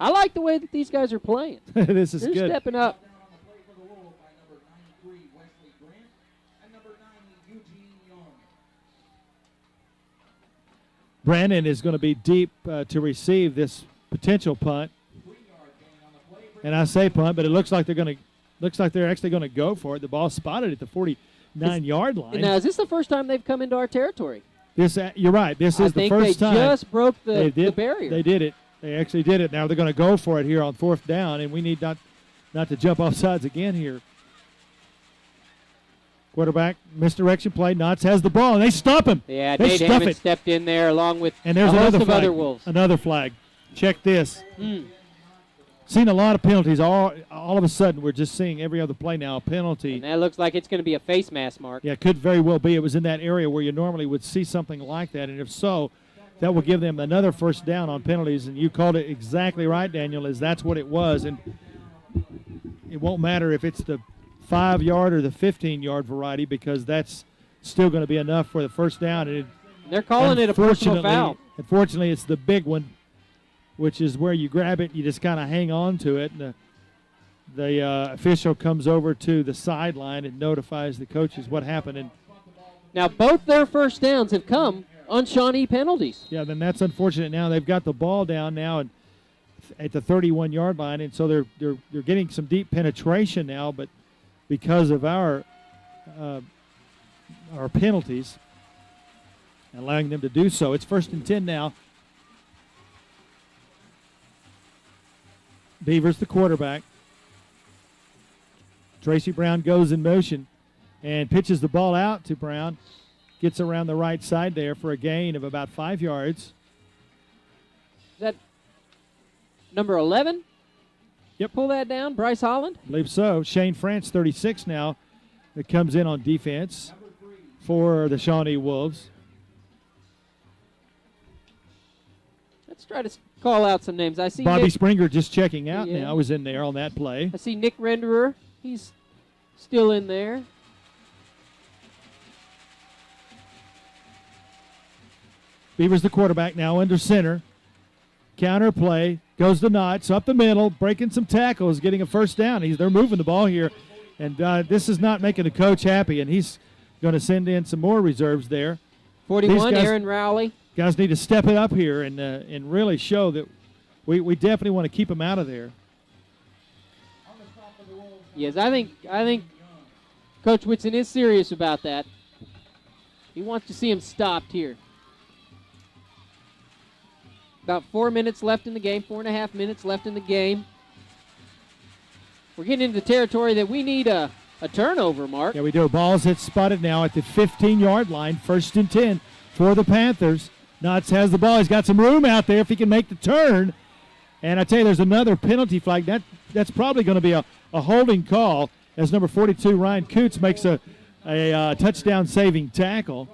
I like the way that these guys are playing. This is They're good. Stepping up. Brandon is going to be deep to receive this potential punt. And I say punt, but it looks like they're actually going to go for it. The ball spotted at the 49-yard line. Now, is this the first time they've come into our territory? You're right. This is the first time. I think they just broke the barrier. They did it. They actually did it. Now they're going to go for it here on 4th down, and we need not to jump off sides again here. Quarterback, misdirection play. Knotts has the ball, and they stop him. Yeah, they Nate stuff Hammond it. stepped in there along with And there's a host another of flag. other Wolves. Another flag. Check this. Seen a lot of penalties. All of a sudden, we're just seeing every other play now a penalty. And that looks like it's going to be a face mask, Mark. Yeah, it could very well be. It was in that area where you normally would see something like that, and if so, that will give them another 1st down on penalties. And you called it exactly right, Daniel, as that's what it was. And it won't matter if it's the 5-yard or the 15-yard variety, because that's still going to be enough for the 1st down. And they're calling it a personal foul. Unfortunately, it's the big one, which is where you grab it, you just kind of hang on to it, and the official comes over to the sideline and notifies the coaches what happened. And now both their 1st downs have come on Shawnee penalties. Yeah, then that's unfortunate. Now they've got the ball down now and at the 31-yard line, and so they're getting some deep penetration now, but because of our penalties, allowing them to do so. It's 1st and 10 now. Beavers, the quarterback. Tracy Brown goes in motion and pitches the ball out to Brown. Gets around the right side there for a gain of about 5 yards. Is that number 11? Yep. Pull that down, Bryce Holland? I believe so. Shane France, 36 now, that comes in on defense for the Shawnee Wolves. Let's try to call out some names. I see Bobby Nick Springer just checking out now. Was in there on that play. I see Nick Renderer. He's still in there. Beavers the quarterback now under center. Counter play. Goes to Knotts up the middle. Breaking some tackles. Getting a 1st down. They're moving the ball here. And this is not making the coach happy. And he's going to send in some more reserves there. 41, Aaron Rowley. Guys need to step it up here and really show that we definitely want to keep them out of there. Yes, I think Coach Whitson is serious about that. He wants to see him stopped here. About 4 minutes left in the game, 4.5 minutes left in the game. We're getting into the territory that we need a turnover, Mark. Yeah, we do. Ball's hit spotted now at the 15-yard line, 1st and 10 for the Panthers. Knotts has the ball. He's got some room out there if he can make the turn. And I tell you, there's another penalty flag. That's probably going to be a holding call as number 42, Ryan Coots, makes a touchdown-saving tackle.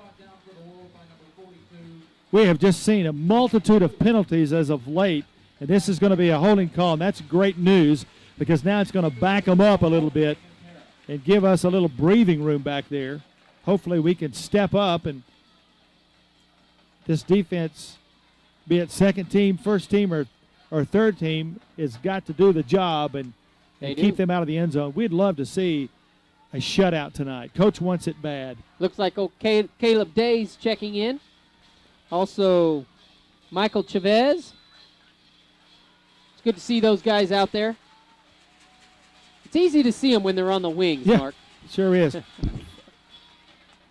We have just seen a multitude of penalties as of late, and this is going to be a holding call, and that's great news because now it's going to back them up a little bit and give us a little breathing room back there. Hopefully we can step up, and this defense, be it second team, first team, or third team, has got to do the job and keep them out of the end zone. We'd love to see a shutout tonight. Coach wants it bad. Looks like Caleb Day's checking in. Also, Michael Chavez. It's good to see those guys out there. It's easy to see them when they're on the wings, Mark. Sure is.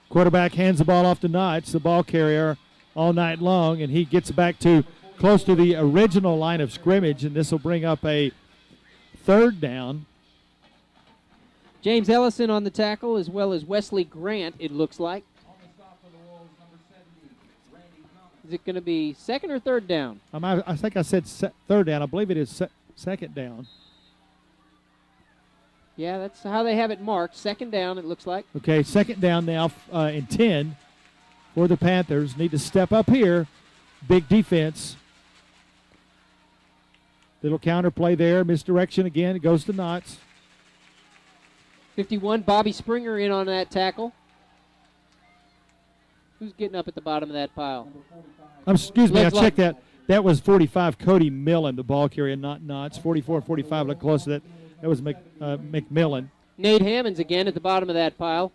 Quarterback hands the ball off to Knotts, the ball carrier, all night long, and he gets back to close to the original line of scrimmage, and this will bring up a 3rd down. James Ellison on the tackle, as well as Wesley Grant, it looks like. Is it going to be second or third down? I think I said third down. I believe it is second down. Yeah, that's how they have it marked. Second down, it looks like. Okay, second down now in 10 for the Panthers. Need to step up here. Big defense. Little counter play there. Misdirection again. It goes to Knotts. 51, Bobby Springer in on that tackle. Who's getting up at the bottom of that pile? Excuse me, I checked that. That was 45, Cody Millen, the ball carrier, not Knotts. 44, 45, look close to that. That was McMillan. Nate Hammonds again at the bottom of that pile.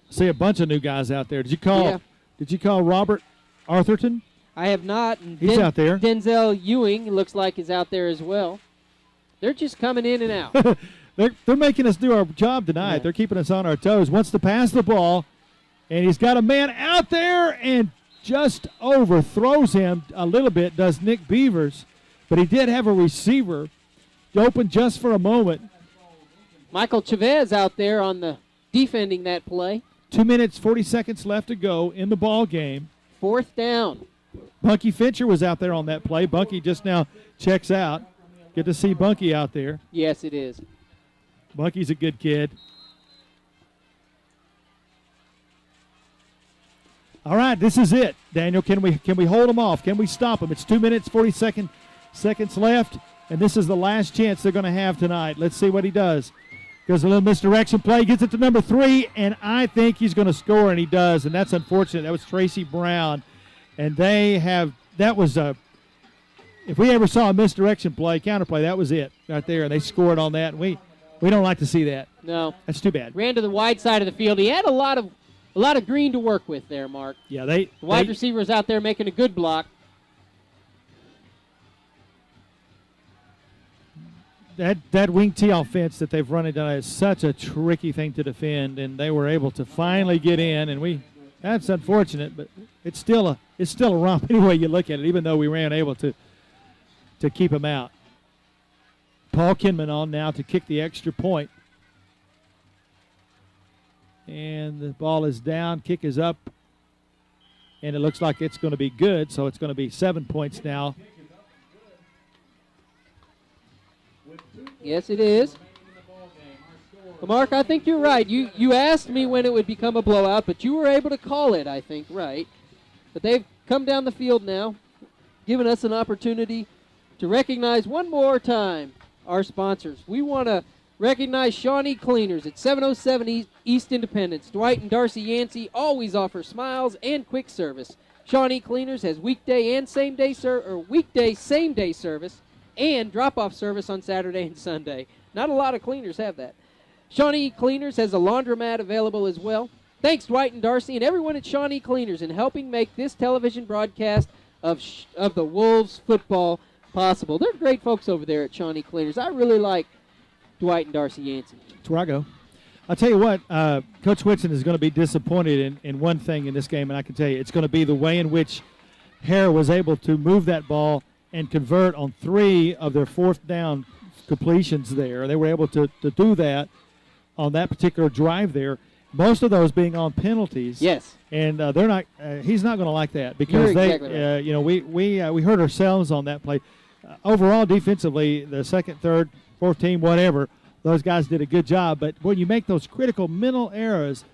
See a bunch of new guys out there. Did you call? Yeah. Did you call Robert Arthurton? I have not. And He's out there. Denzel Ewing looks like is out there as well. They're just coming in and out. They're making us do our job tonight. Yeah. They're keeping us on our toes. Wants to pass the ball, and he's got a man out there and just overthrows him a little bit, does Nick Beavers. But he did have a receiver open just for a moment. Michael Chavez out there on the defending that play. 2 minutes, 40 seconds left to go in the ball game. Fourth down. Bunky Fincher was out there on that play. Bunky just now checks out. Good to see Bunky out there. Yes, it is. Bunky's a good kid. All right, this is it, Daniel. Can we hold them off? Can we stop them? It's 2 minutes, 40 seconds left, and this is the last chance they're going to have tonight. Let's see what he does. Goes a little misdirection play, gets it to number 3, and I think he's going to score, and he does, and that's unfortunate. That was Tracy Brown, and that was if we ever saw a misdirection play, counter play, that was it right there, and they scored on that, and we don't like to see that. No. That's too bad. Ran to the wide side of the field. He had a lot of green to work with there, Mark. Yeah, the wide receivers out there making a good block. That wing T offense that they've run it down is such a tricky thing to defend, and they were able to finally get in, and that's unfortunate, but it's still a romp any way you look at it, even though we were unable to keep them out. Paul Kinman on now to kick the extra point. And the ball is down, kick is up, and it looks like it's going to be good, so it's going to be 7 points now. Yes, it is. Well, Mark, I think you're right. You asked me when it would become a blowout, but you were able to call it, I think, right. But they've come down the field now, giving us an opportunity to recognize one more time our sponsors. We want to recognize Shawnee Cleaners at 707 East Independence. Dwight and Darcy Yancey always offer smiles and quick service. Shawnee Cleaners has weekday same-day service and drop-off service on Saturday and Sunday. Not a lot of cleaners have that. Shawnee Cleaners has a laundromat available as well. Thanks, Dwight and Darcy, and everyone at Shawnee Cleaners in helping make this television broadcast of the Wolves football possible. They're great folks over there at Shawnee Cleaners. I really like Dwight and Darcy Yancey. That's where I go. I'll tell you what, Coach Whitson is going to be disappointed in one thing in this game, and I can tell you it's going to be the way in which Harrah was able to move that ball and convert on 3 of their fourth down completions there. They were able to do that on that particular drive there, most of those being on penalties. Yes. And they're not. He's not going to like that because exactly right. we hurt ourselves on that play. Overall, defensively, the second, third, fourth team, whatever, those guys did a good job. But when you make those critical mental errors,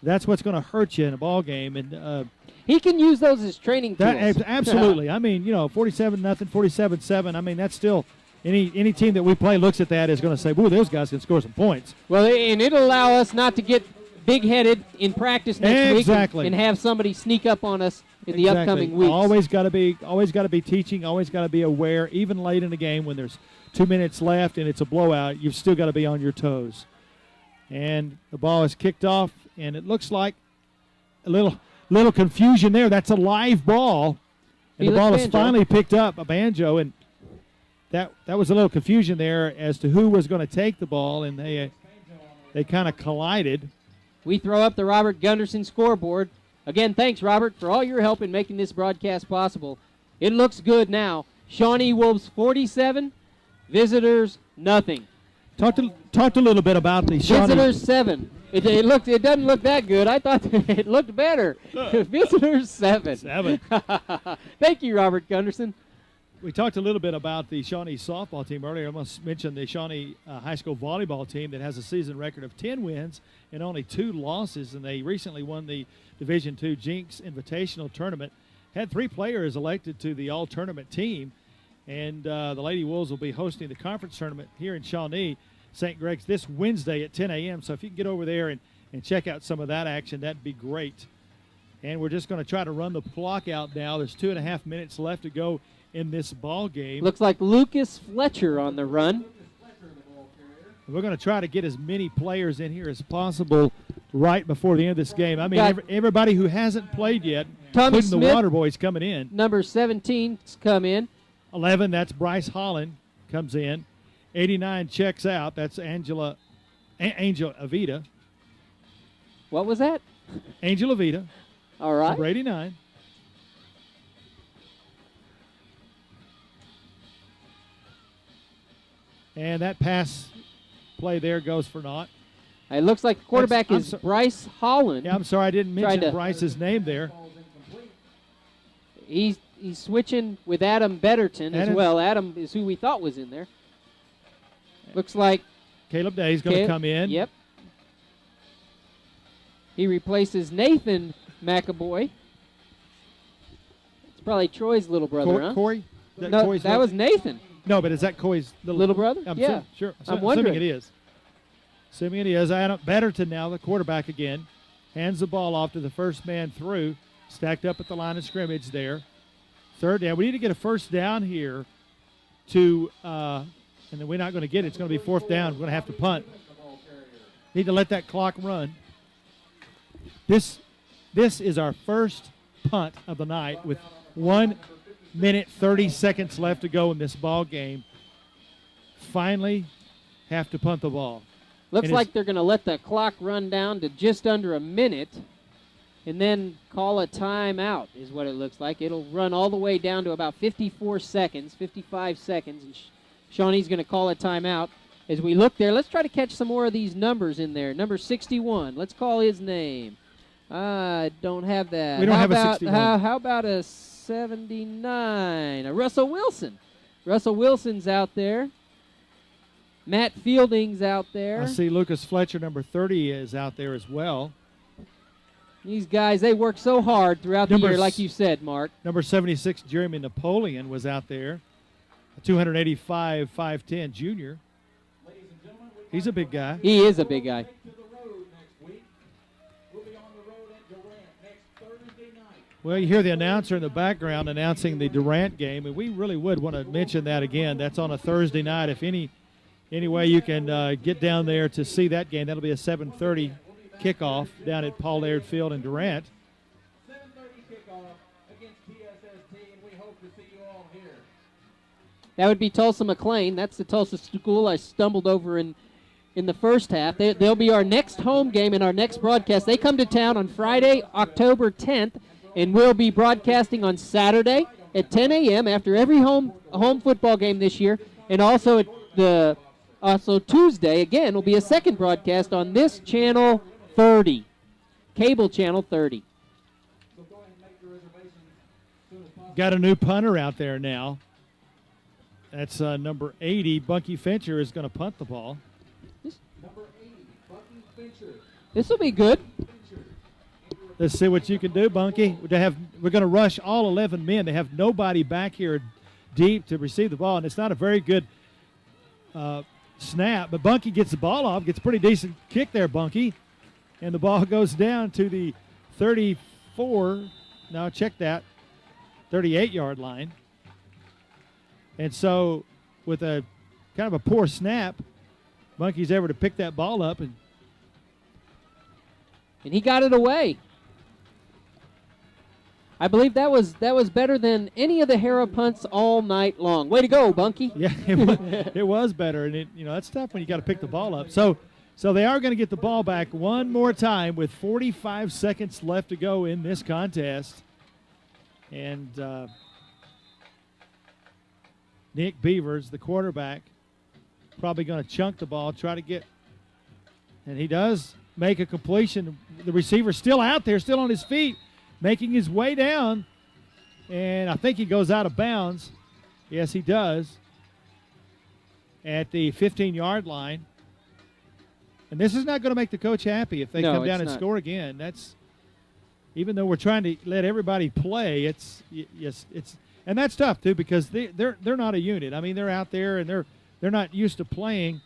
that's what's going to hurt you in a ball game. And he can use those as training tools. Absolutely. I mean, 47-0, 47-7. I mean, that's still any team that we play looks at that is going to say, "Ooh, those guys can score some points." Well, and it'll allow us not to get big-headed in practice next week and have somebody sneak up on us in the upcoming weeks. Always got to be teaching. Always got to be aware. Even late in the game when there's 2 minutes left and it's a blowout, you've still got to be on your toes. And the ball is kicked off, and it looks like a little confusion there. That's a live ball, and the ball is finally picked up, a Banjo, and that was a little confusion there as to who was going to take the ball, and they kind of collided. We throw up the Robert Gunderson scoreboard. Again, thanks, Robert, for all your help in making this broadcast possible. It looks good now. Shawnee Wolves 47, visitors nothing. Talked a little bit about the Shawnee. Visitors 7. It doesn't look that good. I thought it looked better. Visitors 7. 7. Thank you, Robert Gunderson. We talked a little bit about the Shawnee softball team earlier. I must mention the Shawnee high school volleyball team that has a season record of 10 wins and only 2 losses, and they recently won the Division II Jinx Invitational Tournament. Had 3 players elected to the all-tournament team, and the Lady Wolves will be hosting the conference tournament here in Shawnee, St. Greg's, this Wednesday at 10 a.m. So if you can get over there and check out some of that action, that'd be great. And we're just going to try to run the clock out now. There's 2.5 minutes left to go in this ball game. Looks like Lucas Fletcher on the run. We're going to try to get as many players in here as possible right before the end of this game. I mean, everybody who hasn't played yet, Tommy including Smith, the Water Boys coming in. Number 17's come in. 11, that's Bryce Holland, comes in. 89 checks out. That's Angel Avita. What was that? Angel Avita. All right. Number 89. And that pass play there goes for naught. It looks like the quarterback is Bryce Holland. Yeah, I'm sorry I didn't mention Bryce's name there. He's switching with Adam Betterton as well. Adam is who we thought was in there. Looks like Caleb Day is going to come in. Yep. He replaces Nathan McAvoy. It's probably Troy's little brother, huh? Corey? No, that was Nathan. No, but is that Coy's little brother? Yeah. Sure. I'm wondering. Assuming it is. Assuming it is. Adam Betterton now, the quarterback again, hands the ball off to the first man through, stacked up at the line of scrimmage there. Third down. We need to get a first down here to, and then we're not going to get it. It's going to be fourth down. We're going to have to punt. Need to let that clock run. This is our first punt of the night with 1 minute 30 seconds left to go in this ball game. Finally have to punt the ball. Looks like they're going to let the clock run down to just under a minute and then call a timeout is what it looks like. It'll run all the way down to about 54 seconds, 55 seconds, and Shawnee's going to call a timeout. As we look there, let's try to catch some more of these numbers in there. Number 61, let's call his name. I don't have that. We don't have a 61. How about a 79? Russell Wilson. Russell Wilson's out there. Matt Fielding's out there. I see Lucas Fletcher, number 30, is out there as well. These guys, they work so hard throughout the year, like you said, Mark. Number 76, Jeremy Napoleon, was out there. A 285, 5'10 junior. He's a big guy. He is a big guy. Well, you hear the announcer in the background announcing the Durant game, and we really would want to mention that again. That's on a Thursday night. If any way you can get down there to see that game, that'll be a 7:30 kickoff down at Paul Laird Field in Durant. 7:30 kickoff against TSST, and we hope to see you all here. That would be Tulsa McLean. That's the Tulsa school I stumbled over in the first half. They'll be our next home game in our next broadcast. They come to town on Friday, October 10th, and we'll be broadcasting on Saturday at 10 a.m. after every home football game this year, and also also Tuesday, again, will be a second broadcast on this channel 30, cable channel 30. Got a new punter out there now. That's number 80. Bunky Fincher is going to punt the ball. Number 80, Bunky Fincher. This will be good. Let's see what you can do, Bunky. We're going to rush all 11 men. They have nobody back here deep to receive the ball, and it's not a very good snap. But Bunky gets the ball off, gets a pretty decent kick there, Bunky. And the ball goes down to the 34. Now check that, 38-yard line. And so with a kind of a poor snap, Bunky's able to pick that ball up. And he got it away. I believe that was better than any of the Harrah punts all night long. Way to go, Bunky. Yeah, it was better. And, that's tough when you got to pick the ball up. So they are going to get the ball back one more time with 45 seconds left to go in this contest. And Nick Beavers, the quarterback, probably going to chunk the ball, try to get, and he does make a completion. The receiver's still out there, still on his feet, making his way down, and I think he goes out of bounds. Yes, he does, at the 15-yard line. And this is not going to make the coach happy if they come down and score again. That's, even though we're trying to let everybody play, it's and that's tough too, because they're not a unit. I mean, they're out there and they're not used to playing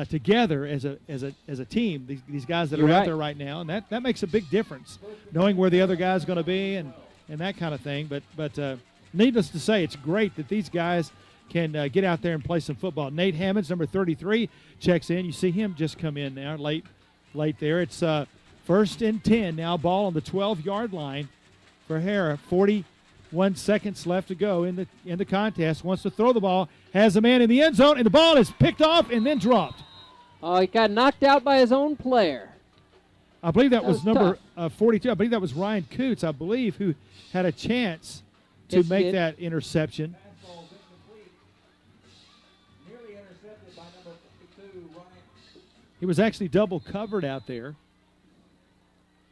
together as a team. These guys that are out there right now, and that makes a big difference, knowing where the other guy's going to be and that kind of thing. But needless to say, it's great that these guys can get out there and play some football. Nate Hammonds, number 33, checks in. You see him just come in now, late there. It's 1st and 10 now. Ball on the 12-yard line for Harrah. 41 seconds left to go in the contest. Wants to throw the ball. Has a man in the end zone, and the ball is picked off and then dropped. Oh, he got knocked out by his own player. I believe that was number 42. I believe that was Ryan Coots, I believe, who had a chance to make that interception. He was actually double covered out there.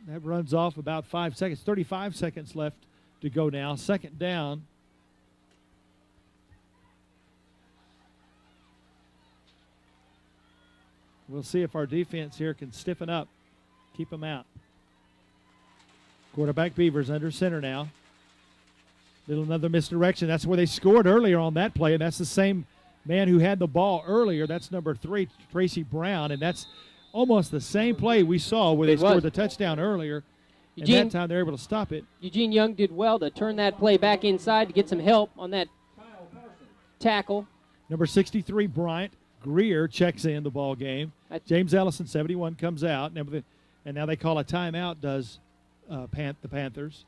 That runs off about 5 seconds. 35 seconds left to go now. 2nd down. We'll see if our defense here can stiffen up, keep them out. Quarterback Beavers under center now. Another misdirection. That's where they scored earlier on that play, and that's the same man who had the ball earlier. That's number 3, Tracy Brown, and that's almost the same play we saw where they scored the touchdown earlier. Eugene, and that time they're able to stop it. Eugene Young did well to turn that play back inside to get some help on that tackle. Number 63, Bryant Greer, checks in the ball game. James Ellison, 71, comes out. And now they call a timeout, does the Panthers.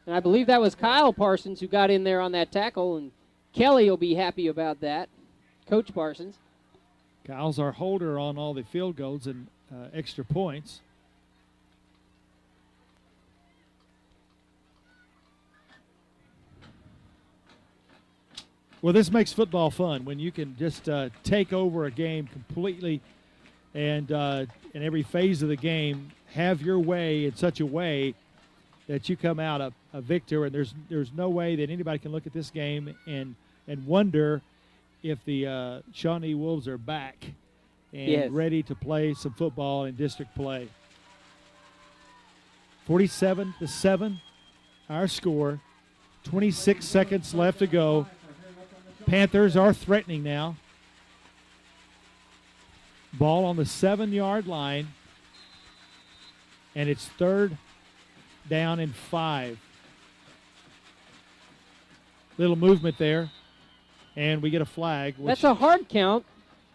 And I believe that was Kyle Parsons who got in there on that tackle, and Kelly will be happy about that. Coach Parsons. Kyle's our holder on all the field goals and extra points. Well, this makes football fun when you can just take over a game completely and in every phase of the game have your way in such a way that you come out a victor. And there's no way that anybody can look at this game and wonder if the Shawnee Wolves are back and ready to play some football in district play. 47-7, our score. 26 seconds left to go. Panthers are threatening now. Ball on the 7-yard line, and it's 3rd down and 5. Little movement there. And we get a flag. That's a hard count.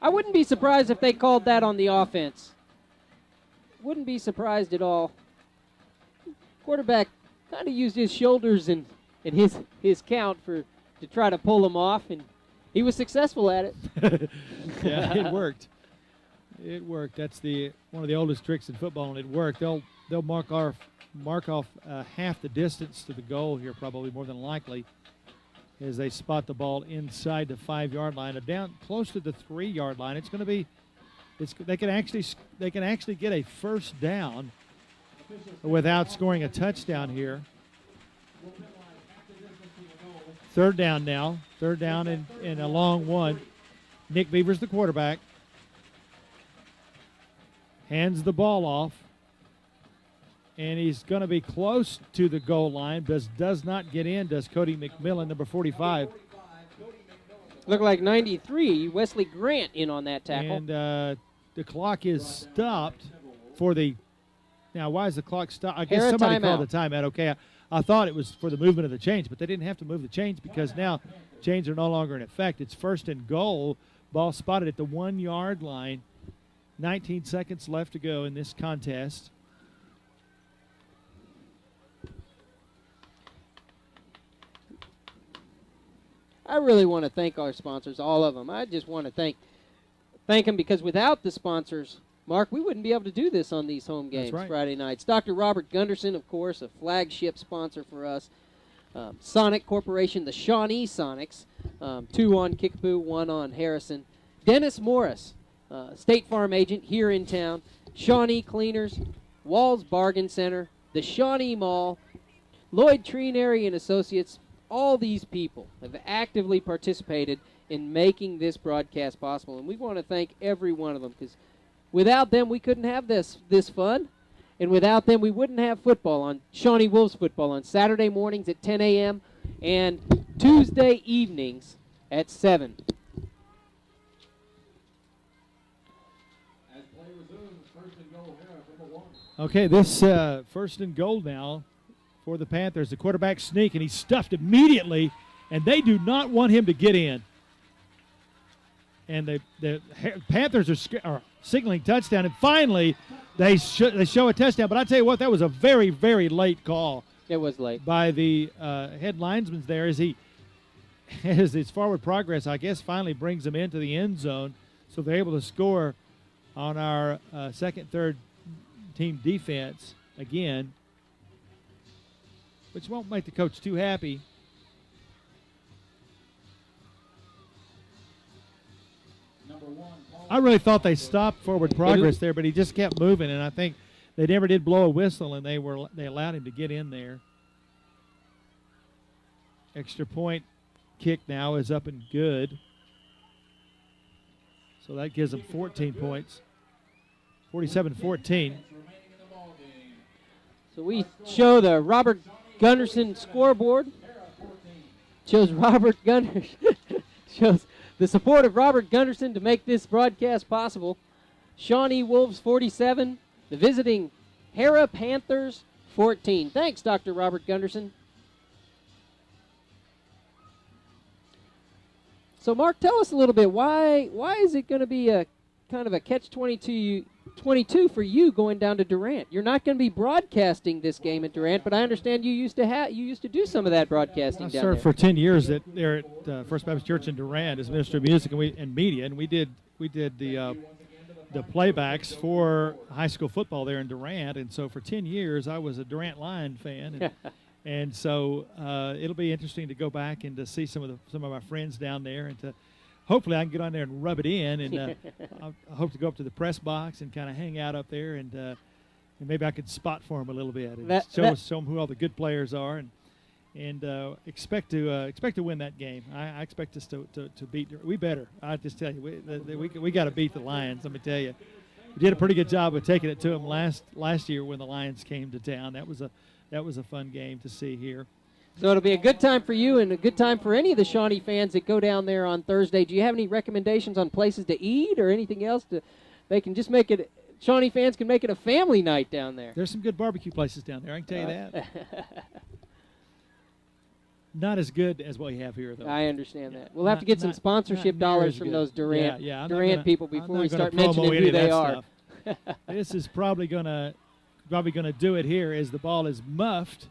I wouldn't be surprised if they called that on the offense. Wouldn't be surprised at all. Quarterback kind of used his shoulders and his count to try to pull him off, and he was successful at it. Yeah, it worked. It worked. That's one of the oldest tricks in football, and it worked. They'll mark off half the distance to the goal here, probably more than likely, as they spot the ball inside the 5-yard line, down close to the 3-yard line. It's going to be, they can actually get a 1st down without scoring a touchdown here. 3rd down now. 3rd down and a long one. Nick Beavers, the quarterback, hands the ball off, and he's going to be close to the goal line, but does not get in, does Cody McMillan, number 45. Looked like 93, Wesley Grant in on that tackle. And the clock is stopped for the – now, why is the clock stopped? I guess somebody called the timeout. Okay, I thought it was for the movement of the chains, but they didn't have to move the chains because now chains are no longer in effect. It's 1st and goal. Ball spotted at the 1-yard line. 19 seconds left to go in this contest. I really want to thank our sponsors, all of them. I just want to thank them, because without the sponsors, Mark, we wouldn't be able to do this on these home games Friday nights. Dr. Robert Gunderson, of course, a flagship sponsor for us. Sonic Corporation, the Shawnee Sonics, 2 on Kickapoo, 1 on Harrison. Dennis Morris, State Farm agent here in town, Shawnee Cleaners, Walls Bargain Center, the Shawnee Mall, Lloyd Trinary and Associates. All these people have actively participated in making this broadcast possible, and we want to thank every one of them, because without them we couldn't have this fun, and without them we wouldn't have football on Shawnee Wolves football on Saturday mornings at 10 a.m. and Tuesday evenings at 7. Okay, this first and goal now for the Panthers. The quarterback sneak, and he's stuffed immediately, and they do not want him to get in. And the Panthers are signaling touchdown, and finally they show a touchdown. But I tell you what, that was a very, very late call. It was late. By the head linesman there as his forward progress, I guess, finally brings them into the end zone. So they're able to score on our second, third team defense again, which won't make the coach too happy. I really thought they stopped forward progress there, but he just kept moving, and I think they never did blow a whistle, and they allowed him to get in there. Extra point kick now is up and good. So that gives them 14 points. 47-14. So we show the Robert Gunderson scoreboard. Shows Robert Gunderson. Shows the support of Robert Gunderson to make this broadcast possible. Shawnee Wolves 47, the visiting Harrah Panthers 14. Thanks, Dr. Robert Gunderson. So, Mark, tell us a little bit, why is it going to be a kind of a catch-22 for you going down to Durant? You're not going to be broadcasting this game at Durant, but I understand you used to do some of that broadcasting down there. I served for 10 years there at First Baptist Church in Durant as minister of music and media, and we did the playbacks for high school football there in Durant, and so for 10 years I was a Durant Lion fan, and so it'll be interesting to go back and to see some of my friends down there, and to hopefully I can get on there and rub it in, and I hope to go up to the press box and kind of hang out up there, and maybe I could spot for them a little bit and show them who all the good players are, and expect to win that game. I expect us to beat. We better. I just tell you, we got to beat the Lions. Let me tell you, we did a pretty good job of taking it to them last year when the Lions came to town. That was a fun game to see here. So it'll be a good time for you and a good time for any of the Shawnee fans that go down there on Thursday. Do you have any recommendations on places to eat or anything else they can just make it? Shawnee fans can make it a family night down there. There's some good barbecue places down there. I can tell you that. Not as good as what we have here, though. I understand that. We'll have to get some sponsorship dollars from those Durant people before we start mentioning who they are. This is probably gonna do it here as the ball is muffed,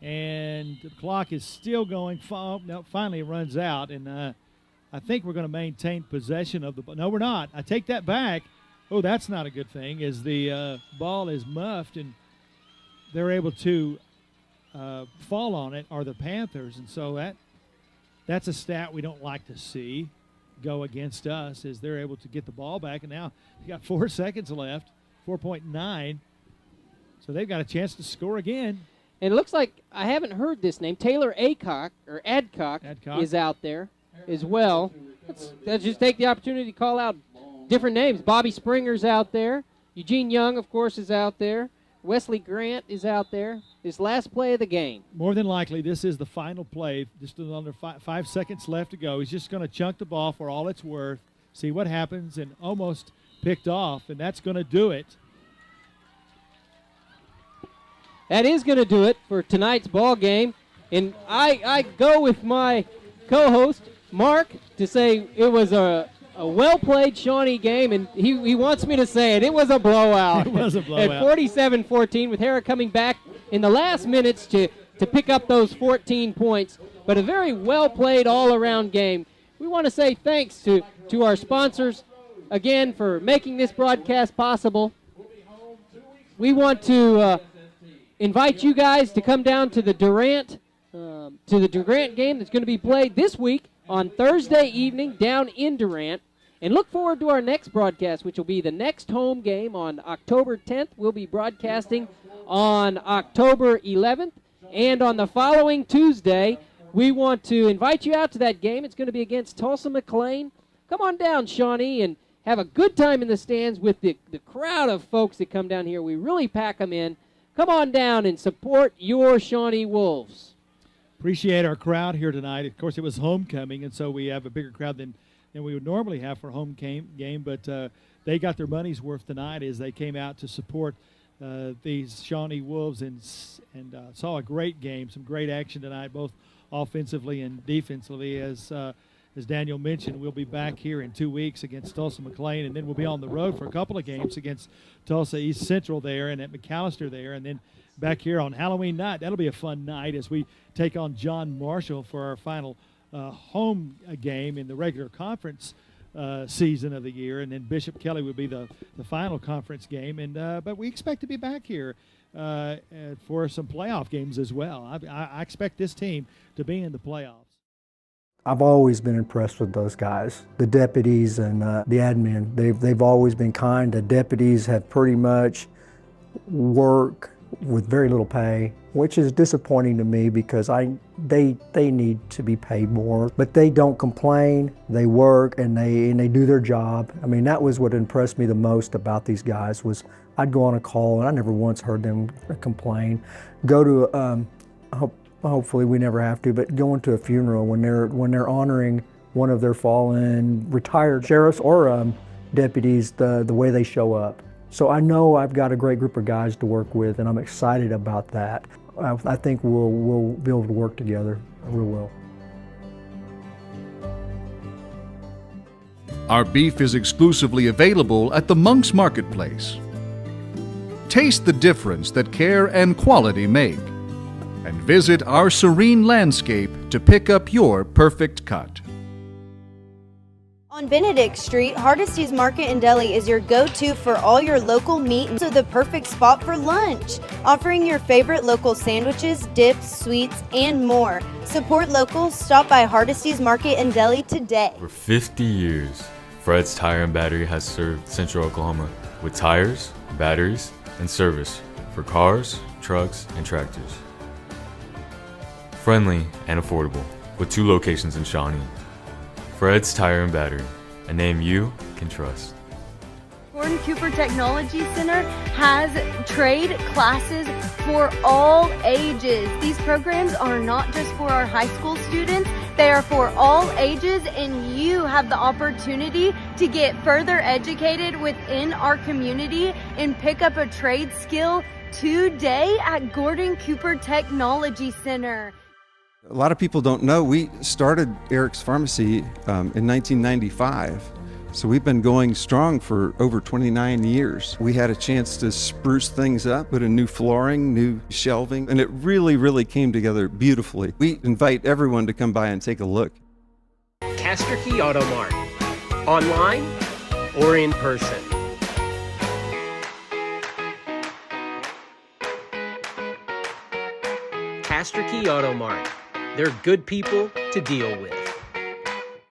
and the clock is still going. Finally it runs out, and I think we're going to maintain possession of the ball. No, we're not. I take that back. Oh, that's not a good thing, as the ball is muffed, and they're able to fall on it are the Panthers, and so that's a stat we don't like to see go against us, is they're able to get the ball back, and now they got 4 seconds left, 4.9, so they've got a chance to score again. And it looks like I haven't heard this name. Taylor Adcock is out there as well. Let's just take the opportunity to call out different names. Bobby Springer's out there. Eugene Young, of course, is out there. Wesley Grant is out there. This last play of the game. More than likely, this is the final play. Just under 5 seconds left to go. He's just going to chunk the ball for all it's worth, see what happens, and almost picked off, and that's going to do it. That is going to do it for tonight's ball game. And I go with my co-host, Mark, to say it was a well-played Shawnee game, and he wants me to say it. It was a blowout. It was a blowout. At 47-14, with Harrah coming back in the last minutes to pick up those 14 points. But a very well-played all-around game. We want to say thanks to our sponsors, again, for making this broadcast possible. We want to invite you guys to come down to the Durant game that's going to be played this week on Thursday evening down in Durant. And look forward to our next broadcast, which will be the next home game on October 10th. We'll be broadcasting on October 11th. And on the following Tuesday, we want to invite you out to that game. It's going to be against Tulsa McLean. Come on down, Shawnee, and have a good time in the stands with the crowd of folks that come down here. We really pack them in. Come on down and support your Shawnee Wolves. Appreciate our crowd here tonight. Of course, it was homecoming, and so we have a bigger crowd than we would normally have for a home game. But they got their money's worth tonight as they came out to support these Shawnee Wolves and saw a great game, some great action tonight, both offensively and defensively. As Daniel mentioned, we'll be back here in 2 weeks against Tulsa McLean, and then we'll be on the road for a couple of games against Tulsa East Central there and at McAllister there, and then back here on Halloween night. That'll be a fun night as we take on John Marshall for our final home game in the regular conference season of the year, and then Bishop Kelly will be the final conference game. And but we expect to be back here for some playoff games as well. I expect this team to be in the playoffs. I've always been impressed with those guys, the deputies and the admin. They've always been kind. The deputies have pretty much work with very little pay, which is disappointing to me because they need to be paid more. But they don't complain. They work and they do their job. I mean, that was what impressed me the most about these guys. Was I'd go on a call and I never once heard them complain. Go to hopefully we never have to, but going to a funeral when they're honoring one of their fallen retired sheriffs or deputies, the way they show up. So I know I've got a great group of guys to work with, and I'm excited about that. I think we'll be able to work together. I really will. Our beef is exclusively available at the Monk's Marketplace. Taste the difference that care and quality make, and visit our serene landscape to pick up your perfect cut. On Benedict Street, Hardesty's Market and Deli is your go-to for all your local meat and also the perfect spot for lunch, offering your favorite local sandwiches, dips, sweets, and more. Support local. Stop by Hardesty's Market and Deli today. For 50 years, Fred's Tire and Battery has served Central Oklahoma with tires, batteries, and service for cars, trucks, and tractors. Friendly and affordable, with 2 locations in Shawnee. Fred's Tire and Battery, a name you can trust. Gordon Cooper Technology Center has trade classes for all ages. These programs are not just for our high school students, they are for all ages, and you have the opportunity to get further educated within our community and pick up a trade skill today at Gordon Cooper Technology Center. A lot of people don't know we started Eric's Pharmacy in 1995. So we've been going strong for over 29 years. We had a chance to spruce things up, put in new flooring, new shelving, and it really came together beautifully. We invite everyone to come by and take a look. Castor Key Auto Mart, online or in person. Castor Key Auto Mart. They're good people to deal with.